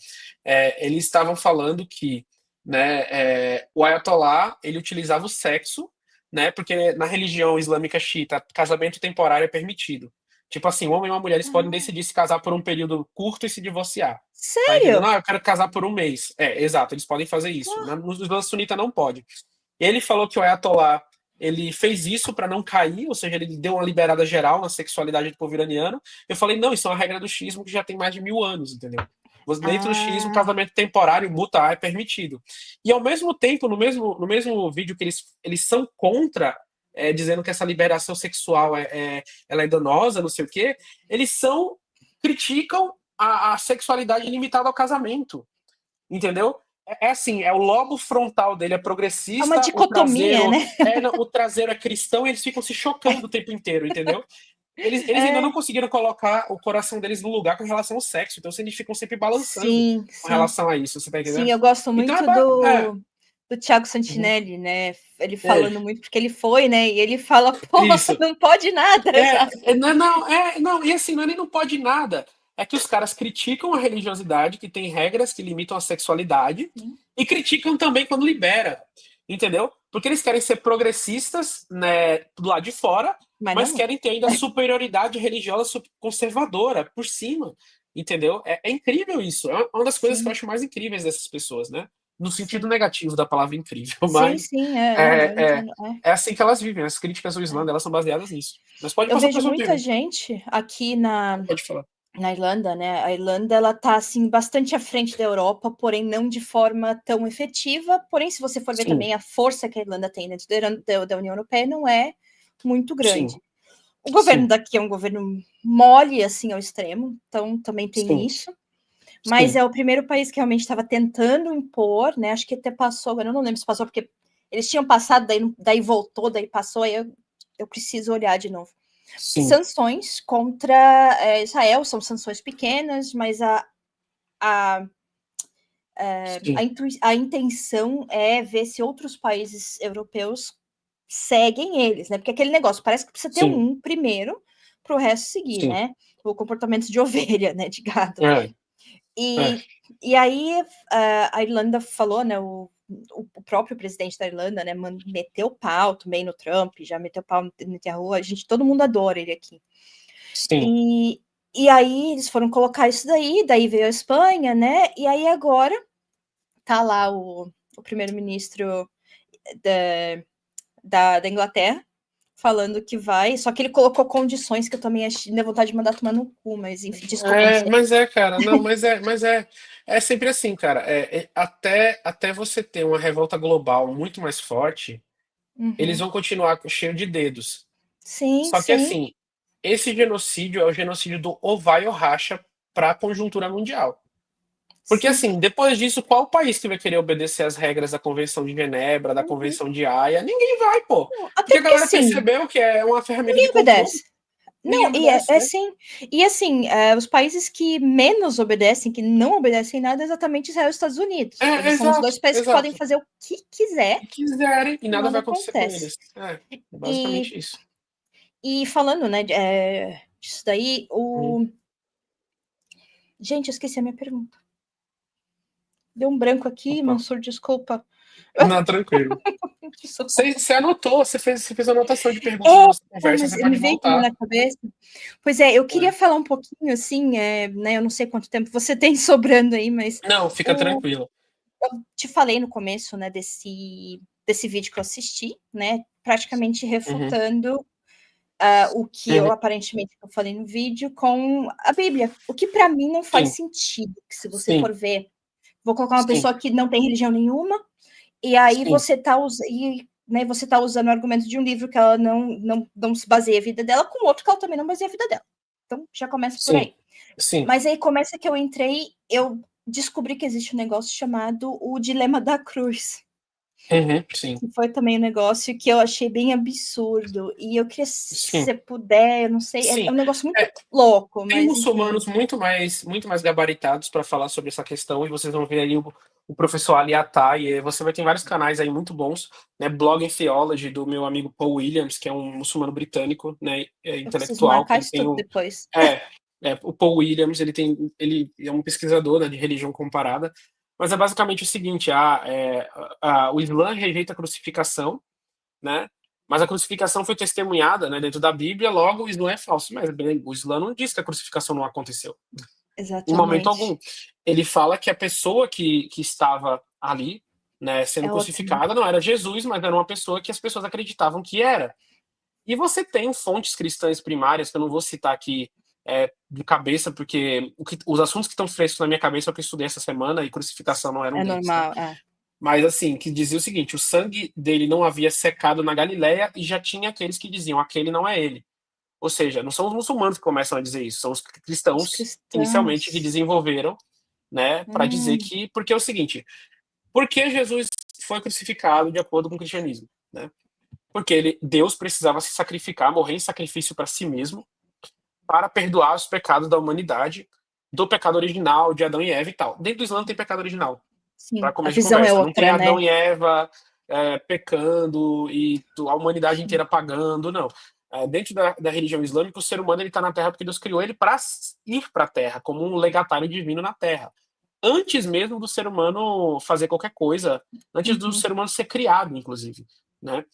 [SPEAKER 2] Eles estavam falando que, né, o Ayatollah ele utilizava o sexo, né, porque na religião islâmica xiita casamento temporário é permitido. Tipo assim, um homem e uma mulher eles podem
[SPEAKER 1] Ah,
[SPEAKER 2] decidir se casar por um período curto e se divorciar. Tá entendendo?
[SPEAKER 1] sério?
[SPEAKER 2] Eu quero casar por um mês. Exato, eles podem fazer isso.
[SPEAKER 1] Ah,
[SPEAKER 2] No Islã sunita não pode. Ele falou que o Ayatollah ele fez isso para não cair, ou seja, ele deu uma liberada geral na sexualidade do povo iraniano. Eu falei, não, isso é uma regra do xismo que já tem mais de 1000 anos, entendeu? Dentro do xismo, o
[SPEAKER 1] Ah,
[SPEAKER 2] casamento temporário, mutar, é permitido. E ao mesmo tempo, no mesmo vídeo que eles são contra, dizendo que essa liberação sexual ela é danosa, não sei o quê, eles criticam a sexualidade limitada ao casamento. Entendeu? É assim, o lobo frontal dele é
[SPEAKER 1] é uma
[SPEAKER 2] progressista,
[SPEAKER 1] dicotomia, né?
[SPEAKER 2] o traseiro é cristão e eles ficam se chocando o tempo inteiro, entendeu? Eles ainda não
[SPEAKER 1] É,
[SPEAKER 2] conseguiram colocar o coração deles no lugar com relação ao sexo, então eles ficam sempre balançando
[SPEAKER 1] sim,
[SPEAKER 2] com
[SPEAKER 1] sim.
[SPEAKER 2] relação a isso, você tá
[SPEAKER 1] Sim,
[SPEAKER 2] entendendo?
[SPEAKER 1] eu gosto
[SPEAKER 2] Então
[SPEAKER 1] muito
[SPEAKER 2] é.
[SPEAKER 1] do Thiago
[SPEAKER 2] Uhum.
[SPEAKER 1] Santinelli, né? Ele
[SPEAKER 2] É,
[SPEAKER 1] falando muito, porque ele foi, né? E ele fala, pô,
[SPEAKER 2] isso.
[SPEAKER 1] não pode nada, sabe?
[SPEAKER 2] Não, e assim, não é nem não pode nada. É que os caras criticam a religiosidade, que tem regras que limitam a sexualidade, e criticam também quando libera, entendeu? Porque eles querem ser progressistas, né, do lado de fora,
[SPEAKER 1] Mas
[SPEAKER 2] mas
[SPEAKER 1] não é.
[SPEAKER 2] querem ter ainda superioridade religiosa conservadora por cima, entendeu? É incrível isso. É uma das coisas que eu
[SPEAKER 1] Sim,
[SPEAKER 2] acho mais incríveis dessas pessoas, né? No sentido
[SPEAKER 1] sim.
[SPEAKER 2] negativo da palavra incrível,
[SPEAKER 1] Sim,
[SPEAKER 2] mas
[SPEAKER 1] sim, não, eu
[SPEAKER 2] é, é,
[SPEAKER 1] entendo.
[SPEAKER 2] é assim que elas vivem. As críticas ao Islã delas são baseadas nisso. Mas pode
[SPEAKER 1] Eu
[SPEAKER 2] passar para
[SPEAKER 1] vejo
[SPEAKER 2] sua
[SPEAKER 1] muita
[SPEAKER 2] pergunta.
[SPEAKER 1] gente aqui
[SPEAKER 2] Pode falar.
[SPEAKER 1] na Irlanda, né? A Irlanda, ela tá, assim, bastante à frente da Europa, porém não de forma tão efetiva. Porém, se você for ver
[SPEAKER 2] Sim,
[SPEAKER 1] também, a força que a Irlanda tem dentro da União Europeia não é muito
[SPEAKER 2] sim,
[SPEAKER 1] grande. O governo
[SPEAKER 2] sim,
[SPEAKER 1] daqui é um governo mole, assim, ao extremo, então também tem
[SPEAKER 2] sim,
[SPEAKER 1] isso. Mas
[SPEAKER 2] sim.
[SPEAKER 1] é o primeiro país que realmente estava tentando impor, né? Acho que até passou, agora eu não lembro se passou, porque eles tinham passado, daí voltou, daí passou, aí eu preciso olhar de novo.
[SPEAKER 2] Sim,
[SPEAKER 1] Sanções contra Israel, são sanções pequenas, mas a,
[SPEAKER 2] sim,
[SPEAKER 1] a intenção é ver se outros países europeus seguem eles, né? Porque aquele negócio parece que precisa ter
[SPEAKER 2] sim,
[SPEAKER 1] um primeiro para o resto seguir,
[SPEAKER 2] sim.
[SPEAKER 1] né? O comportamento de ovelha, né? De gado.
[SPEAKER 2] É, é.
[SPEAKER 1] E, e aí a Irlanda falou, né? O próprio presidente da Irlanda, né? Meteu pau também no Trump, já meteu pau no Netanyahu. A gente, todo mundo adora ele aqui.
[SPEAKER 2] Sim.
[SPEAKER 1] E, e aí eles foram colocar isso daí veio a Espanha, né? E aí agora tá lá o primeiro-ministro da Inglaterra falando que vai, só que ele colocou condições que eu também achei, deu vontade de mandar tomar no cu, mas enfim, desculpa, não sei.
[SPEAKER 2] Mas cara, não, é sempre assim, cara. Até você ter uma revolta global muito mais forte, eles
[SPEAKER 1] Uhum.
[SPEAKER 2] vão continuar cheio de dedos.
[SPEAKER 1] Sim,
[SPEAKER 2] Só que
[SPEAKER 1] sim.
[SPEAKER 2] assim, esse genocídio é o genocídio do ou vai ou racha para a conjuntura mundial. Porque,
[SPEAKER 1] Sim.
[SPEAKER 2] assim, depois disso, qual país que vai querer obedecer às regras da Convenção de Genebra, da
[SPEAKER 1] Uhum.
[SPEAKER 2] Convenção de Haia? Ninguém vai, pô.
[SPEAKER 1] Até
[SPEAKER 2] Porque a
[SPEAKER 1] porque
[SPEAKER 2] galera
[SPEAKER 1] assim,
[SPEAKER 2] percebeu que é uma ferramenta de
[SPEAKER 1] ninguém
[SPEAKER 2] controle.
[SPEAKER 1] obedece.
[SPEAKER 2] Ninguém
[SPEAKER 1] Não, e
[SPEAKER 2] obedece, né?
[SPEAKER 1] assim, e assim, os países que menos obedecem, que não obedecem nada, é exatamente Israel e Estados Unidos. Eles são os
[SPEAKER 2] Exato,
[SPEAKER 1] dois países que podem
[SPEAKER 2] exato.
[SPEAKER 1] fazer o que quiser
[SPEAKER 2] E quiserem, e
[SPEAKER 1] e
[SPEAKER 2] nada
[SPEAKER 1] nada
[SPEAKER 2] vai acontecer com
[SPEAKER 1] acontece.
[SPEAKER 2] eles. É
[SPEAKER 1] E,
[SPEAKER 2] basicamente isso.
[SPEAKER 1] e falando, né, disso daí,
[SPEAKER 2] Hum.
[SPEAKER 1] Gente, eu esqueci a minha pergunta. Deu um branco aqui,
[SPEAKER 2] Opa.
[SPEAKER 1] Mansur, desculpa.
[SPEAKER 2] Não, tranquilo.
[SPEAKER 1] Desculpa.
[SPEAKER 2] Você anotou, você fez anotação de perguntas na nossa conversa,
[SPEAKER 1] Mas
[SPEAKER 2] você
[SPEAKER 1] me
[SPEAKER 2] pode
[SPEAKER 1] veio aqui
[SPEAKER 2] voltar.
[SPEAKER 1] na cabeça. Pois é, eu queria
[SPEAKER 2] É.
[SPEAKER 1] falar um pouquinho, assim, né, eu não sei quanto tempo você tem sobrando aí, mas
[SPEAKER 2] Não, fica
[SPEAKER 1] o,
[SPEAKER 2] tranquilo.
[SPEAKER 1] eu te falei no começo, né, desse vídeo que eu assisti, né, praticamente
[SPEAKER 2] Uhum,
[SPEAKER 1] refutando o que eu
[SPEAKER 2] uhum.
[SPEAKER 1] aparentemente eu falei no vídeo com a Bíblia, o que para mim não faz
[SPEAKER 2] Sim,
[SPEAKER 1] sentido, que se você
[SPEAKER 2] sim,
[SPEAKER 1] for ver, vou colocar uma
[SPEAKER 2] sim,
[SPEAKER 1] pessoa que não tem religião nenhuma, e aí
[SPEAKER 2] sim,
[SPEAKER 1] você tá usando o argumento de um livro que ela não se baseia a vida dela com outro que ela também não baseia a vida dela. Então já começa por
[SPEAKER 2] sim,
[SPEAKER 1] aí.
[SPEAKER 2] sim.
[SPEAKER 1] Mas aí começa que eu descobri que existe um negócio chamado o dilema da cruz,
[SPEAKER 2] Uhum, sim,
[SPEAKER 1] que foi também um negócio que eu achei bem absurdo. E eu queria, se
[SPEAKER 2] sim,
[SPEAKER 1] você puder, eu não sei, é
[SPEAKER 2] sim.
[SPEAKER 1] um negócio muito
[SPEAKER 2] É,
[SPEAKER 1] louco,
[SPEAKER 2] tem
[SPEAKER 1] mas enfim.
[SPEAKER 2] muçulmanos muito mais gabaritados para falar sobre essa questão, e vocês vão ver aí o professor Ali Attai, e você vai ter vários canais aí muito bons, né? Blog and Theology do meu amigo Paul Williams, que é um muçulmano britânico, né?
[SPEAKER 1] Eu preciso
[SPEAKER 2] Intelectual, que
[SPEAKER 1] marcar
[SPEAKER 2] ele
[SPEAKER 1] isso
[SPEAKER 2] tem
[SPEAKER 1] tudo
[SPEAKER 2] o.
[SPEAKER 1] depois.
[SPEAKER 2] É, o Paul Williams, ele é um pesquisador, né, de religião comparada, mas é basicamente o seguinte: o Islã rejeita a crucificação, né? Mas a crucificação foi testemunhada, né, dentro da Bíblia, logo o Islã é falso. Mas bem, o Islã não diz que a crucificação não aconteceu, em momento
[SPEAKER 1] Exatamente.
[SPEAKER 2] algum. Ele fala que a pessoa que estava ali né, sendo
[SPEAKER 1] É ótimo.
[SPEAKER 2] crucificada, não era Jesus, mas era uma pessoa que as pessoas acreditavam que era. E você tem fontes cristãs primárias, que eu não vou citar aqui de cabeça, porque os assuntos que estão frescos na minha cabeça é o que eu estudei essa semana, e crucificação não era um
[SPEAKER 1] É
[SPEAKER 2] deles, tá?
[SPEAKER 1] normal, é.
[SPEAKER 2] Mas assim, que dizia o seguinte: o sangue dele não havia secado na Galileia, e já tinha aqueles que diziam, aquele não é ele. Ou seja, não são os muçulmanos que começam a dizer isso, são os
[SPEAKER 1] Os
[SPEAKER 2] cristãos, inicialmente, que
[SPEAKER 1] cristãos.
[SPEAKER 2] desenvolveram, né, para dizer
[SPEAKER 1] Hum,
[SPEAKER 2] que. Porque é o seguinte: por que Jesus foi crucificado de acordo com o cristianismo? Né? Porque Deus precisava se sacrificar, morrer em sacrifício para si mesmo, para perdoar os pecados da humanidade, do pecado original de Adão e Eva e tal. Dentro do Islã não tem pecado original, para
[SPEAKER 1] sim, a
[SPEAKER 2] começo de
[SPEAKER 1] visão é
[SPEAKER 2] conversa. Não tem
[SPEAKER 1] outra,
[SPEAKER 2] Adão
[SPEAKER 1] né?
[SPEAKER 2] e Eva pecando e a humanidade inteira pagando, não. Dentro da religião islâmica, o ser humano está na Terra porque Deus criou ele para ir para a Terra, como um legatário divino na Terra. Antes mesmo do ser humano fazer qualquer coisa, antes do
[SPEAKER 1] Uhum.
[SPEAKER 2] ser humano ser criado, inclusive, né?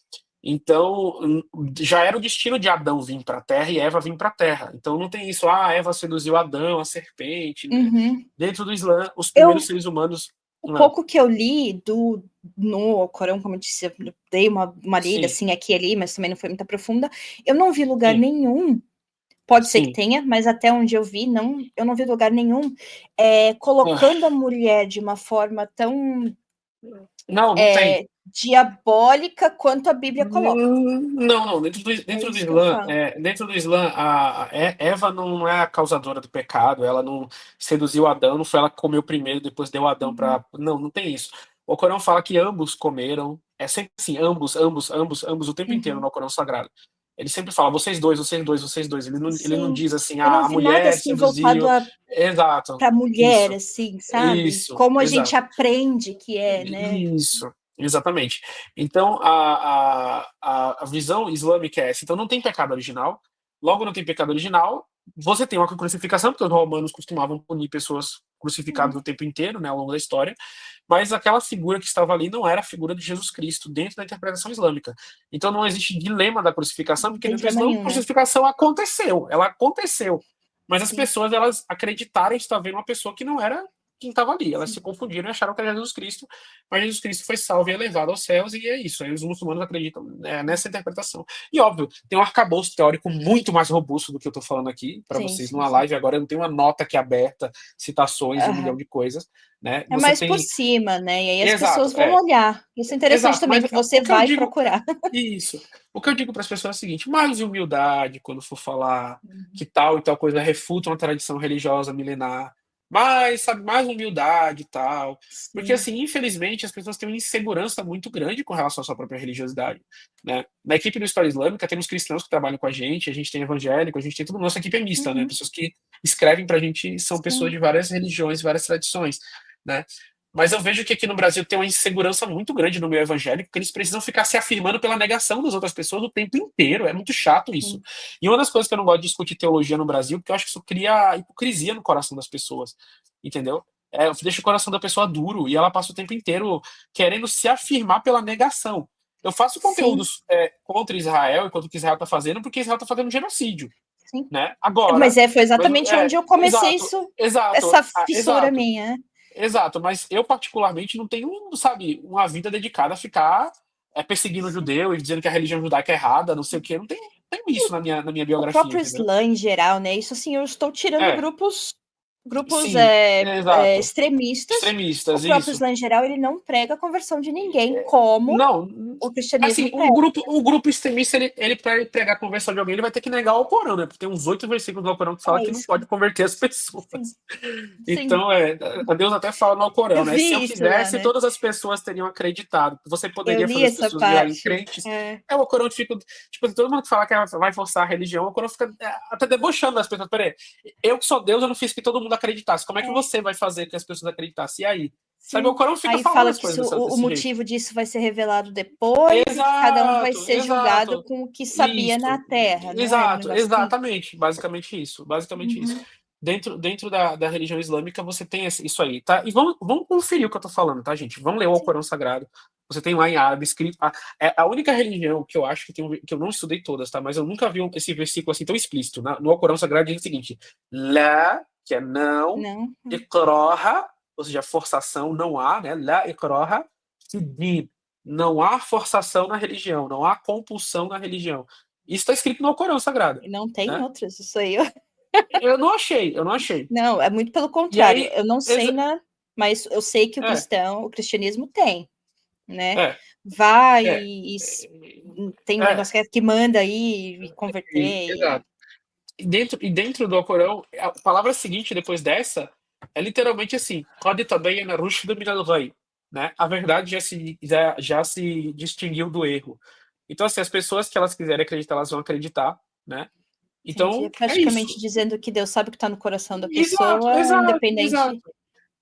[SPEAKER 2] Então, já era o destino de Adão vir para a Terra e Eva vir para a Terra. Então não tem isso, Eva seduziu Adão, a serpente, né?
[SPEAKER 1] Uhum.
[SPEAKER 2] Dentro do Islã, os primeiros
[SPEAKER 1] Eu,
[SPEAKER 2] seres humanos.
[SPEAKER 1] o
[SPEAKER 2] Ah,
[SPEAKER 1] pouco que eu li no Corão, como eu disse, eu dei uma lida
[SPEAKER 2] sim,
[SPEAKER 1] assim aqui e ali, mas também não foi muito profunda. Eu não vi lugar
[SPEAKER 2] sim,
[SPEAKER 1] nenhum, pode ser que
[SPEAKER 2] sim.
[SPEAKER 1] tenha, mas até onde eu vi, não, eu não vi lugar nenhum
[SPEAKER 2] Ah,
[SPEAKER 1] colocando a mulher de uma forma tão
[SPEAKER 2] não, não tem.
[SPEAKER 1] diabólica quanto a Bíblia coloca.
[SPEAKER 2] Não, não.
[SPEAKER 1] É
[SPEAKER 2] Dentro do
[SPEAKER 1] isso que eu
[SPEAKER 2] Islã,
[SPEAKER 1] falo.
[SPEAKER 2] a Eva não é a causadora do pecado. Ela não seduziu Adão, não foi ela que comeu primeiro, depois deu Adão
[SPEAKER 1] Uhum,
[SPEAKER 2] para. Não, não tem isso. O Corão fala que ambos comeram. É sempre assim, ambos, ambos, ambos, ambos, o tempo inteiro
[SPEAKER 1] uhum.
[SPEAKER 2] no Corão Sagrado. Ele sempre fala, vocês dois, vocês dois, vocês dois. Ele não
[SPEAKER 1] Sim,
[SPEAKER 2] diz assim,
[SPEAKER 1] eu não
[SPEAKER 2] a
[SPEAKER 1] vi nada
[SPEAKER 2] mulher
[SPEAKER 1] assim voltado
[SPEAKER 2] seduziu. Exato.
[SPEAKER 1] para mulher,
[SPEAKER 2] Isso,
[SPEAKER 1] assim, sabe?
[SPEAKER 2] isso,
[SPEAKER 1] Como a gente
[SPEAKER 2] exato.
[SPEAKER 1] aprende que é, né?
[SPEAKER 2] Isso, exatamente. Então, a visão islâmica é essa. Então, não tem pecado original. Logo, não tem pecado original. Você tem uma crucificação, porque os romanos costumavam punir pessoas crucificadas o tempo inteiro, né, ao longo da história. Mas aquela figura que estava ali não era a figura de Jesus Cristo dentro da interpretação islâmica. Então, não existe dilema da crucificação,
[SPEAKER 1] Não
[SPEAKER 2] porque
[SPEAKER 1] tem
[SPEAKER 2] dentro do
[SPEAKER 1] drama
[SPEAKER 2] Islã, a
[SPEAKER 1] nenhum, né?
[SPEAKER 2] crucificação aconteceu. Ela aconteceu. Mas as
[SPEAKER 1] Sim,
[SPEAKER 2] pessoas, elas acreditaram estar vendo uma pessoa que não era quem estava ali. Elas se
[SPEAKER 1] sim.
[SPEAKER 2] confundiram e acharam que era Jesus Cristo, mas Jesus Cristo foi salvo e elevado aos céus, e é isso. Aí os muçulmanos acreditam nessa interpretação. E óbvio, tem um arcabouço teórico muito mais robusto do que eu estou falando aqui para
[SPEAKER 1] Sim,
[SPEAKER 2] vocês
[SPEAKER 1] sim,
[SPEAKER 2] numa
[SPEAKER 1] sim.
[SPEAKER 2] live. Agora eu não tenho uma nota aqui aberta, citações e um milhão
[SPEAKER 1] Aham.
[SPEAKER 2] de coisas. Né?
[SPEAKER 1] É
[SPEAKER 2] Você
[SPEAKER 1] mais por
[SPEAKER 2] tem.
[SPEAKER 1] cima, né? E aí as
[SPEAKER 2] Exato,
[SPEAKER 1] pessoas vão olhar. Isso é interessante
[SPEAKER 2] exato.
[SPEAKER 1] também,
[SPEAKER 2] Mas
[SPEAKER 1] que você
[SPEAKER 2] o que eu
[SPEAKER 1] vai
[SPEAKER 2] digo.
[SPEAKER 1] procurar.
[SPEAKER 2] Isso. O que eu digo para as pessoas é o seguinte: mais humildade quando for falar
[SPEAKER 1] Uhum.
[SPEAKER 2] que tal e tal coisa refuta uma tradição religiosa milenar. Mais, sabe, mais humildade e tal. Porque,
[SPEAKER 1] Sim.
[SPEAKER 2] assim, infelizmente, as pessoas têm uma insegurança muito grande com relação à sua própria religiosidade. Né? Na equipe do História Islâmica, temos cristãos que trabalham com a gente tem evangélico, a gente tem tudo. Nossa equipe é mista, né?
[SPEAKER 1] Uhum.
[SPEAKER 2] Pessoas que escrevem para a gente são pessoas de
[SPEAKER 1] Sim.
[SPEAKER 2] várias religiões, várias tradições. Né? Mas eu vejo que aqui no Brasil tem uma insegurança muito grande no meio evangélico, porque eles precisam ficar se afirmando pela negação das outras pessoas o tempo inteiro. É muito chato isso.
[SPEAKER 1] Sim.
[SPEAKER 2] E uma das coisas que eu não gosto de discutir teologia no Brasil, porque eu acho que isso cria hipocrisia no coração das pessoas. Entendeu? Deixa o coração da pessoa duro e ela passa o tempo inteiro querendo se afirmar pela negação. Eu faço
[SPEAKER 1] Sim.
[SPEAKER 2] conteúdos contra Israel e contra o que Israel está fazendo, porque Israel está fazendo genocídio.
[SPEAKER 1] Sim.
[SPEAKER 2] Né? Agora,
[SPEAKER 1] Mas foi
[SPEAKER 2] mas,
[SPEAKER 1] exatamente onde eu comecei
[SPEAKER 2] exato,
[SPEAKER 1] isso,
[SPEAKER 2] exato,
[SPEAKER 1] essa fissura
[SPEAKER 2] exato.
[SPEAKER 1] minha, né?
[SPEAKER 2] Exato, mas eu particularmente não tenho, sabe, uma vida dedicada a ficar perseguindo o
[SPEAKER 1] Sim.
[SPEAKER 2] judeu e dizendo que a religião judaica é errada, não sei o quê. Não tenho isso na minha
[SPEAKER 1] O
[SPEAKER 2] biografia,
[SPEAKER 1] próprio
[SPEAKER 2] entendeu?
[SPEAKER 1] Islã em geral, né? Isso assim, eu estou tirando
[SPEAKER 2] É,
[SPEAKER 1] grupos
[SPEAKER 2] sim, exato.
[SPEAKER 1] extremistas. O
[SPEAKER 2] Extremistas,
[SPEAKER 1] próprio
[SPEAKER 2] isso.
[SPEAKER 1] Islã em geral, ele não prega a conversão de ninguém, como
[SPEAKER 2] Não,
[SPEAKER 1] o
[SPEAKER 2] assim,
[SPEAKER 1] cristianismo
[SPEAKER 2] um
[SPEAKER 1] prega.
[SPEAKER 2] grupo, um grupo extremista, ele para ele pregar a conversão de alguém, ele vai ter que negar o Corão, né? Porque tem uns 8 versículos do Corão que fala
[SPEAKER 1] É
[SPEAKER 2] que não
[SPEAKER 1] isso.
[SPEAKER 2] pode converter as
[SPEAKER 1] Sim,
[SPEAKER 2] pessoas.
[SPEAKER 1] sim.
[SPEAKER 2] Então, a Deus até fala no Alcorão,
[SPEAKER 1] Eu
[SPEAKER 2] né? Se eu
[SPEAKER 1] vi isso lá,
[SPEAKER 2] quisesse,
[SPEAKER 1] né?
[SPEAKER 2] todas as pessoas teriam acreditado. Você
[SPEAKER 1] Eu
[SPEAKER 2] poderia
[SPEAKER 1] li
[SPEAKER 2] fazer as
[SPEAKER 1] essa
[SPEAKER 2] pessoas virarem
[SPEAKER 1] parte.
[SPEAKER 2] crentes.
[SPEAKER 1] É,
[SPEAKER 2] O Alcorão fica. Tipo, todo mundo que fala que vai forçar a religião, o Alcorão fica até debochando das pessoas. Peraí, eu que sou Deus, eu não fiz que todo mundo acreditasse. Como é que
[SPEAKER 1] é,
[SPEAKER 2] você vai fazer que as pessoas acreditassem? E aí? Sabe, o
[SPEAKER 1] sim.
[SPEAKER 2] Alcorão fica
[SPEAKER 1] Aí
[SPEAKER 2] falando
[SPEAKER 1] fala
[SPEAKER 2] as
[SPEAKER 1] que
[SPEAKER 2] coisas
[SPEAKER 1] o
[SPEAKER 2] desse jeito.
[SPEAKER 1] motivo disso vai ser revelado depois e que cada um vai
[SPEAKER 2] Exato,
[SPEAKER 1] ser julgado
[SPEAKER 2] exato.
[SPEAKER 1] com o que sabia na
[SPEAKER 2] Isso.
[SPEAKER 1] Terra, não é um
[SPEAKER 2] Exato,
[SPEAKER 1] negócio assim?
[SPEAKER 2] exatamente. Basicamente isso. Basicamente isso.
[SPEAKER 1] Uhum.
[SPEAKER 2] Dentro da religião islâmica, você tem isso aí, tá? E vamos conferir o que eu tô falando, tá, gente? Vamos ler o
[SPEAKER 1] Sim.
[SPEAKER 2] Alcorão Sagrado. Você tem lá em árabe escrito. É a única religião que eu acho que tem que eu não estudei todas, tá? Mas eu nunca vi esse versículo assim tão explícito. No Alcorão Sagrado diz o seguinte: La, que é não,
[SPEAKER 1] Não.
[SPEAKER 2] ikraha, ou seja, forçação, não há, né? La ikraha din, não há forçação na religião, não há compulsão na religião. Isso está escrito no Alcorão Sagrado,
[SPEAKER 1] Não tem
[SPEAKER 2] né?
[SPEAKER 1] outros, isso aí. Eu...
[SPEAKER 2] Eu não achei.
[SPEAKER 1] Não, é muito pelo
[SPEAKER 2] E
[SPEAKER 1] contrário.
[SPEAKER 2] aí,
[SPEAKER 1] Eu não sei, mas eu sei que
[SPEAKER 2] é,
[SPEAKER 1] o cristianismo tem, né?
[SPEAKER 2] é,
[SPEAKER 1] Vai
[SPEAKER 2] é,
[SPEAKER 1] tem um
[SPEAKER 2] é,
[SPEAKER 1] negócio que manda aí e converter.
[SPEAKER 2] exato. E dentro do Alcorão, a palavra seguinte depois dessa é literalmente assim: "Qad tabayyana rushdu minal ghayy", né? A verdade já se distinguiu do erro. Então, assim, as pessoas que elas quiserem acreditar, elas vão acreditar, né?
[SPEAKER 1] Entendi. É
[SPEAKER 2] Então, é
[SPEAKER 1] praticamente
[SPEAKER 2] isso.
[SPEAKER 1] dizendo que Deus sabe o que está no coração da
[SPEAKER 2] Exato,
[SPEAKER 1] pessoa,
[SPEAKER 2] exato, exato.
[SPEAKER 1] independente.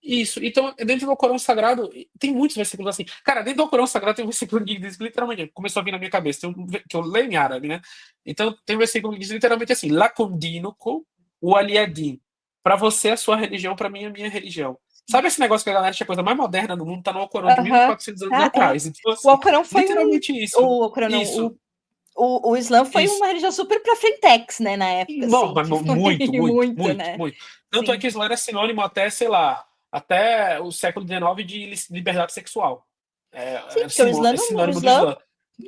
[SPEAKER 2] Isso. Então, dentro do Alcorão Sagrado, tem muitos versículos assim. Cara, dentro do Alcorão Sagrado tem um versículo que diz literalmente, começou a vir na minha cabeça, que eu leio em árabe, né? Então, tem um versículo que diz literalmente assim: Lakum dinukum waliyadin. Pra você, a sua religião, pra mim, a minha religião. Sabe esse negócio que a galera acha que a coisa mais moderna do mundo tá no Alcorão de mil e
[SPEAKER 1] Aham.
[SPEAKER 2] quatrocentos anos
[SPEAKER 1] Ah, é.
[SPEAKER 2] atrás? Então,
[SPEAKER 1] O
[SPEAKER 2] assim,
[SPEAKER 1] Alcorão foi um.
[SPEAKER 2] literalmente isso.
[SPEAKER 1] O Alcorão não.
[SPEAKER 2] Isso,
[SPEAKER 1] O Islã foi
[SPEAKER 2] isso.
[SPEAKER 1] uma religião super pra frentex, né, na época,
[SPEAKER 2] Não,
[SPEAKER 1] assim,
[SPEAKER 2] mas
[SPEAKER 1] que foi
[SPEAKER 2] muito, muito,
[SPEAKER 1] muito,
[SPEAKER 2] muito,
[SPEAKER 1] né?
[SPEAKER 2] muito. Tanto é
[SPEAKER 1] Sim.
[SPEAKER 2] que Islã era sinônimo até, sei lá, até o século XIX de liberdade sexual.
[SPEAKER 1] Sim,
[SPEAKER 2] É
[SPEAKER 1] porque
[SPEAKER 2] é sinônimo do Islã.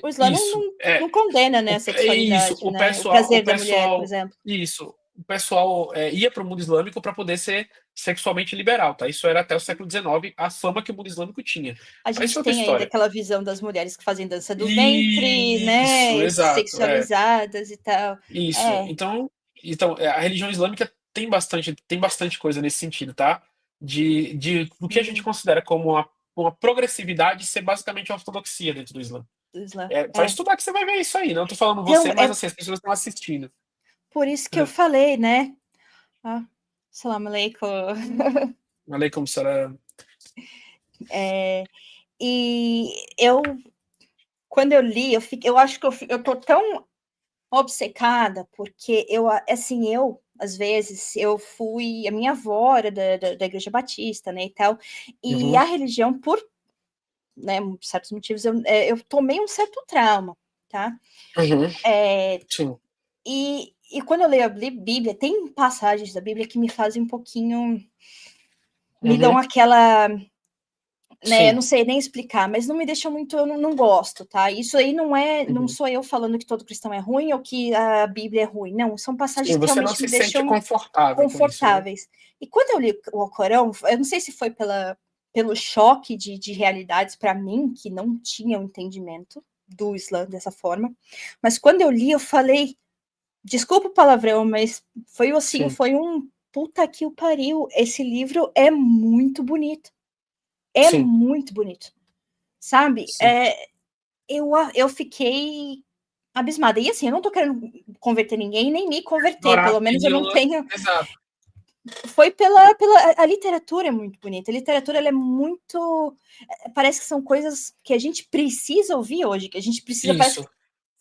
[SPEAKER 1] o Islã
[SPEAKER 2] Isso.
[SPEAKER 1] não condena, né, a
[SPEAKER 2] É isso.
[SPEAKER 1] sexualidade, né? O prazer da mulher, por exemplo.
[SPEAKER 2] O pessoal ia para o mundo islâmico para poder ser sexualmente liberal, tá? Isso era até o século XIX, a fama que o mundo islâmico tinha.
[SPEAKER 1] A
[SPEAKER 2] Mas isso
[SPEAKER 1] gente
[SPEAKER 2] é outra
[SPEAKER 1] tem ainda
[SPEAKER 2] história.
[SPEAKER 1] aquela visão das mulheres que fazem dança do ventre,
[SPEAKER 2] Isso,
[SPEAKER 1] né?
[SPEAKER 2] exato.
[SPEAKER 1] Sexualizadas e tal.
[SPEAKER 2] Isso.
[SPEAKER 1] É.
[SPEAKER 2] Então, a religião islâmica tem bastante coisa nesse sentido, tá? Do que a gente
[SPEAKER 1] Sim,
[SPEAKER 2] considera como uma progressividade ser basicamente a ortodoxia dentro do Islã.
[SPEAKER 1] do Islã.
[SPEAKER 2] Vai
[SPEAKER 1] É.
[SPEAKER 2] estudar que você vai ver isso aí. Não tô falando
[SPEAKER 1] Então,
[SPEAKER 2] você, mas
[SPEAKER 1] é
[SPEAKER 2] assim, as pessoas estão assistindo.
[SPEAKER 1] por isso que eu
[SPEAKER 2] É.
[SPEAKER 1] falei, né? Ah, salam aleikum.
[SPEAKER 2] Aleikum salam.
[SPEAKER 1] É, e quando eu li, eu acho que eu tô tão obcecada, porque assim, às vezes, eu fui, a minha avó era da Igreja Batista, né, e tal, e
[SPEAKER 2] Uhum,
[SPEAKER 1] a religião, por, né, certos motivos, eu tomei um certo trauma, tá?
[SPEAKER 2] uhum,
[SPEAKER 1] É,
[SPEAKER 2] sim,
[SPEAKER 1] e quando eu leio a Bíblia, tem passagens da Bíblia que me fazem um pouquinho, me dão
[SPEAKER 2] uhum,
[SPEAKER 1] aquela, né, eu
[SPEAKER 2] sim,
[SPEAKER 1] não sei nem explicar, mas não me deixa muito, eu não gosto, tá? Isso aí não
[SPEAKER 2] uhum.
[SPEAKER 1] sou eu falando que todo cristão é ruim ou que a Bíblia é ruim, não, são passagens
[SPEAKER 2] Sim,
[SPEAKER 1] que
[SPEAKER 2] você não
[SPEAKER 1] realmente
[SPEAKER 2] se
[SPEAKER 1] me
[SPEAKER 2] sente
[SPEAKER 1] deixam
[SPEAKER 2] confortável com isso, né?
[SPEAKER 1] confortáveis. E quando eu li o Alcorão, eu não sei se foi pelo choque de realidades para mim, que não tinha o entendimento do Islã dessa forma, mas quando eu li, eu falei, desculpa o palavrão, mas foi assim,
[SPEAKER 2] Sim,
[SPEAKER 1] foi um puta que o pariu, esse livro é muito bonito. É
[SPEAKER 2] sim,
[SPEAKER 1] muito bonito, sabe?
[SPEAKER 2] sim.
[SPEAKER 1] Eu fiquei abismada. E assim, eu não tô querendo converter ninguém, nem me converter,
[SPEAKER 2] Adorar
[SPEAKER 1] pelo menos eu não
[SPEAKER 2] pílula,
[SPEAKER 1] tenho.
[SPEAKER 2] exato.
[SPEAKER 1] Foi a literatura é muito bonita. A literatura ela é muito. Parece que são coisas que a gente precisa ouvir hoje, que a gente precisa. Parece que
[SPEAKER 2] Isso,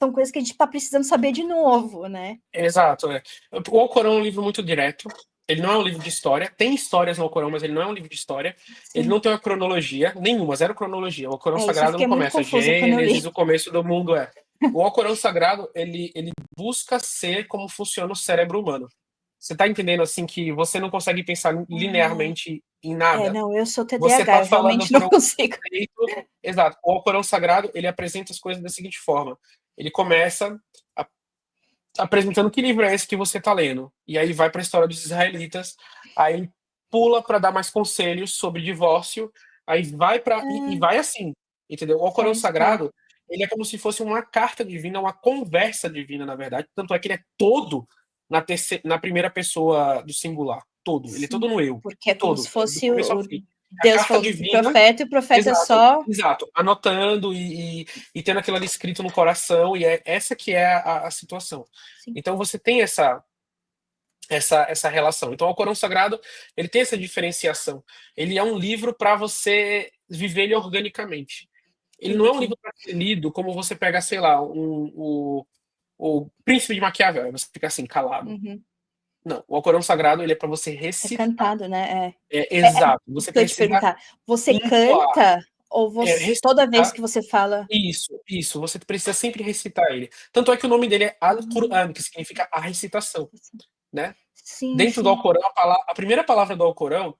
[SPEAKER 1] são coisas que a gente está precisando saber de novo, né?
[SPEAKER 2] exato. O Alcorão é um livro muito direto. Ele não é um livro de história. Tem histórias no Alcorão, mas ele não é um livro de história. Ele
[SPEAKER 1] Sim.
[SPEAKER 2] não tem uma cronologia, nenhuma, zero cronologia. O Alcorão
[SPEAKER 1] Isso eu
[SPEAKER 2] Sagrado não
[SPEAKER 1] fiquei muito
[SPEAKER 2] começa
[SPEAKER 1] confusa quando eu
[SPEAKER 2] Gênesis,
[SPEAKER 1] li.
[SPEAKER 2] o começo do mundo é. O Alcorão Sagrado, ele busca ser como funciona o cérebro humano. Você tá entendendo assim que você não consegue pensar linearmente em nada?
[SPEAKER 1] Não, eu sou
[SPEAKER 2] Você
[SPEAKER 1] TDAH,
[SPEAKER 2] tá
[SPEAKER 1] eu
[SPEAKER 2] falando
[SPEAKER 1] realmente não
[SPEAKER 2] por um
[SPEAKER 1] consigo.
[SPEAKER 2] conceito. Exato. O Alcorão Sagrado, ele apresenta as coisas da seguinte forma. Ele começa a- apresentando que livro é esse que você está lendo. E aí vai para a história dos israelitas, aí pula para dar mais conselhos sobre divórcio, aí vai para e vai assim, entendeu? O Alcorão
[SPEAKER 1] Sei, tá.
[SPEAKER 2] Sagrado, ele é como se fosse uma carta divina, uma conversa divina, na verdade. Tanto é que ele é todo na primeira pessoa do singular, todo. Ele é todo
[SPEAKER 1] Sim.
[SPEAKER 2] no eu,
[SPEAKER 1] Porque é como se
[SPEAKER 2] todo, do
[SPEAKER 1] fosse
[SPEAKER 2] começo ao
[SPEAKER 1] o
[SPEAKER 2] fim. A
[SPEAKER 1] Deus
[SPEAKER 2] carta
[SPEAKER 1] falou pro
[SPEAKER 2] divina.
[SPEAKER 1] profeta e o profeta
[SPEAKER 2] Exato,
[SPEAKER 1] só.
[SPEAKER 2] exato. Anotando e tendo aquilo ali escrito no coração, e é essa que é a situação.
[SPEAKER 1] Sim,
[SPEAKER 2] Então você tem essa relação. Então o Corão Sagrado, ele tem essa diferenciação. Ele é um livro para você viver ele organicamente. Ele não é um
[SPEAKER 1] entendi.
[SPEAKER 2] livro para ser lido como você pega, sei lá, o Príncipe de Maquiavel, você fica assim, calado.
[SPEAKER 1] Uhum.
[SPEAKER 2] Não, o Alcorão Sagrado, ele é para você
[SPEAKER 1] É
[SPEAKER 2] recitar.
[SPEAKER 1] cantado, né?
[SPEAKER 2] Exato,
[SPEAKER 1] Isso
[SPEAKER 2] você
[SPEAKER 1] que eu ia te
[SPEAKER 2] precisa
[SPEAKER 1] perguntar. Você
[SPEAKER 2] entoar,
[SPEAKER 1] canta ou toda vez
[SPEAKER 2] recitar.
[SPEAKER 1] que você fala.
[SPEAKER 2] Isso, você precisa sempre recitar ele. Tanto é que o nome dele é
[SPEAKER 1] Hum,
[SPEAKER 2] Al-Qur'an, que significa a recitação, né?
[SPEAKER 1] sim,
[SPEAKER 2] Dentro do
[SPEAKER 1] sim.
[SPEAKER 2] Alcorão, a primeira palavra do Alcorão,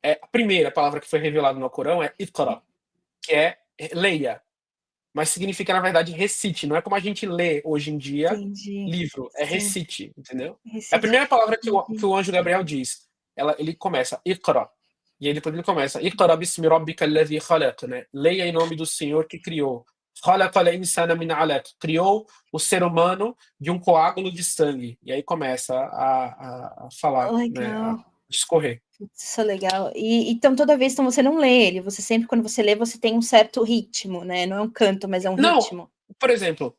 [SPEAKER 2] a primeira palavra que foi revelada no Alcorão é Iqra, que é leia, mas significa, na verdade, recite. Não é como a gente lê hoje em dia
[SPEAKER 1] Entendi.
[SPEAKER 2] livro, é
[SPEAKER 1] Sim,
[SPEAKER 2] recite, entendeu? É a
[SPEAKER 1] recite.
[SPEAKER 2] primeira palavra que
[SPEAKER 1] Entendi.
[SPEAKER 2] o anjo Gabriel diz. Ele começa, Iqra. E aí depois ele começa, Iqra bismi rabbika alladhi khalaq, né? Leia em nome do Senhor que criou. Khalaqa al-insana min 'alaq. Criou o ser humano de um coágulo de sangue. E aí começa a falar, né? A
[SPEAKER 1] Legal.
[SPEAKER 2] discorrer.
[SPEAKER 1] Isso é legal. Então, toda vez então, você não lê ele, você sempre, quando você lê, você tem um certo ritmo, né? Não é um canto, mas é um
[SPEAKER 2] Não,
[SPEAKER 1] ritmo.
[SPEAKER 2] por exemplo,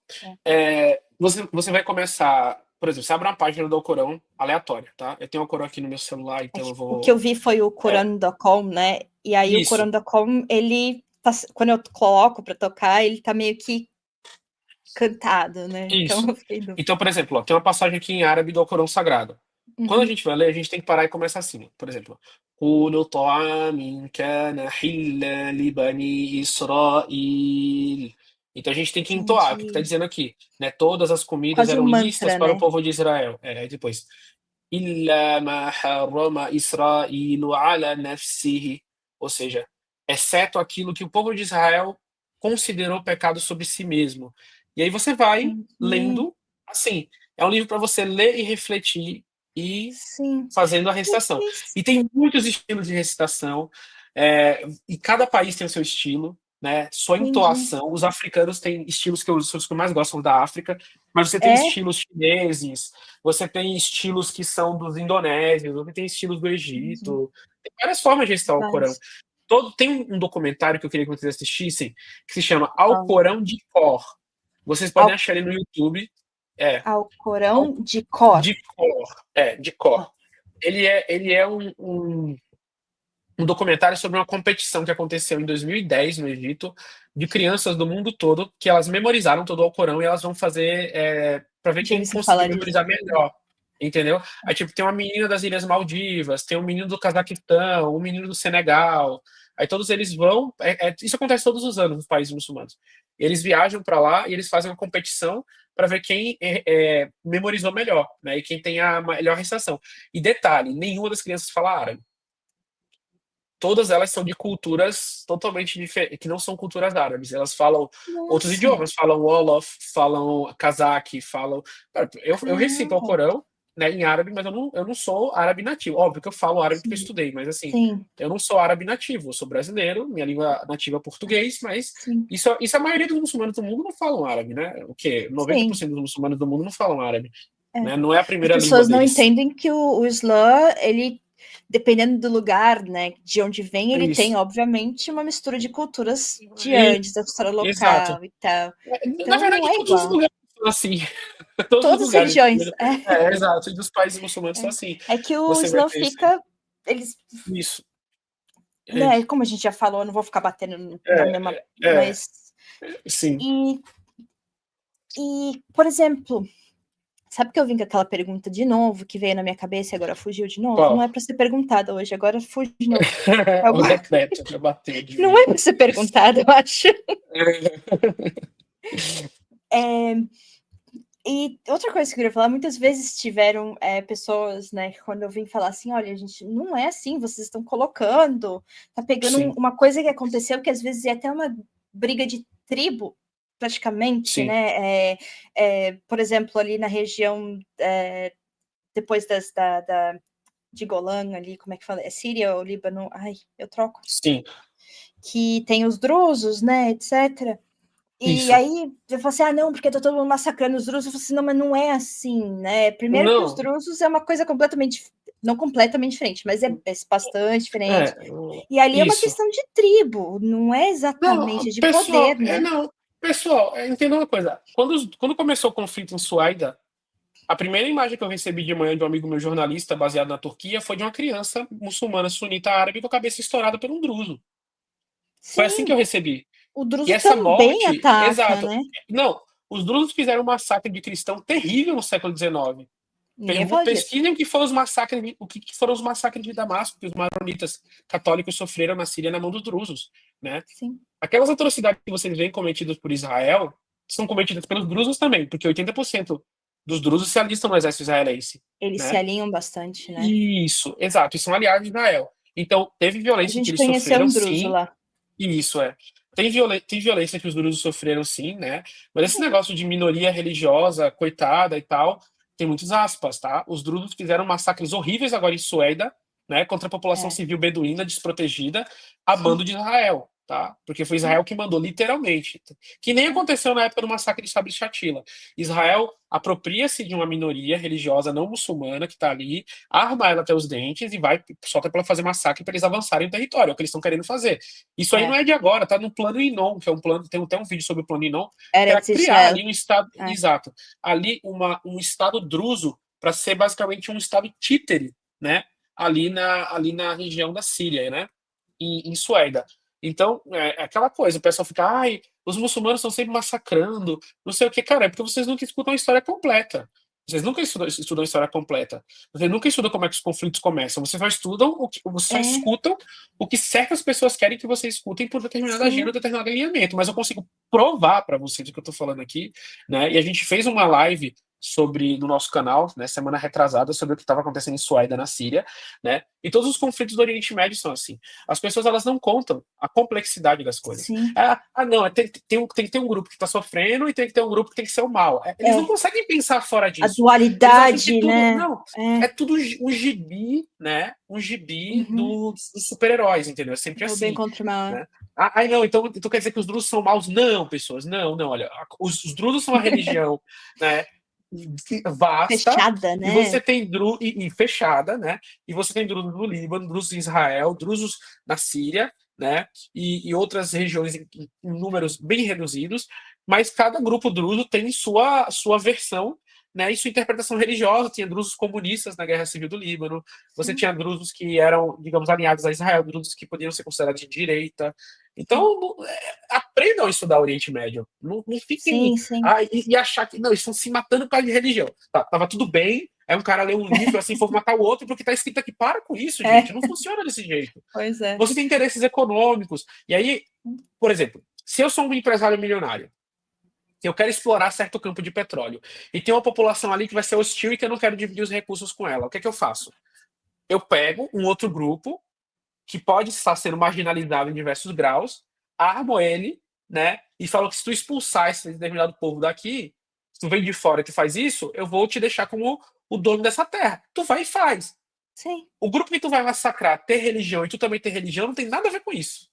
[SPEAKER 2] você vai começar, por exemplo, você abre uma página do Alcorão aleatória, tá? Eu tenho o Alcorão aqui no meu celular,
[SPEAKER 1] É
[SPEAKER 2] então eu
[SPEAKER 1] que o que eu
[SPEAKER 2] vou.
[SPEAKER 1] vi foi o
[SPEAKER 2] É,
[SPEAKER 1] Corano.com, né? E aí o
[SPEAKER 2] isso,
[SPEAKER 1] Corano.com, ele quando eu coloco para tocar, ele tá meio que cantado, né? Então
[SPEAKER 2] isso.
[SPEAKER 1] eu fiquei em dúvida.
[SPEAKER 2] Então, por exemplo, ó, tem uma passagem aqui em árabe do Alcorão Sagrado. Quando a
[SPEAKER 1] Uhum.
[SPEAKER 2] gente vai ler, a gente tem que parar e começar assim, ó. Por exemplo, كُلُّ طَعَامٍ كَانَ حِلًّا لِبَنِي إِسْرَائِيلَ. Então a gente tem que entoar o que está
[SPEAKER 1] Entendi.
[SPEAKER 2] dizendo aqui, né? Todas as comidas
[SPEAKER 1] Quase um
[SPEAKER 2] eram lícitas
[SPEAKER 1] mantra,
[SPEAKER 2] para o
[SPEAKER 1] né?
[SPEAKER 2] povo de Israel. Aí depois, إِلَّا مَا حَرَّمَ إِسْرَائِيلُ عَلَى نَفْسِهِ. Ou seja, exceto aquilo que o povo de Israel considerou pecado sobre si mesmo. E aí você vai
[SPEAKER 1] Entendi.
[SPEAKER 2] lendo assim. É um livro para você ler e refletir e
[SPEAKER 1] Sim.
[SPEAKER 2] fazendo a
[SPEAKER 1] Que
[SPEAKER 2] recitação.
[SPEAKER 1] isso?
[SPEAKER 2] E tem muitos estilos de recitação, e cada país tem o seu estilo, né? Sua
[SPEAKER 1] Entendi.
[SPEAKER 2] entoação. Os africanos têm estilos que são os que eu mais gostam da África, mas você tem
[SPEAKER 1] É?
[SPEAKER 2] estilos chineses, você tem estilos que são dos indonésios, você tem estilos do
[SPEAKER 1] Entendi.
[SPEAKER 2] Egito. Tem várias formas de recitar o Corão.
[SPEAKER 1] Vários.
[SPEAKER 2] Tem um documentário que eu queria que vocês assistissem, que se chama
[SPEAKER 1] Fala.
[SPEAKER 2] Alcorão de Cor. Vocês podem
[SPEAKER 1] Ao
[SPEAKER 2] achar ele no YouTube. É,
[SPEAKER 1] Alcorão de cor.
[SPEAKER 2] de cor. De cor.
[SPEAKER 1] Ó,
[SPEAKER 2] Ele é um documentário sobre uma competição que aconteceu em 2010 no Egito, de crianças do mundo todo, que elas memorizaram todo o Alcorão e elas vão fazer para ver
[SPEAKER 1] já
[SPEAKER 2] quem
[SPEAKER 1] ouvi você
[SPEAKER 2] conseguiu
[SPEAKER 1] falar disso.
[SPEAKER 2] memorizar melhor. Entendeu? Aí, tipo, tem uma menina das Ilhas Maldivas, tem um menino do Cazaquistão, um menino do Senegal. Aí todos eles vão. Isso acontece todos os anos nos países muçulmanos. Eles viajam para lá e eles fazem uma competição para ver quem memorizou melhor, né? E quem tem a melhor recitação. E detalhe: nenhuma das crianças fala árabe. Todas elas são de culturas totalmente diferentes, que não são culturas árabes. Elas falam outros
[SPEAKER 1] Nossa,
[SPEAKER 2] idiomas, falam Wolof, falam Kazakh, falam. Cara, eu recito o
[SPEAKER 1] caramba.
[SPEAKER 2] Corão, né, em árabe, mas eu não sou árabe nativo. Óbvio que eu falo árabe porque eu
[SPEAKER 1] Sim,
[SPEAKER 2] estudei, mas assim,
[SPEAKER 1] sim,
[SPEAKER 2] eu não sou árabe nativo. Eu sou brasileiro, minha língua nativa é português, mas
[SPEAKER 1] sim,
[SPEAKER 2] isso a maioria dos muçulmanos do mundo não falam árabe, né? O quê?
[SPEAKER 1] sim.
[SPEAKER 2] 90% dos muçulmanos do mundo não falam árabe,
[SPEAKER 1] É.
[SPEAKER 2] né? Não é a
[SPEAKER 1] As
[SPEAKER 2] primeira língua
[SPEAKER 1] pessoas não
[SPEAKER 2] deles.
[SPEAKER 1] entendem que o Islã, ele, dependendo do lugar, né, de onde vem,
[SPEAKER 2] É
[SPEAKER 1] ele tem,
[SPEAKER 2] isso.
[SPEAKER 1] obviamente, uma mistura de culturas de
[SPEAKER 2] E-
[SPEAKER 1] antes, da cultura
[SPEAKER 2] exato.
[SPEAKER 1] local e tal.
[SPEAKER 2] Na
[SPEAKER 1] Então, não
[SPEAKER 2] verdade,
[SPEAKER 1] é
[SPEAKER 2] todos os
[SPEAKER 1] igual.
[SPEAKER 2] lugares são assim. Todos os
[SPEAKER 1] Todas as
[SPEAKER 2] lugares.
[SPEAKER 1] religiões.
[SPEAKER 2] Exato. E dos países muçulmanos são assim.
[SPEAKER 1] É que o
[SPEAKER 2] Você vai
[SPEAKER 1] Islã
[SPEAKER 2] ter isso.
[SPEAKER 1] fica. Eles,
[SPEAKER 2] Isso. É,
[SPEAKER 1] né, como a gente já falou, eu não vou ficar batendo na mesma.
[SPEAKER 2] é, é,
[SPEAKER 1] Mas.
[SPEAKER 2] sim.
[SPEAKER 1] E, por exemplo, sabe que eu vim com aquela pergunta de novo, que veio na minha cabeça e agora fugiu de novo? Não
[SPEAKER 2] Qual?
[SPEAKER 1] é para ser perguntada hoje, agora fugiu de novo.
[SPEAKER 2] O decreto já bateu de
[SPEAKER 1] Não
[SPEAKER 2] vir.
[SPEAKER 1] é para ser perguntada, eu acho.
[SPEAKER 2] É.
[SPEAKER 1] É, e outra coisa que eu queria falar, muitas vezes tiveram pessoas, né, que quando eu vim falar assim, olha, gente, não é assim, vocês estão colocando, tá pegando
[SPEAKER 2] Sim,
[SPEAKER 1] uma coisa que aconteceu que às vezes é até uma briga de tribo, praticamente,
[SPEAKER 2] sim,
[SPEAKER 1] né? Por exemplo, ali na região depois de Golã ali, como é que fala? É Síria ou Líbano? Ai, eu troco.
[SPEAKER 2] sim.
[SPEAKER 1] Que tem os drusos, né, etc. E
[SPEAKER 2] Isso.
[SPEAKER 1] aí eu falei assim, não, porque tá todo mundo massacrando os drusos. Eu falei assim, não, mas não é assim, né? Primeiro que os
[SPEAKER 2] Não,
[SPEAKER 1] drusos é uma coisa completamente, não completamente diferente, mas é bastante diferente.
[SPEAKER 2] é,
[SPEAKER 1] E ali é uma
[SPEAKER 2] isso.
[SPEAKER 1] questão de tribo, não é exatamente,
[SPEAKER 2] Não,
[SPEAKER 1] é de
[SPEAKER 2] pessoal,
[SPEAKER 1] poder, né?
[SPEAKER 2] não. Pessoal, entenda uma coisa. Quando começou o conflito em Suaida, a primeira imagem que eu recebi de manhã de um amigo meu jornalista baseado na Turquia foi de uma criança muçulmana sunita árabe com a cabeça estourada por um druso. Foi assim que
[SPEAKER 1] Sim,
[SPEAKER 2] eu recebi.
[SPEAKER 1] o
[SPEAKER 2] E
[SPEAKER 1] druso
[SPEAKER 2] essa
[SPEAKER 1] também
[SPEAKER 2] morte,
[SPEAKER 1] ataca,
[SPEAKER 2] exato.
[SPEAKER 1] né?
[SPEAKER 2] Não, os drusos fizeram um massacre de cristão terrível no século XIX.
[SPEAKER 1] Ninguém fala disso.
[SPEAKER 2] Pesquisem o que foram os massacres de Damasco que os maronitas católicos sofreram na Síria na mão dos drusos, né?
[SPEAKER 1] Sim,
[SPEAKER 2] Aquelas atrocidades que vocês veem cometidas por Israel são cometidas pelos drusos também, porque 80% dos drusos se alistam no exército israelense,
[SPEAKER 1] eles se
[SPEAKER 2] né?
[SPEAKER 1] alinham bastante, né?
[SPEAKER 2] Isso, exato, e são aliados de Israel. Então, teve
[SPEAKER 1] A
[SPEAKER 2] violência que
[SPEAKER 1] gente
[SPEAKER 2] eles
[SPEAKER 1] conheceu
[SPEAKER 2] sofreram,
[SPEAKER 1] um druso
[SPEAKER 2] sim,
[SPEAKER 1] lá.
[SPEAKER 2] e isso é. tem violência que os drusos sofreram, sim, né? Mas esse negócio de minoria religiosa, coitada e tal, tem muitas aspas, tá? Os drusos fizeram massacres horríveis agora em Suécia, né? Contra a população
[SPEAKER 1] É,
[SPEAKER 2] civil beduína desprotegida, a
[SPEAKER 1] sim,
[SPEAKER 2] bando de Israel, tá? Porque foi
[SPEAKER 1] sim,
[SPEAKER 2] Israel que mandou, literalmente. Que nem
[SPEAKER 1] é,
[SPEAKER 2] aconteceu na época do massacre de Sabri Shatila. Israel apropria-se de uma minoria religiosa não muçulmana que tá ali, arma ela até os dentes e vai, solta pra ela fazer massacre para eles avançarem o território, é o que eles estão querendo fazer. Isso aí não
[SPEAKER 1] é.
[SPEAKER 2] é de agora, tá no plano Inon, que é um plano, tem até um vídeo sobre o plano Inon, que era
[SPEAKER 1] Eretz
[SPEAKER 2] criar
[SPEAKER 1] Israel.
[SPEAKER 2] ali um estado,
[SPEAKER 1] É,
[SPEAKER 2] exato, ali um estado druso para ser basicamente um estado títere, né? Ali na região da Síria, né? Em Suécia. Então, é aquela coisa, o pessoal fica, ai, os muçulmanos estão sempre massacrando, não sei o que, cara, é porque vocês nunca escutam a história completa. Vocês nunca estudam a história completa. Vocês nunca estudam como é que os conflitos começam. Vocês só
[SPEAKER 1] é,
[SPEAKER 2] escutam o que certas pessoas querem que você escutem por determinada agenda,
[SPEAKER 1] sim.
[SPEAKER 2] determinado alinhamento. Mas eu consigo provar para vocês o que eu estou falando aqui, né? E a gente fez uma live sobre no nosso canal, né, semana retrasada, sobre o que estava acontecendo em Suécia, na Síria, né? E todos os conflitos do Oriente Médio são assim. As pessoas elas não contam a complexidade das coisas.
[SPEAKER 1] Sim,
[SPEAKER 2] Não, tem que ter um grupo que está sofrendo e tem que ter um grupo que tem que ser o mal. Eles não
[SPEAKER 1] é.
[SPEAKER 2] conseguem pensar fora
[SPEAKER 1] A
[SPEAKER 2] disso. Eles acham que
[SPEAKER 1] dualidade,
[SPEAKER 2] tudo.
[SPEAKER 1] né?
[SPEAKER 2] Não,
[SPEAKER 1] É.
[SPEAKER 2] é tudo um gibi, né? Um gibi
[SPEAKER 1] Uhum.
[SPEAKER 2] dos super-heróis, entendeu? É sempre
[SPEAKER 1] Do bem
[SPEAKER 2] assim.
[SPEAKER 1] contra o mal.
[SPEAKER 2] Né? Ai, não, então quer dizer que os drusos são maus? Não, pessoas, não, não, olha, os drusos são uma religião, né, vasta,
[SPEAKER 1] Fechada,
[SPEAKER 2] e você
[SPEAKER 1] né?
[SPEAKER 2] tem e fechada, né? E você tem drusos no Líbano, drusos em Israel, drusos na Síria, né? E outras regiões em números bem reduzidos, mas cada grupo druso tem sua versão, né, e sua interpretação religiosa. Tinha drusos comunistas na Guerra Civil do Líbano, você
[SPEAKER 1] Sim,
[SPEAKER 2] tinha drusos que eram, digamos, alinhados a Israel, drusos que podiam ser considerados de direita.
[SPEAKER 1] sim.
[SPEAKER 2] Então, aprendam a estudar o Oriente Médio. Não fiquem
[SPEAKER 1] Sim, sim.
[SPEAKER 2] e achar que não, eles estão se matando por causa de religião. Tava tudo bem, aí um cara lê um livro assim, for matar o outro porque tá escrito aqui. Para com isso, gente.
[SPEAKER 1] É,
[SPEAKER 2] Não funciona desse jeito.
[SPEAKER 1] pois é.
[SPEAKER 2] Você tem interesses econômicos. E aí, por exemplo, se eu sou um empresário milionário, eu quero explorar certo campo de petróleo, e tem uma população ali que vai ser hostil e que eu não quero dividir os recursos com ela, o que é que eu faço? Eu pego um outro grupo que pode estar sendo marginalizado em diversos graus, armo ele, né? E falo que se tu expulsar esse determinado povo daqui, se tu vem de fora que faz isso, eu vou te deixar como o dono dessa terra. Tu vai e faz.
[SPEAKER 1] Sim,
[SPEAKER 2] O grupo que tu vai massacrar ter religião e tu também ter religião não tem nada a ver com isso.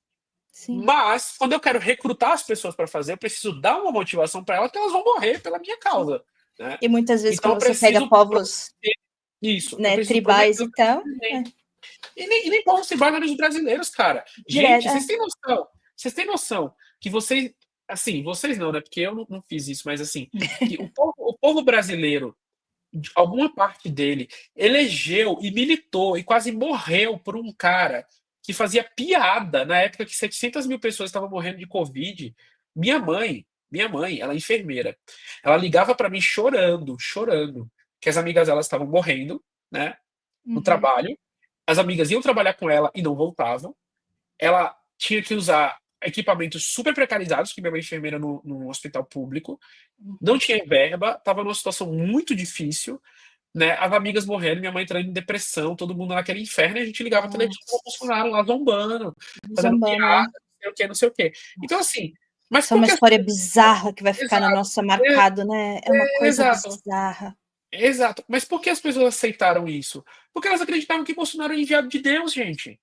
[SPEAKER 1] sim.
[SPEAKER 2] Mas, quando eu quero recrutar as pessoas para fazer, eu preciso dar uma motivação para elas que elas vão morrer pela minha
[SPEAKER 1] Sim.
[SPEAKER 2] causa. Né?
[SPEAKER 1] E muitas vezes,
[SPEAKER 2] Então,
[SPEAKER 1] quando
[SPEAKER 2] eu
[SPEAKER 1] você pega
[SPEAKER 2] preciso
[SPEAKER 1] povos,
[SPEAKER 2] isso. Eu
[SPEAKER 1] né,
[SPEAKER 2] preciso prometer.
[SPEAKER 1] tribais e tal, é,
[SPEAKER 2] E nem povos tribais os brasileiros, cara.
[SPEAKER 1] direto,
[SPEAKER 2] Gente, vocês têm noção? Vocês têm noção que vocês. Assim, vocês não, né? Porque eu não fiz isso, mas assim, que o povo brasileiro, alguma parte dele, elegeu e militou e quase morreu por um cara que fazia piada na época que 700 mil pessoas estavam morrendo de Covid. Minha mãe, ela é enfermeira. Ela ligava para mim chorando, chorando, que as amigas delas estavam morrendo, né, no
[SPEAKER 1] uhum,
[SPEAKER 2] trabalho. As amigas iam trabalhar com ela e não voltavam. Ela tinha que usar equipamentos super precarizados, que minha mãe é enfermeira no hospital público, não
[SPEAKER 1] uhum.
[SPEAKER 2] tinha verba, estava numa situação muito difícil, né? As amigas morrendo, minha mãe entrando em depressão, todo mundo naquele inferno, e a gente ligava a televisão para o
[SPEAKER 1] Nossa,
[SPEAKER 2] Bolsonaro lá zombando, fazendo
[SPEAKER 1] zombando,
[SPEAKER 2] piada,
[SPEAKER 1] é.
[SPEAKER 2] não sei o que, não sei o que. Então,
[SPEAKER 1] Nossa.
[SPEAKER 2] assim, mas
[SPEAKER 1] Isso é
[SPEAKER 2] por
[SPEAKER 1] uma
[SPEAKER 2] que as
[SPEAKER 1] história
[SPEAKER 2] pessoas.
[SPEAKER 1] bizarra que vai ficar na
[SPEAKER 2] Exato,
[SPEAKER 1] nossa marcado, né? É uma coisa
[SPEAKER 2] exato,
[SPEAKER 1] bizarra.
[SPEAKER 2] exato. Mas por que as pessoas aceitaram isso? Porque elas acreditavam que Bolsonaro era enviado de Deus, gente.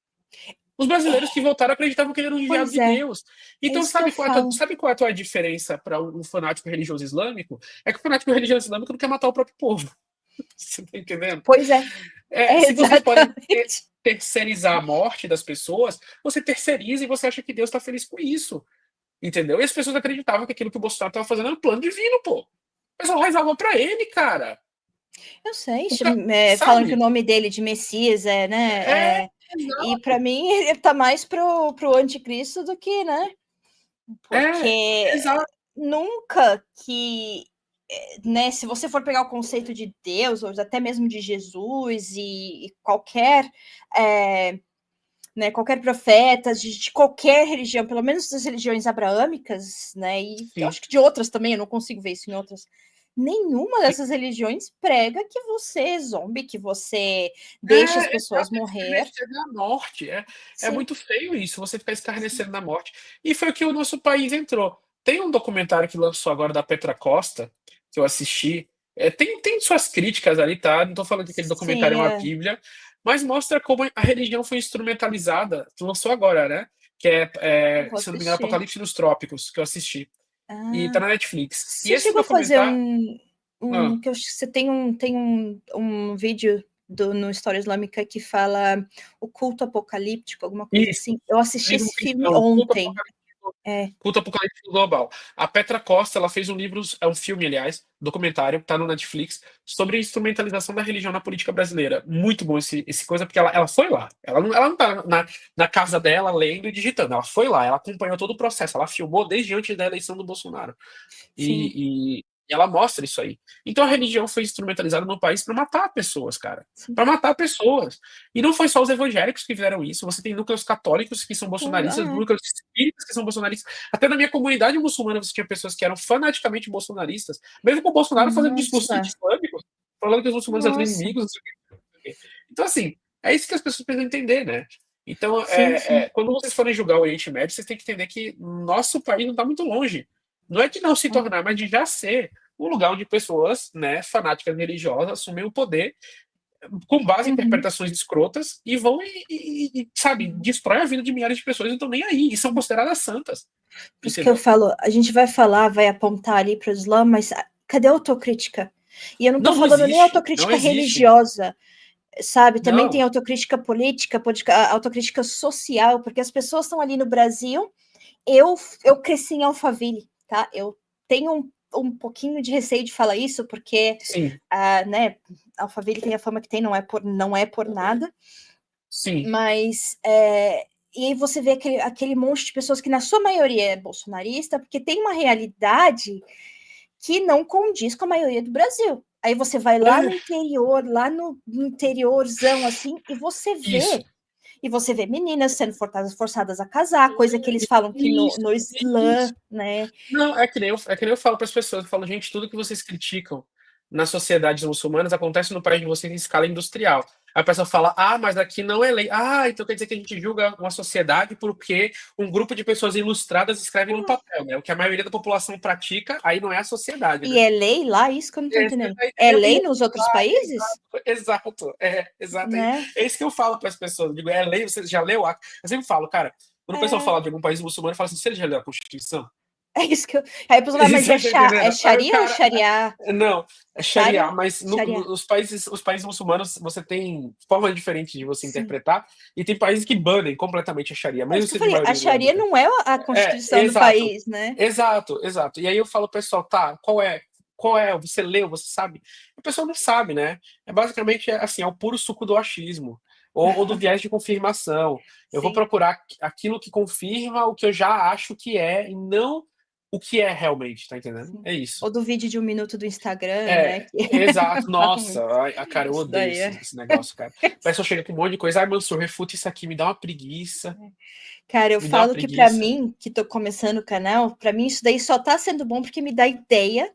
[SPEAKER 2] Os brasileiros que votaram acreditavam que ele era um enviado
[SPEAKER 1] Pois
[SPEAKER 2] de
[SPEAKER 1] é,
[SPEAKER 2] Deus.
[SPEAKER 1] é
[SPEAKER 2] Então,
[SPEAKER 1] isso que eu falo.
[SPEAKER 2] sabe qual é a tua diferença para um fanático religioso islâmico? É que o fanático religioso islâmico não quer matar o próprio povo. Você tá entendendo?
[SPEAKER 1] Pois é, é
[SPEAKER 2] Se vocês podem
[SPEAKER 1] exatamente.
[SPEAKER 2] terceirizar a morte das pessoas, você terceiriza e você acha que Deus está feliz com isso. Entendeu? E as pessoas acreditavam que aquilo que o Bolsonaro estava fazendo era um plano divino, pô. O pessoal rezava pra ele, cara.
[SPEAKER 1] Eu sei, falam que o
[SPEAKER 2] Sabe?
[SPEAKER 1] nome dele de Messias é,
[SPEAKER 2] É,
[SPEAKER 1] né? E para
[SPEAKER 2] exato.
[SPEAKER 1] mim ele tá mais pro anticristo do que, né?
[SPEAKER 2] É,
[SPEAKER 1] Porque
[SPEAKER 2] exato.
[SPEAKER 1] nunca que, né, se você for pegar o conceito de Deus, ou até mesmo de Jesus e qualquer, é, né, qualquer profeta de qualquer religião, pelo menos das religiões abraâmicas, né, e eu
[SPEAKER 2] Sim.
[SPEAKER 1] acho que de outras também, eu não consigo ver isso em outras, nenhuma dessas religiões prega que você zombe, que você deixe as pessoas morrer.
[SPEAKER 2] Escarnecer da morte. É
[SPEAKER 1] Sim,
[SPEAKER 2] muito feio isso, você ficar escarnecendo da morte. E foi o que o nosso país entrou. Tem um documentário que lançou agora da Petra Costa, que eu assisti. Tem suas críticas ali, tá? Não tô falando que aquele documentário é
[SPEAKER 1] sim,
[SPEAKER 2] uma bíblia, mas mostra como a religião foi instrumentalizada. Lançou agora, né? Que
[SPEAKER 1] eu vou
[SPEAKER 2] se eu não me engano,
[SPEAKER 1] assistir.
[SPEAKER 2] Apocalipse nos Trópicos, que eu assisti. E tá
[SPEAKER 1] Ah,
[SPEAKER 2] na Netflix. E
[SPEAKER 1] você
[SPEAKER 2] esse
[SPEAKER 1] chegou a fazer
[SPEAKER 2] documentário. Ah,
[SPEAKER 1] que eu acho que você tem um vídeo no História Islâmica que fala o culto apocalíptico, alguma coisa
[SPEAKER 2] isso.
[SPEAKER 1] assim. Eu assisti
[SPEAKER 2] Livro
[SPEAKER 1] esse filme
[SPEAKER 2] cristão,
[SPEAKER 1] ontem. É,
[SPEAKER 2] Culto Apocalíptico Global. A Petra Costa, ela fez um livro, é um filme, aliás, documentário, tá no Netflix, sobre a instrumentalização da religião na política brasileira. Muito bom esse coisa, porque ela foi lá. Ela não tá na casa dela lendo e digitando. Ela foi lá, ela acompanhou todo o processo. Ela filmou desde antes da eleição do Bolsonaro.
[SPEAKER 1] sim,
[SPEAKER 2] E ela mostra isso aí. Então a religião foi instrumentalizada no país para matar pessoas, cara.
[SPEAKER 1] sim.
[SPEAKER 2] Para matar pessoas. E não foi só os evangélicos que fizeram isso. Você tem núcleos católicos que são bolsonaristas,
[SPEAKER 1] Ah,
[SPEAKER 2] núcleos espíritas que são bolsonaristas. Até na minha comunidade muçulmana você tinha pessoas que eram fanaticamente bolsonaristas, mesmo com o Bolsonaro fazendo discursos
[SPEAKER 1] nossa,
[SPEAKER 2] anti-islâmicos, falando que os muçulmanos eram
[SPEAKER 1] nossa.
[SPEAKER 2] inimigos, não sei o quê, não sei o quê. Então, assim, é isso que as pessoas precisam entender, né? Então,
[SPEAKER 1] Sim, sim.
[SPEAKER 2] quando vocês forem julgar o Oriente Médio, vocês têm que entender que nosso país não está muito longe. Não é de não se tornar, mas de já ser um lugar onde pessoas, né, fanáticas religiosas assumem o poder com base em
[SPEAKER 1] Uhum.
[SPEAKER 2] interpretações escrotas e vão sabe, destrói a vida de milhares de pessoas e não estão nem aí, e são consideradas santas,
[SPEAKER 1] Por isso que eu
[SPEAKER 2] entendeu?
[SPEAKER 1] falo, a gente vai falar, vai apontar ali para o Islã, mas cadê a autocrítica? E eu não estou
[SPEAKER 2] Não
[SPEAKER 1] falando nem
[SPEAKER 2] existe, não
[SPEAKER 1] autocrítica
[SPEAKER 2] existe.
[SPEAKER 1] religiosa, sabe? Também tem
[SPEAKER 2] Não,
[SPEAKER 1] autocrítica política, autocrítica social, porque as pessoas estão ali no Brasil. Eu cresci em Alphaville, tá? Eu tenho um pouquinho de receio de falar isso, porque
[SPEAKER 2] sim,
[SPEAKER 1] né, Alphaville tem a fama que tem, não é por nada,
[SPEAKER 2] sim,
[SPEAKER 1] mas e aí você vê aquele monte de pessoas que na sua maioria é bolsonarista, porque tem uma realidade que não condiz com a maioria do Brasil. Aí você vai lá no
[SPEAKER 2] é
[SPEAKER 1] interior, lá no interiorzão, assim,
[SPEAKER 2] isso.
[SPEAKER 1] e você vê meninas sendo forçadas a casar, coisa que eles falam que no,
[SPEAKER 2] Isso,
[SPEAKER 1] no
[SPEAKER 2] isso.
[SPEAKER 1] Islã, né?
[SPEAKER 2] Não, é que nem eu falo para as pessoas, eu falo, gente, tudo que vocês criticam nas sociedades muçulmanas acontece no país de vocês em escala industrial. Aí a pessoa fala, ah, mas aqui não é lei. Ah, então quer dizer que a gente julga uma sociedade porque um grupo de pessoas ilustradas escrevem no papel, né? O que a maioria da população pratica, aí não é a sociedade,
[SPEAKER 1] E
[SPEAKER 2] né?
[SPEAKER 1] é lei lá, isso que eu não tô
[SPEAKER 2] É,
[SPEAKER 1] entendendo. É
[SPEAKER 2] entendeu?
[SPEAKER 1] lei nos outros países?
[SPEAKER 2] Exato, exato.
[SPEAKER 1] Né?
[SPEAKER 2] É isso que eu falo para as pessoas. Eu digo, é lei, você já leu? Eu sempre falo, cara, quando o pessoal
[SPEAKER 1] É,
[SPEAKER 2] fala de algum país muçulmano, eu falo assim, você já leu a Constituição?
[SPEAKER 1] é isso que eu. Aí a pessoa vai, mas
[SPEAKER 2] Você tá
[SPEAKER 1] é
[SPEAKER 2] entendendo? Aí o
[SPEAKER 1] Sharia ou
[SPEAKER 2] cara.
[SPEAKER 1] Sharia?
[SPEAKER 2] Não, é Sharia,
[SPEAKER 1] Sharia?
[SPEAKER 2] mas
[SPEAKER 1] Sharia.
[SPEAKER 2] os países muçulmanos você tem formas diferentes de você
[SPEAKER 1] Sim.
[SPEAKER 2] interpretar, e tem países que banem completamente a Sharia,
[SPEAKER 1] É
[SPEAKER 2] mesmo
[SPEAKER 1] isso que eu
[SPEAKER 2] sendo de
[SPEAKER 1] falei, a
[SPEAKER 2] maioria
[SPEAKER 1] Sharia
[SPEAKER 2] islâmica.
[SPEAKER 1] não é a constituição do
[SPEAKER 2] Exato,
[SPEAKER 1] país, né?
[SPEAKER 2] exato. E aí eu falo, pessoal, tá, qual é? Qual é? Você leu, você sabe? A pessoa não sabe, né? É basicamente assim, é o puro suco do achismo. Ou do viés de confirmação. Eu vou
[SPEAKER 1] Sim.
[SPEAKER 2] procurar aquilo que confirma o que eu já acho que é, e não o que é realmente, tá entendendo?
[SPEAKER 1] Sim.
[SPEAKER 2] É isso.
[SPEAKER 1] Ou do vídeo de 1 minuto do Instagram, né? Que
[SPEAKER 2] Exato.
[SPEAKER 1] fala
[SPEAKER 2] Nossa,
[SPEAKER 1] muito.
[SPEAKER 2] cara, eu
[SPEAKER 1] Isso
[SPEAKER 2] odeio
[SPEAKER 1] daí
[SPEAKER 2] esse negócio, cara. A pessoa chega com um monte de coisa. Ai, Mansur, refute isso aqui, me dá uma preguiça.
[SPEAKER 1] Cara, eu
[SPEAKER 2] Me dá uma
[SPEAKER 1] falo que pra
[SPEAKER 2] preguiça.
[SPEAKER 1] mim, que tô começando o canal, pra mim isso daí só tá sendo bom porque me dá ideia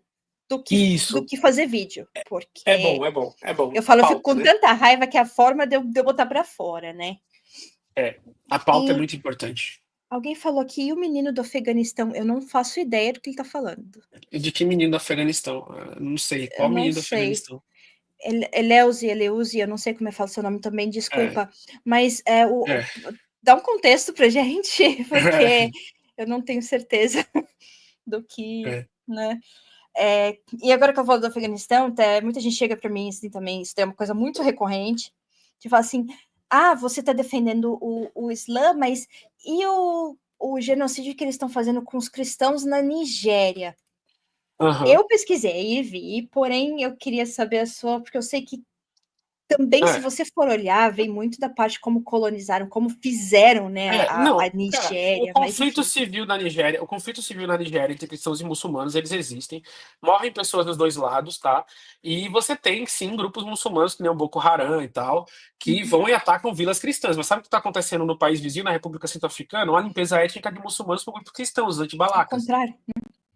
[SPEAKER 1] do
[SPEAKER 2] Isso.
[SPEAKER 1] que fazer vídeo.
[SPEAKER 2] É bom,
[SPEAKER 1] Porque
[SPEAKER 2] é bom, é bom.
[SPEAKER 1] eu falo, eu fico
[SPEAKER 2] Pauta,
[SPEAKER 1] com
[SPEAKER 2] né?
[SPEAKER 1] tanta raiva que é a forma de eu botar pra fora, né?
[SPEAKER 2] É. A pauta é
[SPEAKER 1] E
[SPEAKER 2] muito importante.
[SPEAKER 1] alguém falou aqui, e o menino do Afeganistão? Eu não faço ideia do que ele tá falando.
[SPEAKER 2] E de que menino do Afeganistão? Não sei.
[SPEAKER 1] Eu
[SPEAKER 2] Qual
[SPEAKER 1] não
[SPEAKER 2] menino do
[SPEAKER 1] sei.
[SPEAKER 2] Afeganistão?
[SPEAKER 1] Eleuze, eu não sei como é que fala o seu nome também,
[SPEAKER 2] É,
[SPEAKER 1] desculpa. Mas
[SPEAKER 2] é.
[SPEAKER 1] dá um contexto pra gente, porque eu não tenho certeza do que,
[SPEAKER 2] É.
[SPEAKER 1] né? E agora que eu falo do Afeganistão, muita gente chega para mim assim também, isso é uma coisa muito recorrente, de falar assim, você está defendendo o Islã, mas e o genocídio que eles estão fazendo com os cristãos na Nigéria?
[SPEAKER 2] Aham.
[SPEAKER 1] Eu pesquisei e vi, porém eu queria saber a sua, porque eu sei que também, se
[SPEAKER 2] É.
[SPEAKER 1] você for olhar, vem muito da parte como colonizaram, como fizeram, né, a
[SPEAKER 2] Não, cara,
[SPEAKER 1] Nigéria, mas enfim.
[SPEAKER 2] o conflito civil na Nigéria entre cristãos e muçulmanos, eles existem, morrem pessoas dos dois lados, tá? E você tem, sim, grupos muçulmanos, que nem o Boko Haram e tal, que
[SPEAKER 1] Uhum.
[SPEAKER 2] vão e atacam vilas cristãs. Mas sabe o que está acontecendo no país vizinho, na República Centro-Africana? Uma limpeza étnica de muçulmanos por grupos cristãos,
[SPEAKER 1] Ao
[SPEAKER 2] antibalacas.
[SPEAKER 1] contrário.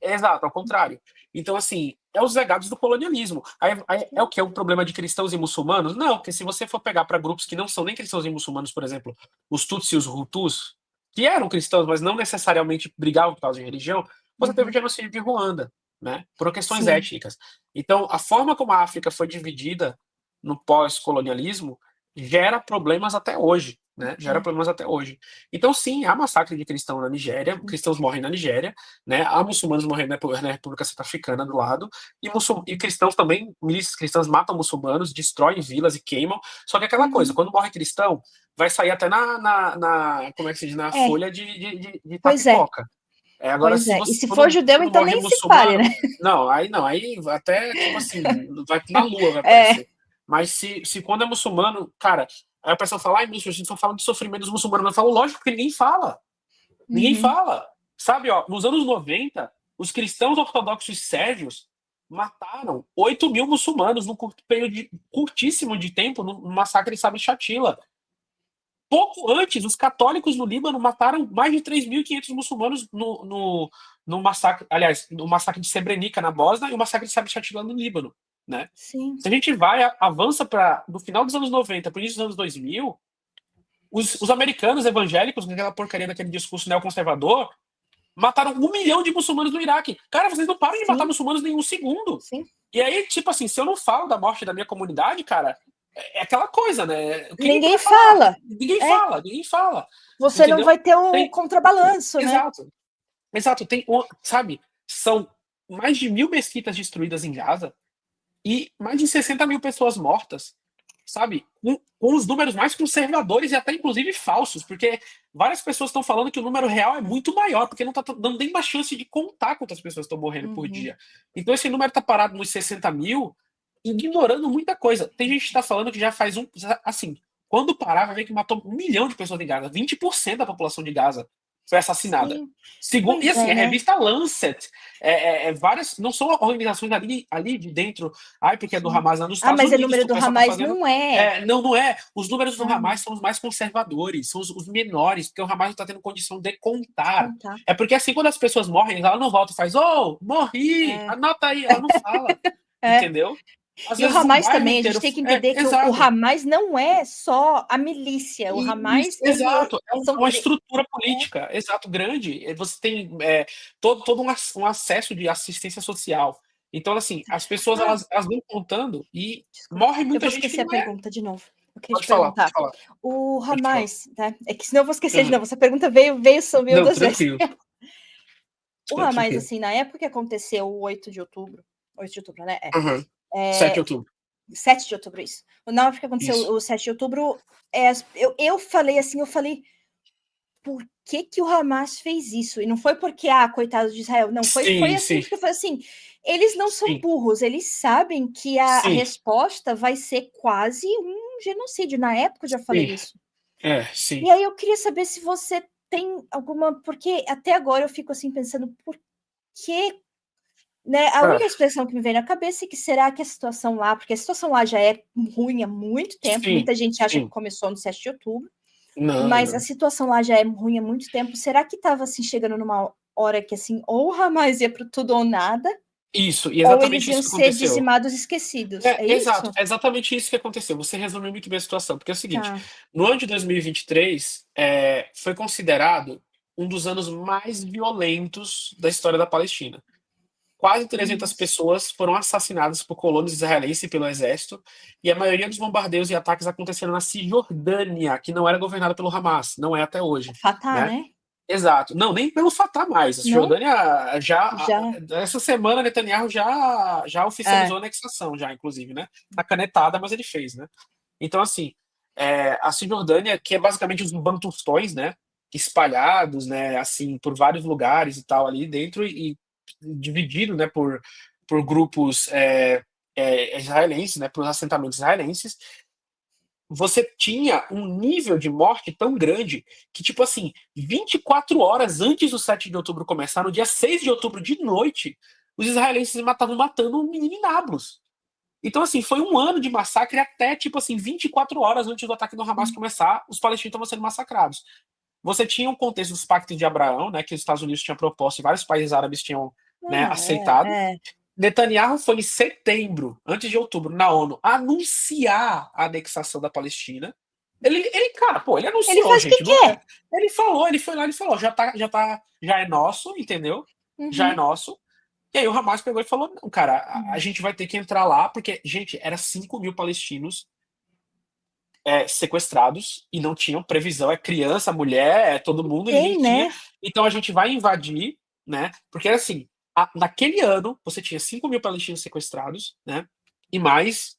[SPEAKER 2] Exato, ao contrário. Então, assim, é os legados do colonialismo. Aí é o que? É um problema de cristãos e muçulmanos? Não, porque se você for pegar para grupos que não são nem cristãos e muçulmanos, por exemplo, os Tutsis e os Hutus, que eram cristãos, mas não necessariamente brigavam por causa de religião, você teve o
[SPEAKER 1] Uhum.
[SPEAKER 2] genocídio de Ruanda, né? Por questões
[SPEAKER 1] Sim.
[SPEAKER 2] étnicas. Então, a forma como a África foi dividida no pós-colonialismo gera problemas até hoje, né? Gera
[SPEAKER 1] É.
[SPEAKER 2] problemas até hoje. Então, sim, há massacre de cristão na Nigéria,
[SPEAKER 1] Uhum.
[SPEAKER 2] cristãos morrem na Nigéria, né? Há muçulmanos morrendo na República Centro-Africana do lado, e cristãos também, milícias cristãs matam muçulmanos, destroem vilas e queimam. Só que aquela coisa,
[SPEAKER 1] Uhum.
[SPEAKER 2] quando morre cristão, vai sair até como é que se diz, na
[SPEAKER 1] É,
[SPEAKER 2] folha de
[SPEAKER 1] pois é,
[SPEAKER 2] tapioca. Agora,
[SPEAKER 1] pois
[SPEAKER 2] se
[SPEAKER 1] é. E
[SPEAKER 2] você,
[SPEAKER 1] se for judeu,
[SPEAKER 2] quando
[SPEAKER 1] então
[SPEAKER 2] morre
[SPEAKER 1] nem se fale, né?
[SPEAKER 2] muçulmano, não, aí até, tipo assim, vai na lua vai
[SPEAKER 1] É.
[SPEAKER 2] aparecer. Mas se quando é muçulmano, cara, aí a pessoa fala, ai, bicho, a gente só fala de sofrimento dos muçulmanos. Eu falo, lógico que ninguém fala. Ninguém
[SPEAKER 1] Uhum.
[SPEAKER 2] fala. Sabe, ó, nos anos 90, os cristãos ortodoxos sérvios mataram 8 mil muçulmanos num período curtíssimo de tempo no massacre de Sabri Shatila. Pouco antes, os católicos no Líbano mataram mais de 3.500 muçulmanos no massacre, aliás, no massacre de Srebrenica na Bósnia e o massacre de Sabri Shatila no Líbano, né?
[SPEAKER 1] Sim.
[SPEAKER 2] Se a gente avança para do final dos anos 90 para o início dos anos 2000, os americanos evangélicos, com aquela porcaria daquele discurso neoconservador, mataram 1 milhão de muçulmanos no Iraque. Cara, vocês não param de matar
[SPEAKER 1] Sim.
[SPEAKER 2] muçulmanos nem um segundo.
[SPEAKER 1] Sim.
[SPEAKER 2] E aí, tipo assim, se eu não falo da morte da minha comunidade, cara, é aquela coisa, né? Quem que
[SPEAKER 1] Ninguém
[SPEAKER 2] vai falar?
[SPEAKER 1] fala.
[SPEAKER 2] Ninguém
[SPEAKER 1] É.
[SPEAKER 2] fala, ninguém fala.
[SPEAKER 1] Você não
[SPEAKER 2] Entendeu?
[SPEAKER 1] vai ter o
[SPEAKER 2] Tem,
[SPEAKER 1] contrabalanço, né?
[SPEAKER 2] exato, exato. Sabe, são mais de 1.000 mesquitas destruídas em Gaza e mais de 60 mil pessoas mortas, sabe? Com os números mais conservadores e até inclusive falsos, porque várias pessoas estão falando que o número real é muito maior, porque não está dando nem uma chance de contar quantas pessoas estão morrendo por
[SPEAKER 1] Uhum.
[SPEAKER 2] dia. Então esse número está parado nos 60 mil, ignorando muita coisa. Tem gente que está falando que já faz assim, quando parar, vai ver que matou 1 milhão de pessoas em Gaza, 20% da população de Gaza foi assassinada.
[SPEAKER 1] Sim.
[SPEAKER 2] E
[SPEAKER 1] Pois
[SPEAKER 2] assim,
[SPEAKER 1] é,
[SPEAKER 2] a
[SPEAKER 1] né?
[SPEAKER 2] revista Lancet, várias, não são organizações ali de dentro, ai, porque é do
[SPEAKER 1] Sim.
[SPEAKER 2] Hamas lá nos
[SPEAKER 1] Ah,
[SPEAKER 2] Estados
[SPEAKER 1] mas o
[SPEAKER 2] Unidos,
[SPEAKER 1] número
[SPEAKER 2] que o
[SPEAKER 1] do
[SPEAKER 2] pessoal tá
[SPEAKER 1] Hamas
[SPEAKER 2] fazendo.
[SPEAKER 1] não é.
[SPEAKER 2] Não, não é. Os números do
[SPEAKER 1] Não,
[SPEAKER 2] Hamas são os mais conservadores, são os menores, porque o Hamas não está tendo condição de
[SPEAKER 1] de
[SPEAKER 2] contar.
[SPEAKER 1] contar.
[SPEAKER 2] É porque assim, quando as pessoas morrem, ela não volta e faz, oh, morri,
[SPEAKER 1] É.
[SPEAKER 2] anota aí, ela não fala.
[SPEAKER 1] É.
[SPEAKER 2] Entendeu? Às
[SPEAKER 1] E o
[SPEAKER 2] vezes um
[SPEAKER 1] Hamas
[SPEAKER 2] bairro
[SPEAKER 1] também, a
[SPEAKER 2] inteiro.
[SPEAKER 1] gente tem que entender que o
[SPEAKER 2] Exato.
[SPEAKER 1] Hamas não é só a milícia. O
[SPEAKER 2] Isso,
[SPEAKER 1] Hamas,
[SPEAKER 2] exato.
[SPEAKER 1] são,
[SPEAKER 2] Uma estrutura política, exato, grande. Você tem todo um acesso de assistência social. Então, assim, as pessoas
[SPEAKER 1] ah,
[SPEAKER 2] elas vão contando e
[SPEAKER 1] desculpa,
[SPEAKER 2] morre
[SPEAKER 1] eu
[SPEAKER 2] muita
[SPEAKER 1] vou
[SPEAKER 2] gente que
[SPEAKER 1] esquecer a
[SPEAKER 2] não é.
[SPEAKER 1] pergunta de novo. Eu queria te
[SPEAKER 2] Pode falar, pode
[SPEAKER 1] perguntar.
[SPEAKER 2] falar,
[SPEAKER 1] O
[SPEAKER 2] pode falar.
[SPEAKER 1] Hamas, tá? É que senão eu vou esquecer de
[SPEAKER 2] Aham.
[SPEAKER 1] novo. Essa pergunta sumiu
[SPEAKER 2] Não,
[SPEAKER 1] duas vezes.
[SPEAKER 2] tranquilo,
[SPEAKER 1] O Hamas,
[SPEAKER 2] tranquilo.
[SPEAKER 1] assim, na época que aconteceu o 8 de outubro, né?
[SPEAKER 2] Aham. 7 de
[SPEAKER 1] É,
[SPEAKER 2] outubro.
[SPEAKER 1] 7 de outubro, isso. Na época que aconteceu
[SPEAKER 2] Isso.
[SPEAKER 1] o 7 de outubro, eu falei assim, por que que o Hamas fez isso? E não foi porque, coitado de Israel, não, foi
[SPEAKER 2] Sim,
[SPEAKER 1] assim,
[SPEAKER 2] sim,
[SPEAKER 1] porque foi assim, eles não são
[SPEAKER 2] sim,
[SPEAKER 1] burros, eles sabem que a
[SPEAKER 2] sim,
[SPEAKER 1] resposta vai ser quase um genocídio. Na época eu já falei
[SPEAKER 2] sim.
[SPEAKER 1] isso.
[SPEAKER 2] Sim.
[SPEAKER 1] E aí eu queria saber se você tem alguma, porque até agora eu fico assim pensando, por que, né? A
[SPEAKER 2] Ah,
[SPEAKER 1] única expressão que me vem na cabeça é que será que a situação lá, porque a situação lá já é ruim há muito tempo,
[SPEAKER 2] sim,
[SPEAKER 1] muita gente acha que
[SPEAKER 2] sim.
[SPEAKER 1] começou no 7 de outubro,
[SPEAKER 2] Não,
[SPEAKER 1] mas a
[SPEAKER 2] não.
[SPEAKER 1] situação lá já é ruim há muito tempo. Será que estava assim chegando numa hora que assim, ou o Hamas ia para tudo ou nada,
[SPEAKER 2] Isso, e
[SPEAKER 1] ou eles
[SPEAKER 2] exatamente
[SPEAKER 1] iam
[SPEAKER 2] isso que
[SPEAKER 1] ser
[SPEAKER 2] aconteceu.
[SPEAKER 1] dizimados e esquecidos? É
[SPEAKER 2] Exato,
[SPEAKER 1] isso?
[SPEAKER 2] é exatamente isso que aconteceu. Você resumiu muito bem a situação, porque é o seguinte:
[SPEAKER 1] Tá.
[SPEAKER 2] no ano de 2023, foi considerado um dos anos mais violentos da história da Palestina. Quase 300
[SPEAKER 1] Nossa.
[SPEAKER 2] pessoas foram assassinadas por colonos israelenses e pelo exército, e a maioria dos bombardeios e ataques aconteceram na Cisjordânia, que não era governada pelo Hamas, não é até hoje,
[SPEAKER 1] Fatah,
[SPEAKER 2] né?
[SPEAKER 1] né?
[SPEAKER 2] Exato. Não, nem pelo Fatah mais. A
[SPEAKER 1] Não?
[SPEAKER 2] Cisjordânia
[SPEAKER 1] Já.
[SPEAKER 2] essa semana Netanyahu já oficializou
[SPEAKER 1] É.
[SPEAKER 2] a anexação, já, inclusive, né? Na canetada, mas ele fez, né? Então, assim, a Cisjordânia, que é basicamente os bantustões, né? Espalhados, né? Assim, por vários lugares e tal ali dentro e dividido, né? Por grupos israelenses, né? Por assentamentos israelenses, você tinha um nível de morte tão grande que, tipo assim, 24 horas antes do 7 de outubro começar, no dia 6 de outubro de noite, os israelenses estavam matando um menino em Nablus. Então, assim, foi um ano de massacre até, tipo assim, 24 horas antes do ataque do Hamas começar, os palestinos estavam sendo massacrados. Você tinha um contexto dos pactos de Abraão, né, que os Estados Unidos tinham proposto e vários países árabes tinham né,
[SPEAKER 1] Não,
[SPEAKER 2] aceitado.
[SPEAKER 1] é.
[SPEAKER 2] Netanyahu foi em setembro, antes de outubro, na ONU, anunciar a anexação da Palestina. Cara, pô, ele
[SPEAKER 1] Ele
[SPEAKER 2] anunciou,
[SPEAKER 1] faz o que
[SPEAKER 2] gente. Não é,
[SPEAKER 1] quer.
[SPEAKER 2] ele falou, ele foi lá, ele falou, já é nosso, entendeu? Já é
[SPEAKER 1] Uhum.
[SPEAKER 2] nosso. E aí o Hamas pegou e falou, não, cara, a gente vai ter que entrar lá, porque, gente, era 5.000 palestinos sequestrados e não tinham previsão. É criança, mulher, é todo mundo, e ninguém
[SPEAKER 1] Tem,
[SPEAKER 2] tinha.
[SPEAKER 1] né?
[SPEAKER 2] Então a gente vai invadir, né? Porque era assim, naquele ano você tinha 5.000 palestinos sequestrados, né? E mais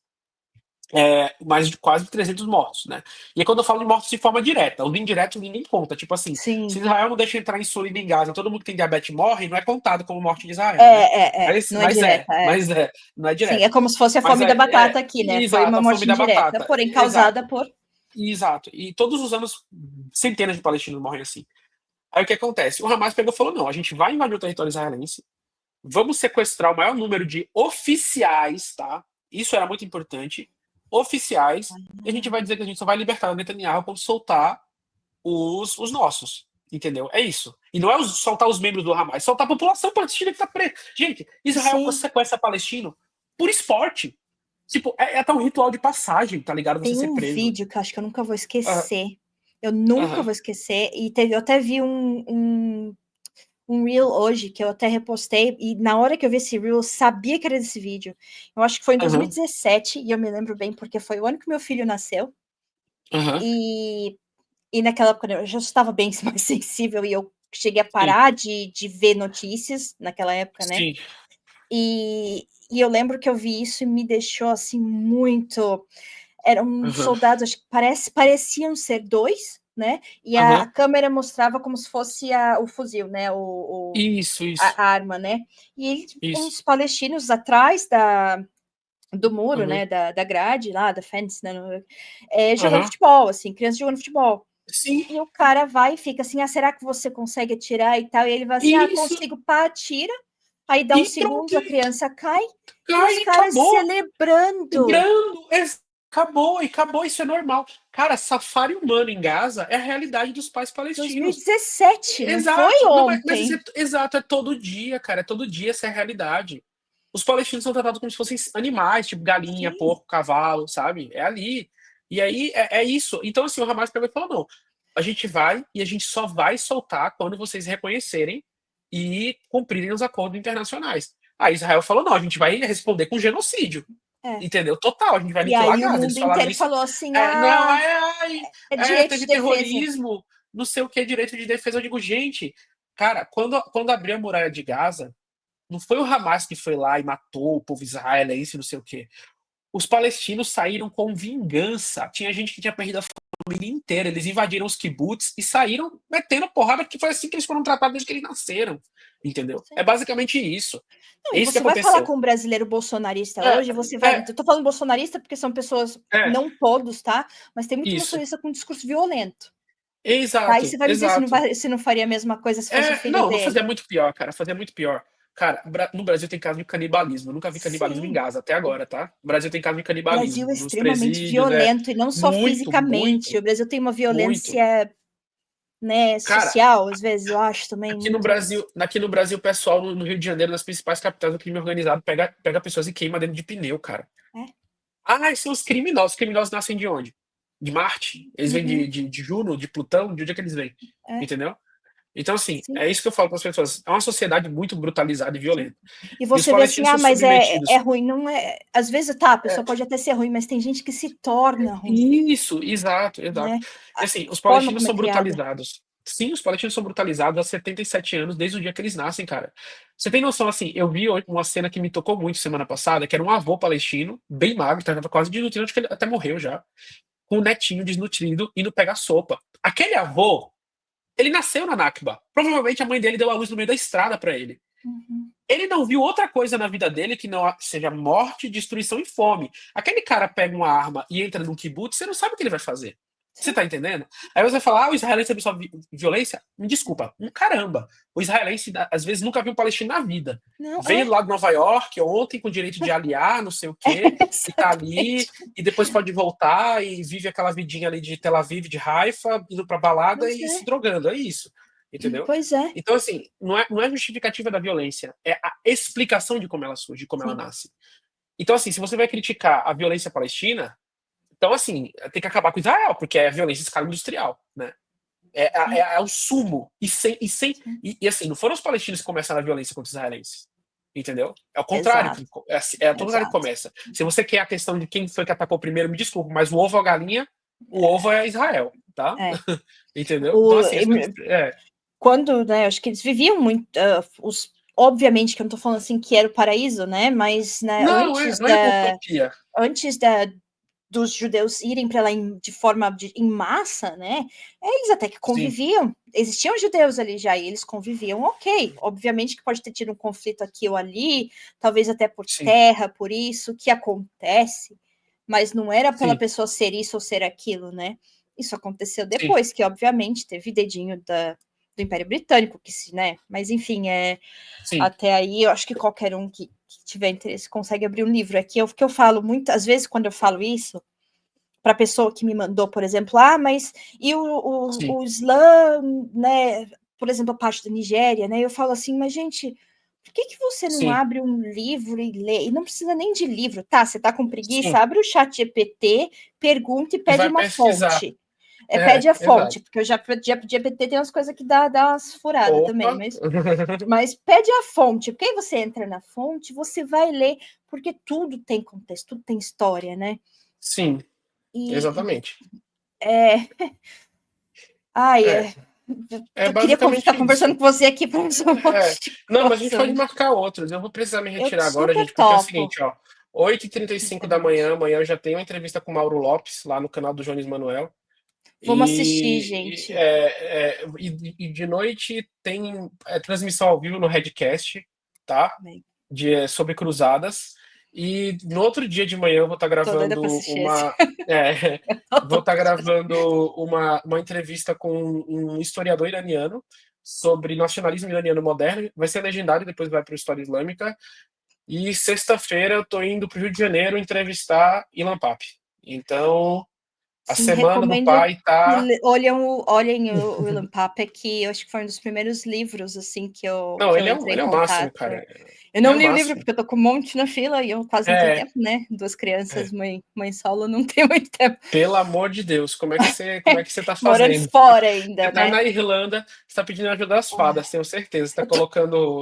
[SPEAKER 2] de quase 300 mortos, né? E aí, quando eu falo de mortos de forma direta, os indiretos ninguém conta. Tipo assim, se
[SPEAKER 1] Sim.
[SPEAKER 2] Israel não deixa entrar insulina em Gaza, todo mundo que tem diabetes morre, não é contado como morte de Israel, né? Mas,
[SPEAKER 1] Não é
[SPEAKER 2] mas é,
[SPEAKER 1] direta, é.
[SPEAKER 2] mas é, não é
[SPEAKER 1] Sim, é
[SPEAKER 2] direto.
[SPEAKER 1] como se fosse a
[SPEAKER 2] Mas
[SPEAKER 1] fome da batata aqui, né? Foi
[SPEAKER 2] exato,
[SPEAKER 1] uma
[SPEAKER 2] a fome
[SPEAKER 1] morte
[SPEAKER 2] da
[SPEAKER 1] indireta,
[SPEAKER 2] batata.
[SPEAKER 1] porém
[SPEAKER 2] Exato,
[SPEAKER 1] causada por.
[SPEAKER 2] exato. E todos os anos, centenas de palestinos morrem assim. Aí o que acontece? O Hamas pegou e falou: não, a gente vai invadir o território israelense, vamos sequestrar o maior número de oficiais, tá? Isso era muito importante. Oficiais, e a gente vai dizer que a gente só vai libertar o Netanyahu quando soltar os nossos. Entendeu? É isso. E não é soltar os membros do Hamas, soltar a população palestina que tá presa. Gente, Israel
[SPEAKER 1] Sim.
[SPEAKER 2] sequestra palestino por esporte. Tipo, é até um ritual de passagem, tá ligado? Você
[SPEAKER 1] Tem
[SPEAKER 2] ser
[SPEAKER 1] um
[SPEAKER 2] preso.
[SPEAKER 1] vídeo que eu acho que eu nunca vou
[SPEAKER 2] Aham,
[SPEAKER 1] esquecer. Eu nunca
[SPEAKER 2] aham,
[SPEAKER 1] vou esquecer. E eu até vi um reel hoje que eu até repostei. E na hora que eu vi esse reel, eu sabia que era desse vídeo. Eu acho que foi em
[SPEAKER 2] aham,
[SPEAKER 1] 2017, e eu me lembro bem, porque foi o ano que meu filho nasceu.
[SPEAKER 2] aham.
[SPEAKER 1] E, e naquela época eu já estava bem mais sensível e eu cheguei a
[SPEAKER 2] Sim,
[SPEAKER 1] parar de ver notícias naquela época, né?
[SPEAKER 2] sim.
[SPEAKER 1] E eu lembro que eu vi isso e me deixou assim muito. Eram
[SPEAKER 2] Aham,
[SPEAKER 1] soldados, acho que pareciam ser dois, né? E a
[SPEAKER 2] aham.
[SPEAKER 1] câmera mostrava como se fosse o fuzil, né?
[SPEAKER 2] Isso, isso,
[SPEAKER 1] A arma, né? E eles,
[SPEAKER 2] isso.
[SPEAKER 1] uns palestinos atrás do muro,
[SPEAKER 2] Aham,
[SPEAKER 1] né? Da grade lá, da fence, né? Jogando
[SPEAKER 2] aham.
[SPEAKER 1] futebol, assim, crianças jogando futebol.
[SPEAKER 2] Sim,
[SPEAKER 1] E o cara vai e fica assim, será que você consegue atirar e tal? E ele vai assim,
[SPEAKER 2] isso.
[SPEAKER 1] consigo, pá, atira. Aí dá uns
[SPEAKER 2] E pronto,
[SPEAKER 1] segundos, a criança cai e
[SPEAKER 2] cai
[SPEAKER 1] os
[SPEAKER 2] e
[SPEAKER 1] caras
[SPEAKER 2] acabou.
[SPEAKER 1] celebrando.
[SPEAKER 2] Lembrando, acabou, e acabou, isso é normal. Cara, safari humano em Gaza é a realidade dos pais palestinos.
[SPEAKER 1] 2017, não foi
[SPEAKER 2] Exato, não, mas
[SPEAKER 1] ontem.
[SPEAKER 2] exato, é todo dia, cara, é todo dia essa é a realidade. Os palestinos são tratados como se fossem animais, tipo galinha,
[SPEAKER 1] Sim,
[SPEAKER 2] porco, cavalo, sabe? É ali. E aí é isso. Então, assim, o Hamas pegou e falou: não, a gente vai e a gente só vai soltar quando vocês reconhecerem e cumprirem os acordos internacionais. Aí Israel falou: não, a gente vai responder com genocídio.
[SPEAKER 1] é.
[SPEAKER 2] Entendeu? Total, a gente vai
[SPEAKER 1] E
[SPEAKER 2] aniquilar
[SPEAKER 1] aí o
[SPEAKER 2] Gaza. Eles
[SPEAKER 1] mundo
[SPEAKER 2] falaram
[SPEAKER 1] inteiro
[SPEAKER 2] isso.
[SPEAKER 1] falou assim:
[SPEAKER 2] Não,
[SPEAKER 1] é direito de
[SPEAKER 2] teve
[SPEAKER 1] defesa.
[SPEAKER 2] terrorismo, não sei o que, direito de defesa. Eu digo, gente, cara, quando abriu a muralha de Gaza, não foi o Hamas que foi lá e matou o povo israelense, não sei o quê. Os palestinos saíram com vingança. Tinha gente que tinha perdido a família inteira. Eles invadiram os kibbutz e saíram metendo porrada, porque foi assim que eles foram tratados desde que eles nasceram. Entendeu? É
[SPEAKER 1] Sim.
[SPEAKER 2] basicamente isso.
[SPEAKER 1] Não,
[SPEAKER 2] É
[SPEAKER 1] e
[SPEAKER 2] isso que
[SPEAKER 1] você vai falar
[SPEAKER 2] aconteceu.
[SPEAKER 1] com um brasileiro bolsonarista
[SPEAKER 2] É,
[SPEAKER 1] hoje, você vai.
[SPEAKER 2] é,
[SPEAKER 1] Eu tô falando bolsonarista porque são pessoas,
[SPEAKER 2] é,
[SPEAKER 1] não todos, tá? Mas tem muito
[SPEAKER 2] isso.
[SPEAKER 1] bolsonarista com discurso violento. Tá? E
[SPEAKER 2] Exato,
[SPEAKER 1] você vai me dizer
[SPEAKER 2] exato.
[SPEAKER 1] se não faria a mesma coisa se fosse o filho
[SPEAKER 2] Não fazia
[SPEAKER 1] dele.
[SPEAKER 2] muito pior, cara. Fazia muito pior. Cara, no Brasil tem caso de canibalismo. Eu nunca vi canibalismo em
[SPEAKER 1] Sim.
[SPEAKER 2] Gaza até agora, tá? O Brasil tem caso de
[SPEAKER 1] O Brasil é
[SPEAKER 2] canibalismo nos
[SPEAKER 1] extremamente
[SPEAKER 2] presídios,
[SPEAKER 1] violento, e não só
[SPEAKER 2] muito,
[SPEAKER 1] fisicamente.
[SPEAKER 2] muito,
[SPEAKER 1] O Brasil tem uma
[SPEAKER 2] muito.
[SPEAKER 1] violência, né,
[SPEAKER 2] Cara,
[SPEAKER 1] social, às vezes, eu acho também muito.
[SPEAKER 2] aqui no Brasil, o pessoal no Rio de Janeiro, nas principais capitais do crime organizado, pega pessoas e queima dentro de pneu, cara.
[SPEAKER 1] É.
[SPEAKER 2] Ah, esses são os criminosos. Os criminosos nascem de onde? De Marte? Eles vêm
[SPEAKER 1] Uhum.
[SPEAKER 2] de Juno, de Plutão? De onde é que eles vêm?
[SPEAKER 1] É.
[SPEAKER 2] Entendeu? Então, assim,
[SPEAKER 1] Sim.
[SPEAKER 2] é isso que eu falo para as pessoas. É uma sociedade muito brutalizada e
[SPEAKER 1] Sim.
[SPEAKER 2] violenta.
[SPEAKER 1] E
[SPEAKER 2] E os
[SPEAKER 1] você vê assim,
[SPEAKER 2] palestinos são
[SPEAKER 1] mas é
[SPEAKER 2] submetidos.
[SPEAKER 1] ruim, não é. Às vezes, tá, a
[SPEAKER 2] É,
[SPEAKER 1] pessoa pode até ser ruim, mas tem gente que se torna ruim,
[SPEAKER 2] isso, exato, exato.
[SPEAKER 1] né?
[SPEAKER 2] E
[SPEAKER 1] A
[SPEAKER 2] assim, os
[SPEAKER 1] forma
[SPEAKER 2] palestinos
[SPEAKER 1] como é
[SPEAKER 2] são
[SPEAKER 1] criada.
[SPEAKER 2] brutalizados. Sim, os palestinos são brutalizados há 77 anos, desde o dia que eles nascem, cara. Você tem noção, assim, eu vi uma cena que me tocou muito semana passada, que era um avô palestino, bem magro, tava quase desnutrido, acho que ele até morreu já, com um netinho desnutrido, indo pegar sopa. Aquele avô, ele nasceu na Nakba. Provavelmente a mãe dele deu a luz no meio da estrada para ele.
[SPEAKER 1] Uhum.
[SPEAKER 2] Ele não viu outra coisa na vida dele que não seja morte, destruição e fome. Aquele cara pega uma arma e entra num kibbutz, você não sabe o que ele vai fazer. Você
[SPEAKER 1] Sim.
[SPEAKER 2] tá entendendo? Aí você vai falar, o israelense absorve violência? Me desculpa, caramba. O israelense, às vezes, nunca viu um palestino na vida.
[SPEAKER 1] Não,
[SPEAKER 2] Veio lá de Nova York ontem com direito de aliar, não sei o quê, e tá ali,
[SPEAKER 1] exatamente.
[SPEAKER 2] e depois pode voltar e vive aquela vidinha ali de Tel Aviv, de Haifa, indo pra balada
[SPEAKER 1] Pois
[SPEAKER 2] e se
[SPEAKER 1] é.
[SPEAKER 2] drogando. É isso. entendeu?
[SPEAKER 1] Pois é.
[SPEAKER 2] Então, assim, não é justificativa da violência, é a explicação de como ela surge, de como ela nasce. Então, assim, se você vai criticar a violência palestina, então, assim, tem que acabar com Israel, porque é violência em escala industrial, né? É o sumo. E assim, não foram os palestinos que começaram a violência contra os israelenses. Entendeu? É o contrário.
[SPEAKER 1] Exato.
[SPEAKER 2] É o contrário que começa. Se você quer a questão de quem foi que atacou primeiro, me desculpe, mas o ovo ou a galinha, o ovo é Israel, tá? Entendeu? Então, assim,
[SPEAKER 1] quando, né, acho que eles viviam muito, obviamente que eu não tô falando assim que era o paraíso, né, mas né,
[SPEAKER 2] não é utopia.
[SPEAKER 1] Antes dos judeus irem para lá de forma em massa, né? Eles até que conviviam. Sim. Existiam judeus ali já e eles conviviam, ok. Obviamente que pode ter tido um conflito aqui ou ali, talvez até por terra, por isso, que acontece, mas não era pela pessoa ser isso ou ser aquilo, né? Isso aconteceu depois, que obviamente teve dedinho do Império Britânico, que se, né? Mas enfim, até aí eu acho que qualquer um que tiver interesse consegue abrir um livro. Aqui o que eu falo muitas vezes quando eu falo isso para a pessoa que me mandou, por exemplo, mas e o Islã, né? Por exemplo, a parte da Nigéria, né? Eu falo assim, mas gente, por que você não abre um livro e lê? E não precisa nem de livro, tá? Você tá com preguiça, abre o ChatGPT, pergunta e pede uma fonte. Pede a fonte, porque o GPT tem umas coisas que dá umas furadas também, mas pede a fonte, porque aí você entra na fonte, você vai ler, porque tudo tem contexto, tudo tem história, né?
[SPEAKER 2] Sim, exatamente.
[SPEAKER 1] Eu queria ficar conversando com você aqui para
[SPEAKER 2] Não, mas a gente pode marcar outros. Eu vou precisar me retirar agora, gente, porque é o seguinte, ó. 8h35 da manhã, amanhã eu já tenho uma entrevista com o Mauro Lopes, lá no canal do Jones Manuel.
[SPEAKER 1] Vamos assistir, gente.
[SPEAKER 2] E de noite tem transmissão ao vivo no Redcast, tá? Sobre cruzadas. E no outro dia de manhã eu vou estar gravando uma entrevista com um historiador iraniano sobre nacionalismo iraniano moderno. Vai ser legendário, depois vai para o História Islâmica. E sexta-feira eu tô indo para o Rio de Janeiro entrevistar Ilan Pappé. Então, a Semana do Pai tá...
[SPEAKER 1] Olhem o Ilan Pappé, que eu acho que foi um dos primeiros livros, assim, que eu entrei em contato.
[SPEAKER 2] Máximo, cara.
[SPEAKER 1] Eu não li o livro, porque eu tô com um monte na fila e eu quase não tenho tempo, né? 2 crianças, mãe solo, não tem muito tempo.
[SPEAKER 2] Pelo amor de Deus, como é que você tá fazendo?
[SPEAKER 1] Morando fora ainda,
[SPEAKER 2] você tá
[SPEAKER 1] né?
[SPEAKER 2] na Irlanda, você tá pedindo ajuda das fadas, tenho certeza. Você tá colocando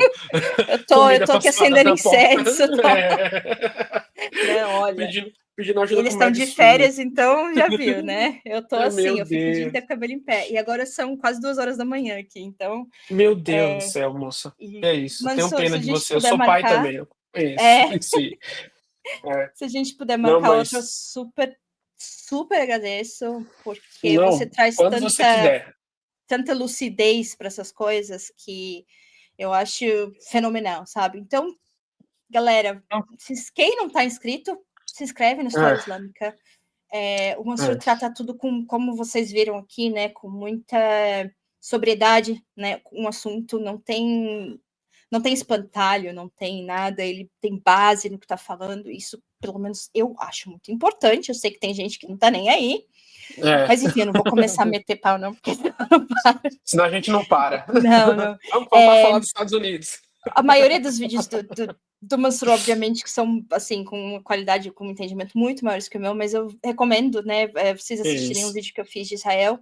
[SPEAKER 1] eu tô aqui acendendo incenso. Não, olha...
[SPEAKER 2] Pedindo ajuda.
[SPEAKER 1] Eles estão de férias, então já viu, né? Eu tô assim, eu fico o dia inteiro com o cabelo em pé. E agora são quase 2 horas da manhã aqui, então...
[SPEAKER 2] Meu Deus do céu, moça. É isso, tenho pena de você. Eu sou pai também. Isso aí.
[SPEAKER 1] Se a gente puder marcar outro, eu super, super agradeço, porque você traz tanta lucidez para essas coisas que eu acho fenomenal, sabe? Então, galera, quem não está inscrito, se inscreve no História Islâmica. O Mansur trata tudo como vocês viram aqui, né? Com muita sobriedade, né? Um assunto não tem espantalho, não tem nada, ele tem base no que está falando, isso pelo menos eu acho muito importante, eu sei que tem gente que não está nem aí, mas enfim, eu não vou começar a meter pau não, porque não para.
[SPEAKER 2] Senão a gente não para.
[SPEAKER 1] Não.
[SPEAKER 2] Vamos para falar dos Estados Unidos.
[SPEAKER 1] A maioria dos vídeos do Mansur, obviamente, que são, assim, com uma qualidade, com um entendimento muito maiores que o meu, mas eu recomendo, né, vocês assistirem um vídeo que eu fiz de Israel,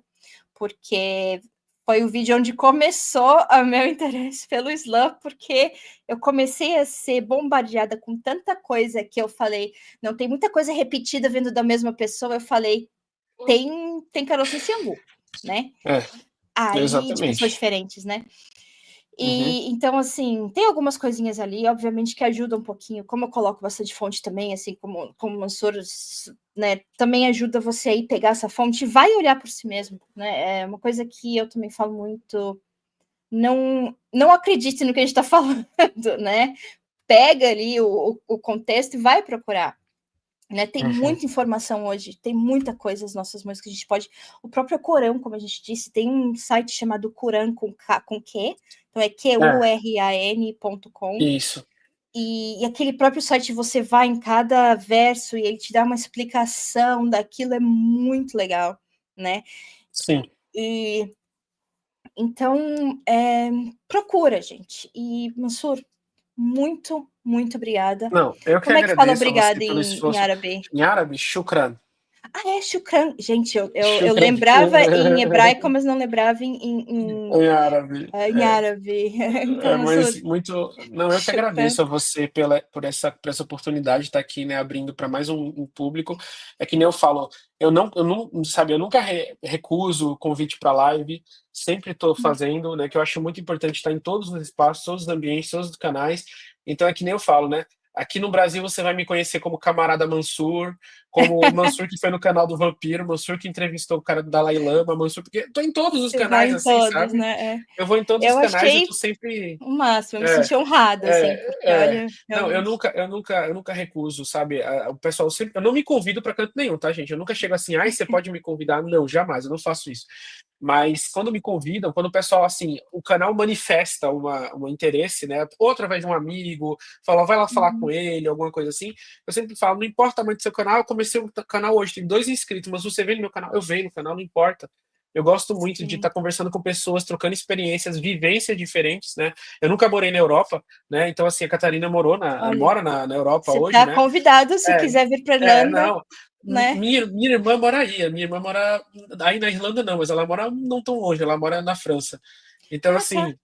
[SPEAKER 1] porque foi o vídeo onde começou o meu interesse pelo Islã, porque eu comecei a ser bombardeada com tanta coisa que eu falei, não, tem muita coisa repetida vindo da mesma pessoa, eu falei, tem caroço nesse angu, né? Aí, de pessoas diferentes, né? E então, assim, tem algumas coisinhas ali, obviamente, que ajudam um pouquinho, como eu coloco bastante fonte também, assim, como Mansur, né, também ajuda você aí pegar essa fonte e vai olhar por si mesmo, né? É uma coisa que eu também falo muito, não acredite no que a gente está falando, né? Pega ali o contexto e vai procurar. Né? Tem muita informação hoje, tem muita coisa nas nossas mãos que a gente pode... O próprio Corão, como a gente disse, tem um site chamado Quran com Q, então é quran.com.
[SPEAKER 2] Isso.
[SPEAKER 1] E aquele próprio site, você vai em cada verso e ele te dá uma explicação daquilo, é muito legal, né?
[SPEAKER 2] Sim.
[SPEAKER 1] E Então, procura, gente. E, Mansur, muito, muito obrigada.
[SPEAKER 2] Não, eu que
[SPEAKER 1] Como é que fala
[SPEAKER 2] agradeço a
[SPEAKER 1] obrigada
[SPEAKER 2] você pelo
[SPEAKER 1] em
[SPEAKER 2] esforço.
[SPEAKER 1] árabe?
[SPEAKER 2] Em árabe, shukran.
[SPEAKER 1] Ah, é shukran. Gente, eu
[SPEAKER 2] Shukran.
[SPEAKER 1] lembrava em hebraico, mas não lembrava
[SPEAKER 2] Em árabe.
[SPEAKER 1] em árabe. Então,
[SPEAKER 2] É,
[SPEAKER 1] Mansur,
[SPEAKER 2] mas muito. Não, eu que
[SPEAKER 1] shukran.
[SPEAKER 2] agradeço a você por essa oportunidade de estar aqui, né, abrindo para mais um público. É que nem eu falo, eu não, sabe, eu nunca recuso o convite para live, sempre estou fazendo, né, que eu acho muito importante estar em todos os espaços, todos os ambientes, todos os canais. Então é que nem eu falo, né? Aqui no Brasil você vai me conhecer como Camarada Mansur, como o Mansur que foi no canal do Vampiro, Mansur que entrevistou o cara do Dalai Lama, Mansur, porque estou em todos os
[SPEAKER 1] Você vai
[SPEAKER 2] canais
[SPEAKER 1] em
[SPEAKER 2] assim,
[SPEAKER 1] todos,
[SPEAKER 2] sabe?
[SPEAKER 1] né?
[SPEAKER 2] Eu vou em todos os
[SPEAKER 1] Eu
[SPEAKER 2] canais e eu
[SPEAKER 1] achei
[SPEAKER 2] tô sempre.
[SPEAKER 1] o máximo, eu me
[SPEAKER 2] É,
[SPEAKER 1] senti honrada, assim, porque,
[SPEAKER 2] é.
[SPEAKER 1] olha,
[SPEAKER 2] Não,
[SPEAKER 1] realmente.
[SPEAKER 2] eu nunca recuso, sabe? O pessoal sempre. Eu não me convido para canto nenhum, tá, gente? Eu nunca chego assim, ai, você pode me convidar. Não, jamais, eu não faço isso. Mas quando me convidam, quando o pessoal, assim, o canal manifesta um interesse, né? Ou através de um amigo, fala, vai lá falar com
[SPEAKER 1] Uhum.
[SPEAKER 2] ele, alguma coisa assim. Eu sempre falo, não importa o tamanho do seu canal, eu comecei o canal hoje, tem 2 inscritos, mas você vem no meu canal, eu venho no canal, não importa. Eu gosto muito de
[SPEAKER 1] Sim,
[SPEAKER 2] estar conversando com pessoas, trocando experiências, vivências diferentes, né? Eu nunca morei na Europa, né? Então, assim, a Catarina
[SPEAKER 1] olha,
[SPEAKER 2] mora na Europa
[SPEAKER 1] você
[SPEAKER 2] hoje,
[SPEAKER 1] está
[SPEAKER 2] né?
[SPEAKER 1] convidado, se
[SPEAKER 2] É,
[SPEAKER 1] quiser vir para Irlanda,
[SPEAKER 2] não.
[SPEAKER 1] né?
[SPEAKER 2] Minha irmã mora aí. Minha irmã mora aí na Irlanda, não, mas ela mora não tão longe, ela mora na França. Então,
[SPEAKER 1] Ah, tá.
[SPEAKER 2] assim,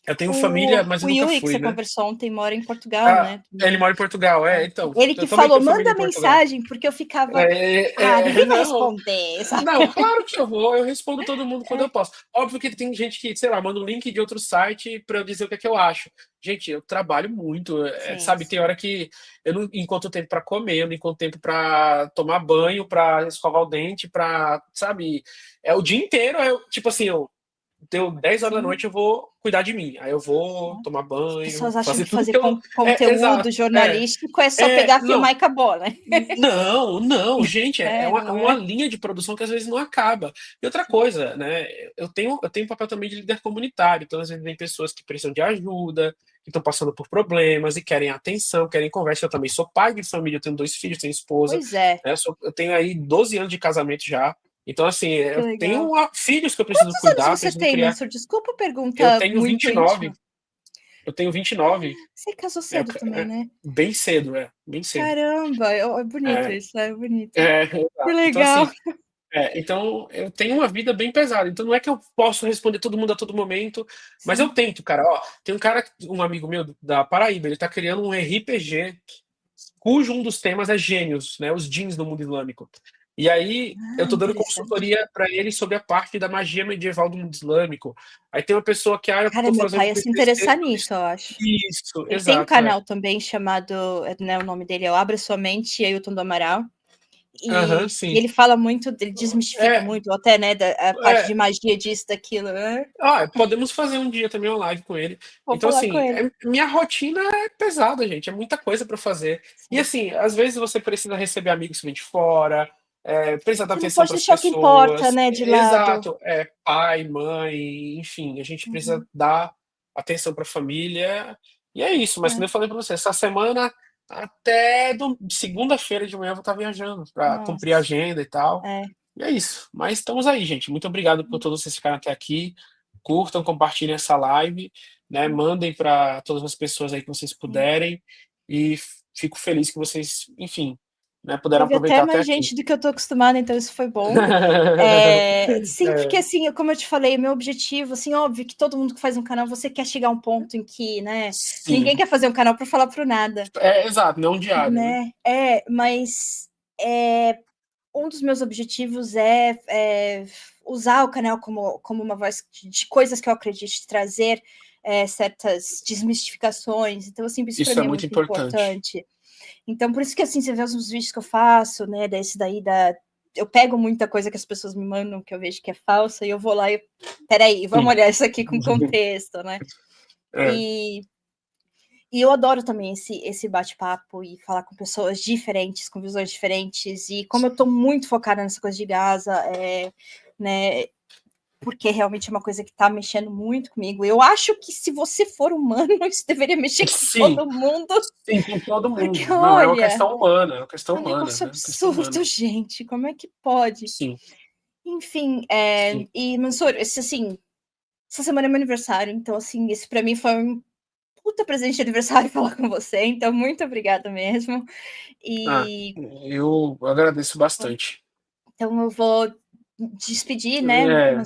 [SPEAKER 2] eu tenho família, mas eu
[SPEAKER 1] O
[SPEAKER 2] nunca
[SPEAKER 1] Yuri, que
[SPEAKER 2] fui,
[SPEAKER 1] você
[SPEAKER 2] né?
[SPEAKER 1] conversou ontem, mora em Portugal,
[SPEAKER 2] Ah,
[SPEAKER 1] né?
[SPEAKER 2] ele
[SPEAKER 1] Também.
[SPEAKER 2] mora em Portugal,
[SPEAKER 1] É.
[SPEAKER 2] então.
[SPEAKER 1] Ele que
[SPEAKER 2] Eu também
[SPEAKER 1] falou,
[SPEAKER 2] tenho família
[SPEAKER 1] manda
[SPEAKER 2] em Portugal.
[SPEAKER 1] mensagem, porque eu ficava, ninguém vai
[SPEAKER 2] Não,
[SPEAKER 1] responder, sabe?
[SPEAKER 2] não, claro que eu vou, eu respondo todo mundo quando eu posso. Óbvio que tem gente que, sei lá, manda um link de outro site para eu dizer o que é que eu acho. Gente, eu trabalho muito,
[SPEAKER 1] Sim,
[SPEAKER 2] sabe? Tem
[SPEAKER 1] sim.
[SPEAKER 2] hora que eu não encontro tempo para comer, eu não encontro tempo para tomar banho, para escovar o dente, para, sabe? É o dia inteiro, tipo assim, deu 10 horas da
[SPEAKER 1] Sim.
[SPEAKER 2] noite, eu vou cuidar de mim. Aí eu vou tomar
[SPEAKER 1] As
[SPEAKER 2] banho,
[SPEAKER 1] pessoas acham
[SPEAKER 2] fazer
[SPEAKER 1] que
[SPEAKER 2] tudo
[SPEAKER 1] fazer
[SPEAKER 2] que eu.
[SPEAKER 1] conteúdo
[SPEAKER 2] Exato.
[SPEAKER 1] jornalístico é só pegar,
[SPEAKER 2] Não,
[SPEAKER 1] filmar e acabou, né?
[SPEAKER 2] não, não, gente, é
[SPEAKER 1] É, não
[SPEAKER 2] uma
[SPEAKER 1] é?
[SPEAKER 2] linha de produção que às vezes não acaba. E outra coisa, né? Eu tenho um papel também de líder comunitário, então às vezes vem pessoas que precisam de ajuda, que estão passando por problemas e querem atenção, querem conversa. Eu também sou pai de família, eu tenho 2 filhos, tenho esposa,
[SPEAKER 1] Pois é,
[SPEAKER 2] né? Eu tenho aí 12 anos de casamento já. Então, assim,
[SPEAKER 1] que
[SPEAKER 2] eu
[SPEAKER 1] legal.
[SPEAKER 2] tenho filhos que eu preciso
[SPEAKER 1] Quantos anos
[SPEAKER 2] cuidar,
[SPEAKER 1] você
[SPEAKER 2] preciso
[SPEAKER 1] tem,
[SPEAKER 2] criar.
[SPEAKER 1] Mansur? Desculpa a
[SPEAKER 2] Eu
[SPEAKER 1] pergunta
[SPEAKER 2] tenho
[SPEAKER 1] muito íntima.
[SPEAKER 2] 29, eu tenho 29,
[SPEAKER 1] Você casou
[SPEAKER 2] é,
[SPEAKER 1] cedo também, né?
[SPEAKER 2] bem cedo, bem cedo.
[SPEAKER 1] Caramba, é bonito
[SPEAKER 2] É,
[SPEAKER 1] isso, é bonito. Que
[SPEAKER 2] exato. Então,
[SPEAKER 1] legal.
[SPEAKER 2] assim, então eu tenho uma vida bem pesada. Então não é que eu posso responder todo mundo a todo momento, mas eu
[SPEAKER 1] Sim.
[SPEAKER 2] tento, cara. Ó, tem um amigo meu da Paraíba, ele tá criando um RPG cujo um dos temas é gênios, né? Os djinns no mundo islâmico. E aí eu
[SPEAKER 1] Ah,
[SPEAKER 2] tô dando
[SPEAKER 1] interessante.
[SPEAKER 2] consultoria para ele sobre a parte da magia medieval do mundo islâmico. Aí tem uma pessoa que, eu
[SPEAKER 1] Cara,
[SPEAKER 2] tô
[SPEAKER 1] meu
[SPEAKER 2] fazendo
[SPEAKER 1] pai
[SPEAKER 2] um
[SPEAKER 1] ia se
[SPEAKER 2] TCC
[SPEAKER 1] interessar
[SPEAKER 2] sobre isso.
[SPEAKER 1] nisso, eu acho.
[SPEAKER 2] Isso,
[SPEAKER 1] Ele tem um
[SPEAKER 2] exato,
[SPEAKER 1] canal também chamado, né, o nome dele é o Abra Sua Mente, Ailton do Amaral.
[SPEAKER 2] Aham,
[SPEAKER 1] E
[SPEAKER 2] sim.
[SPEAKER 1] ele fala muito, ele desmistifica
[SPEAKER 2] É,
[SPEAKER 1] muito, até, né, a parte de
[SPEAKER 2] é,
[SPEAKER 1] magia disso, daquilo. Né?
[SPEAKER 2] Podemos fazer um dia também uma live com ele.
[SPEAKER 1] Vou
[SPEAKER 2] Então,
[SPEAKER 1] falar com
[SPEAKER 2] assim,
[SPEAKER 1] ele.
[SPEAKER 2] minha rotina é pesada, gente. É muita coisa para fazer. E,
[SPEAKER 1] Sim.
[SPEAKER 2] assim, às vezes você precisa receber amigos que vêm de fora, precisa dar
[SPEAKER 1] Você não
[SPEAKER 2] atenção
[SPEAKER 1] pode
[SPEAKER 2] para as
[SPEAKER 1] deixar o que importa,
[SPEAKER 2] pessoas.
[SPEAKER 1] né, de lado.
[SPEAKER 2] Exato. Pai, mãe, enfim, a gente precisa
[SPEAKER 1] Uhum.
[SPEAKER 2] dar atenção para a família. E é isso. Mas, como eu
[SPEAKER 1] É.
[SPEAKER 2] falei para você, essa semana, até segunda-feira de manhã, eu vou estar viajando para cumprir a
[SPEAKER 1] Nossa,
[SPEAKER 2] agenda e tal.
[SPEAKER 1] é.
[SPEAKER 2] E é isso. Mas estamos aí, gente. Muito obrigado por todos vocês ficarem até aqui. Curtam, compartilhem essa live, né? Mandem para todas as pessoas aí que vocês
[SPEAKER 1] Sim.
[SPEAKER 2] puderem. E fico feliz que vocês, enfim, né, puderam
[SPEAKER 1] Teve até
[SPEAKER 2] aproveitar até
[SPEAKER 1] mais
[SPEAKER 2] aqui.
[SPEAKER 1] gente do que eu tô acostumada, então isso foi bom. Sim, porque
[SPEAKER 2] É,
[SPEAKER 1] assim, como eu te falei, meu objetivo, assim, óbvio que todo mundo que faz um canal, você quer chegar a um ponto em que, né, ninguém
[SPEAKER 2] sim.
[SPEAKER 1] quer fazer um canal para falar pro nada,
[SPEAKER 2] Exato, não diário, né?
[SPEAKER 1] né? Mas um dos meus objetivos usar o canal como uma voz de coisas que eu acredito, trazer certas desmistificações. Então, assim, isso para
[SPEAKER 2] Isso é
[SPEAKER 1] mim é
[SPEAKER 2] muito
[SPEAKER 1] muito
[SPEAKER 2] importante.
[SPEAKER 1] importante. Então, por isso que, assim, você vê os vídeos que eu faço, né, desse daí eu pego muita coisa que as pessoas me mandam que eu vejo que é falsa e eu vou lá e peraí, vamos
[SPEAKER 2] Sim.
[SPEAKER 1] olhar isso aqui com contexto, né?
[SPEAKER 2] É,
[SPEAKER 1] E eu adoro também esse bate-papo e falar com pessoas diferentes, com visões diferentes. E como eu estou muito focada nessa coisa de Gaza, né, porque realmente é uma coisa que está mexendo muito comigo. Eu acho que se você for humano, isso deveria mexer com
[SPEAKER 2] sim,
[SPEAKER 1] todo mundo,
[SPEAKER 2] sim, com todo
[SPEAKER 1] porque
[SPEAKER 2] mundo. Não, é uma
[SPEAKER 1] olha,
[SPEAKER 2] questão humana, é uma questão
[SPEAKER 1] é um
[SPEAKER 2] humana,
[SPEAKER 1] negócio
[SPEAKER 2] né? É uma questão
[SPEAKER 1] absurdo,
[SPEAKER 2] humana.
[SPEAKER 1] gente. Como é que pode?
[SPEAKER 2] Sim,
[SPEAKER 1] Enfim,
[SPEAKER 2] sim.
[SPEAKER 1] e Mansur, esse, assim, essa semana é meu aniversário, então, assim, esse para mim foi um puta presente de aniversário falar com você, então muito obrigada mesmo. E
[SPEAKER 2] eu agradeço bastante.
[SPEAKER 1] então eu vou despedir, né?
[SPEAKER 2] É,
[SPEAKER 1] A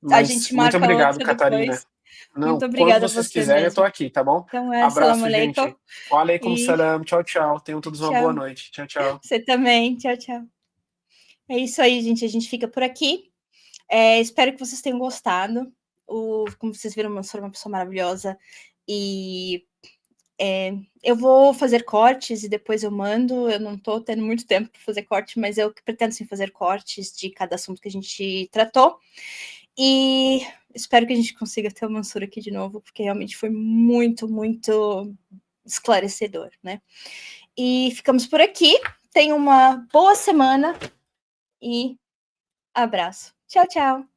[SPEAKER 2] mas
[SPEAKER 1] gente
[SPEAKER 2] muito
[SPEAKER 1] marca
[SPEAKER 2] obrigado,
[SPEAKER 1] outra
[SPEAKER 2] Catarina.
[SPEAKER 1] depois.
[SPEAKER 2] Não,
[SPEAKER 1] Muito
[SPEAKER 2] quando
[SPEAKER 1] obrigada a
[SPEAKER 2] vocês
[SPEAKER 1] você
[SPEAKER 2] quiserem, eu tô
[SPEAKER 1] mesmo.
[SPEAKER 2] aqui, tá bom?
[SPEAKER 1] Então, salam
[SPEAKER 2] Abraço,
[SPEAKER 1] aleikum.
[SPEAKER 2] gente. Wa alaikum
[SPEAKER 1] E
[SPEAKER 2] salam. Tchau, tchau. Tenham todos uma boa
[SPEAKER 1] tchau.
[SPEAKER 2] noite. Tchau, tchau.
[SPEAKER 1] Você também. Tchau, tchau. É isso aí, gente. A gente fica por aqui. Espero que vocês tenham gostado. Como vocês viram, eu sou uma pessoa maravilhosa. E eu vou fazer cortes e depois eu mando. Eu não tô tendo muito tempo para fazer corte, mas eu pretendo sim fazer cortes de cada assunto que a gente tratou. E espero que a gente consiga ter o Mansur aqui de novo, porque realmente foi muito, muito esclarecedor, né? E ficamos por aqui. Tenha uma boa semana e abraço. Tchau, tchau.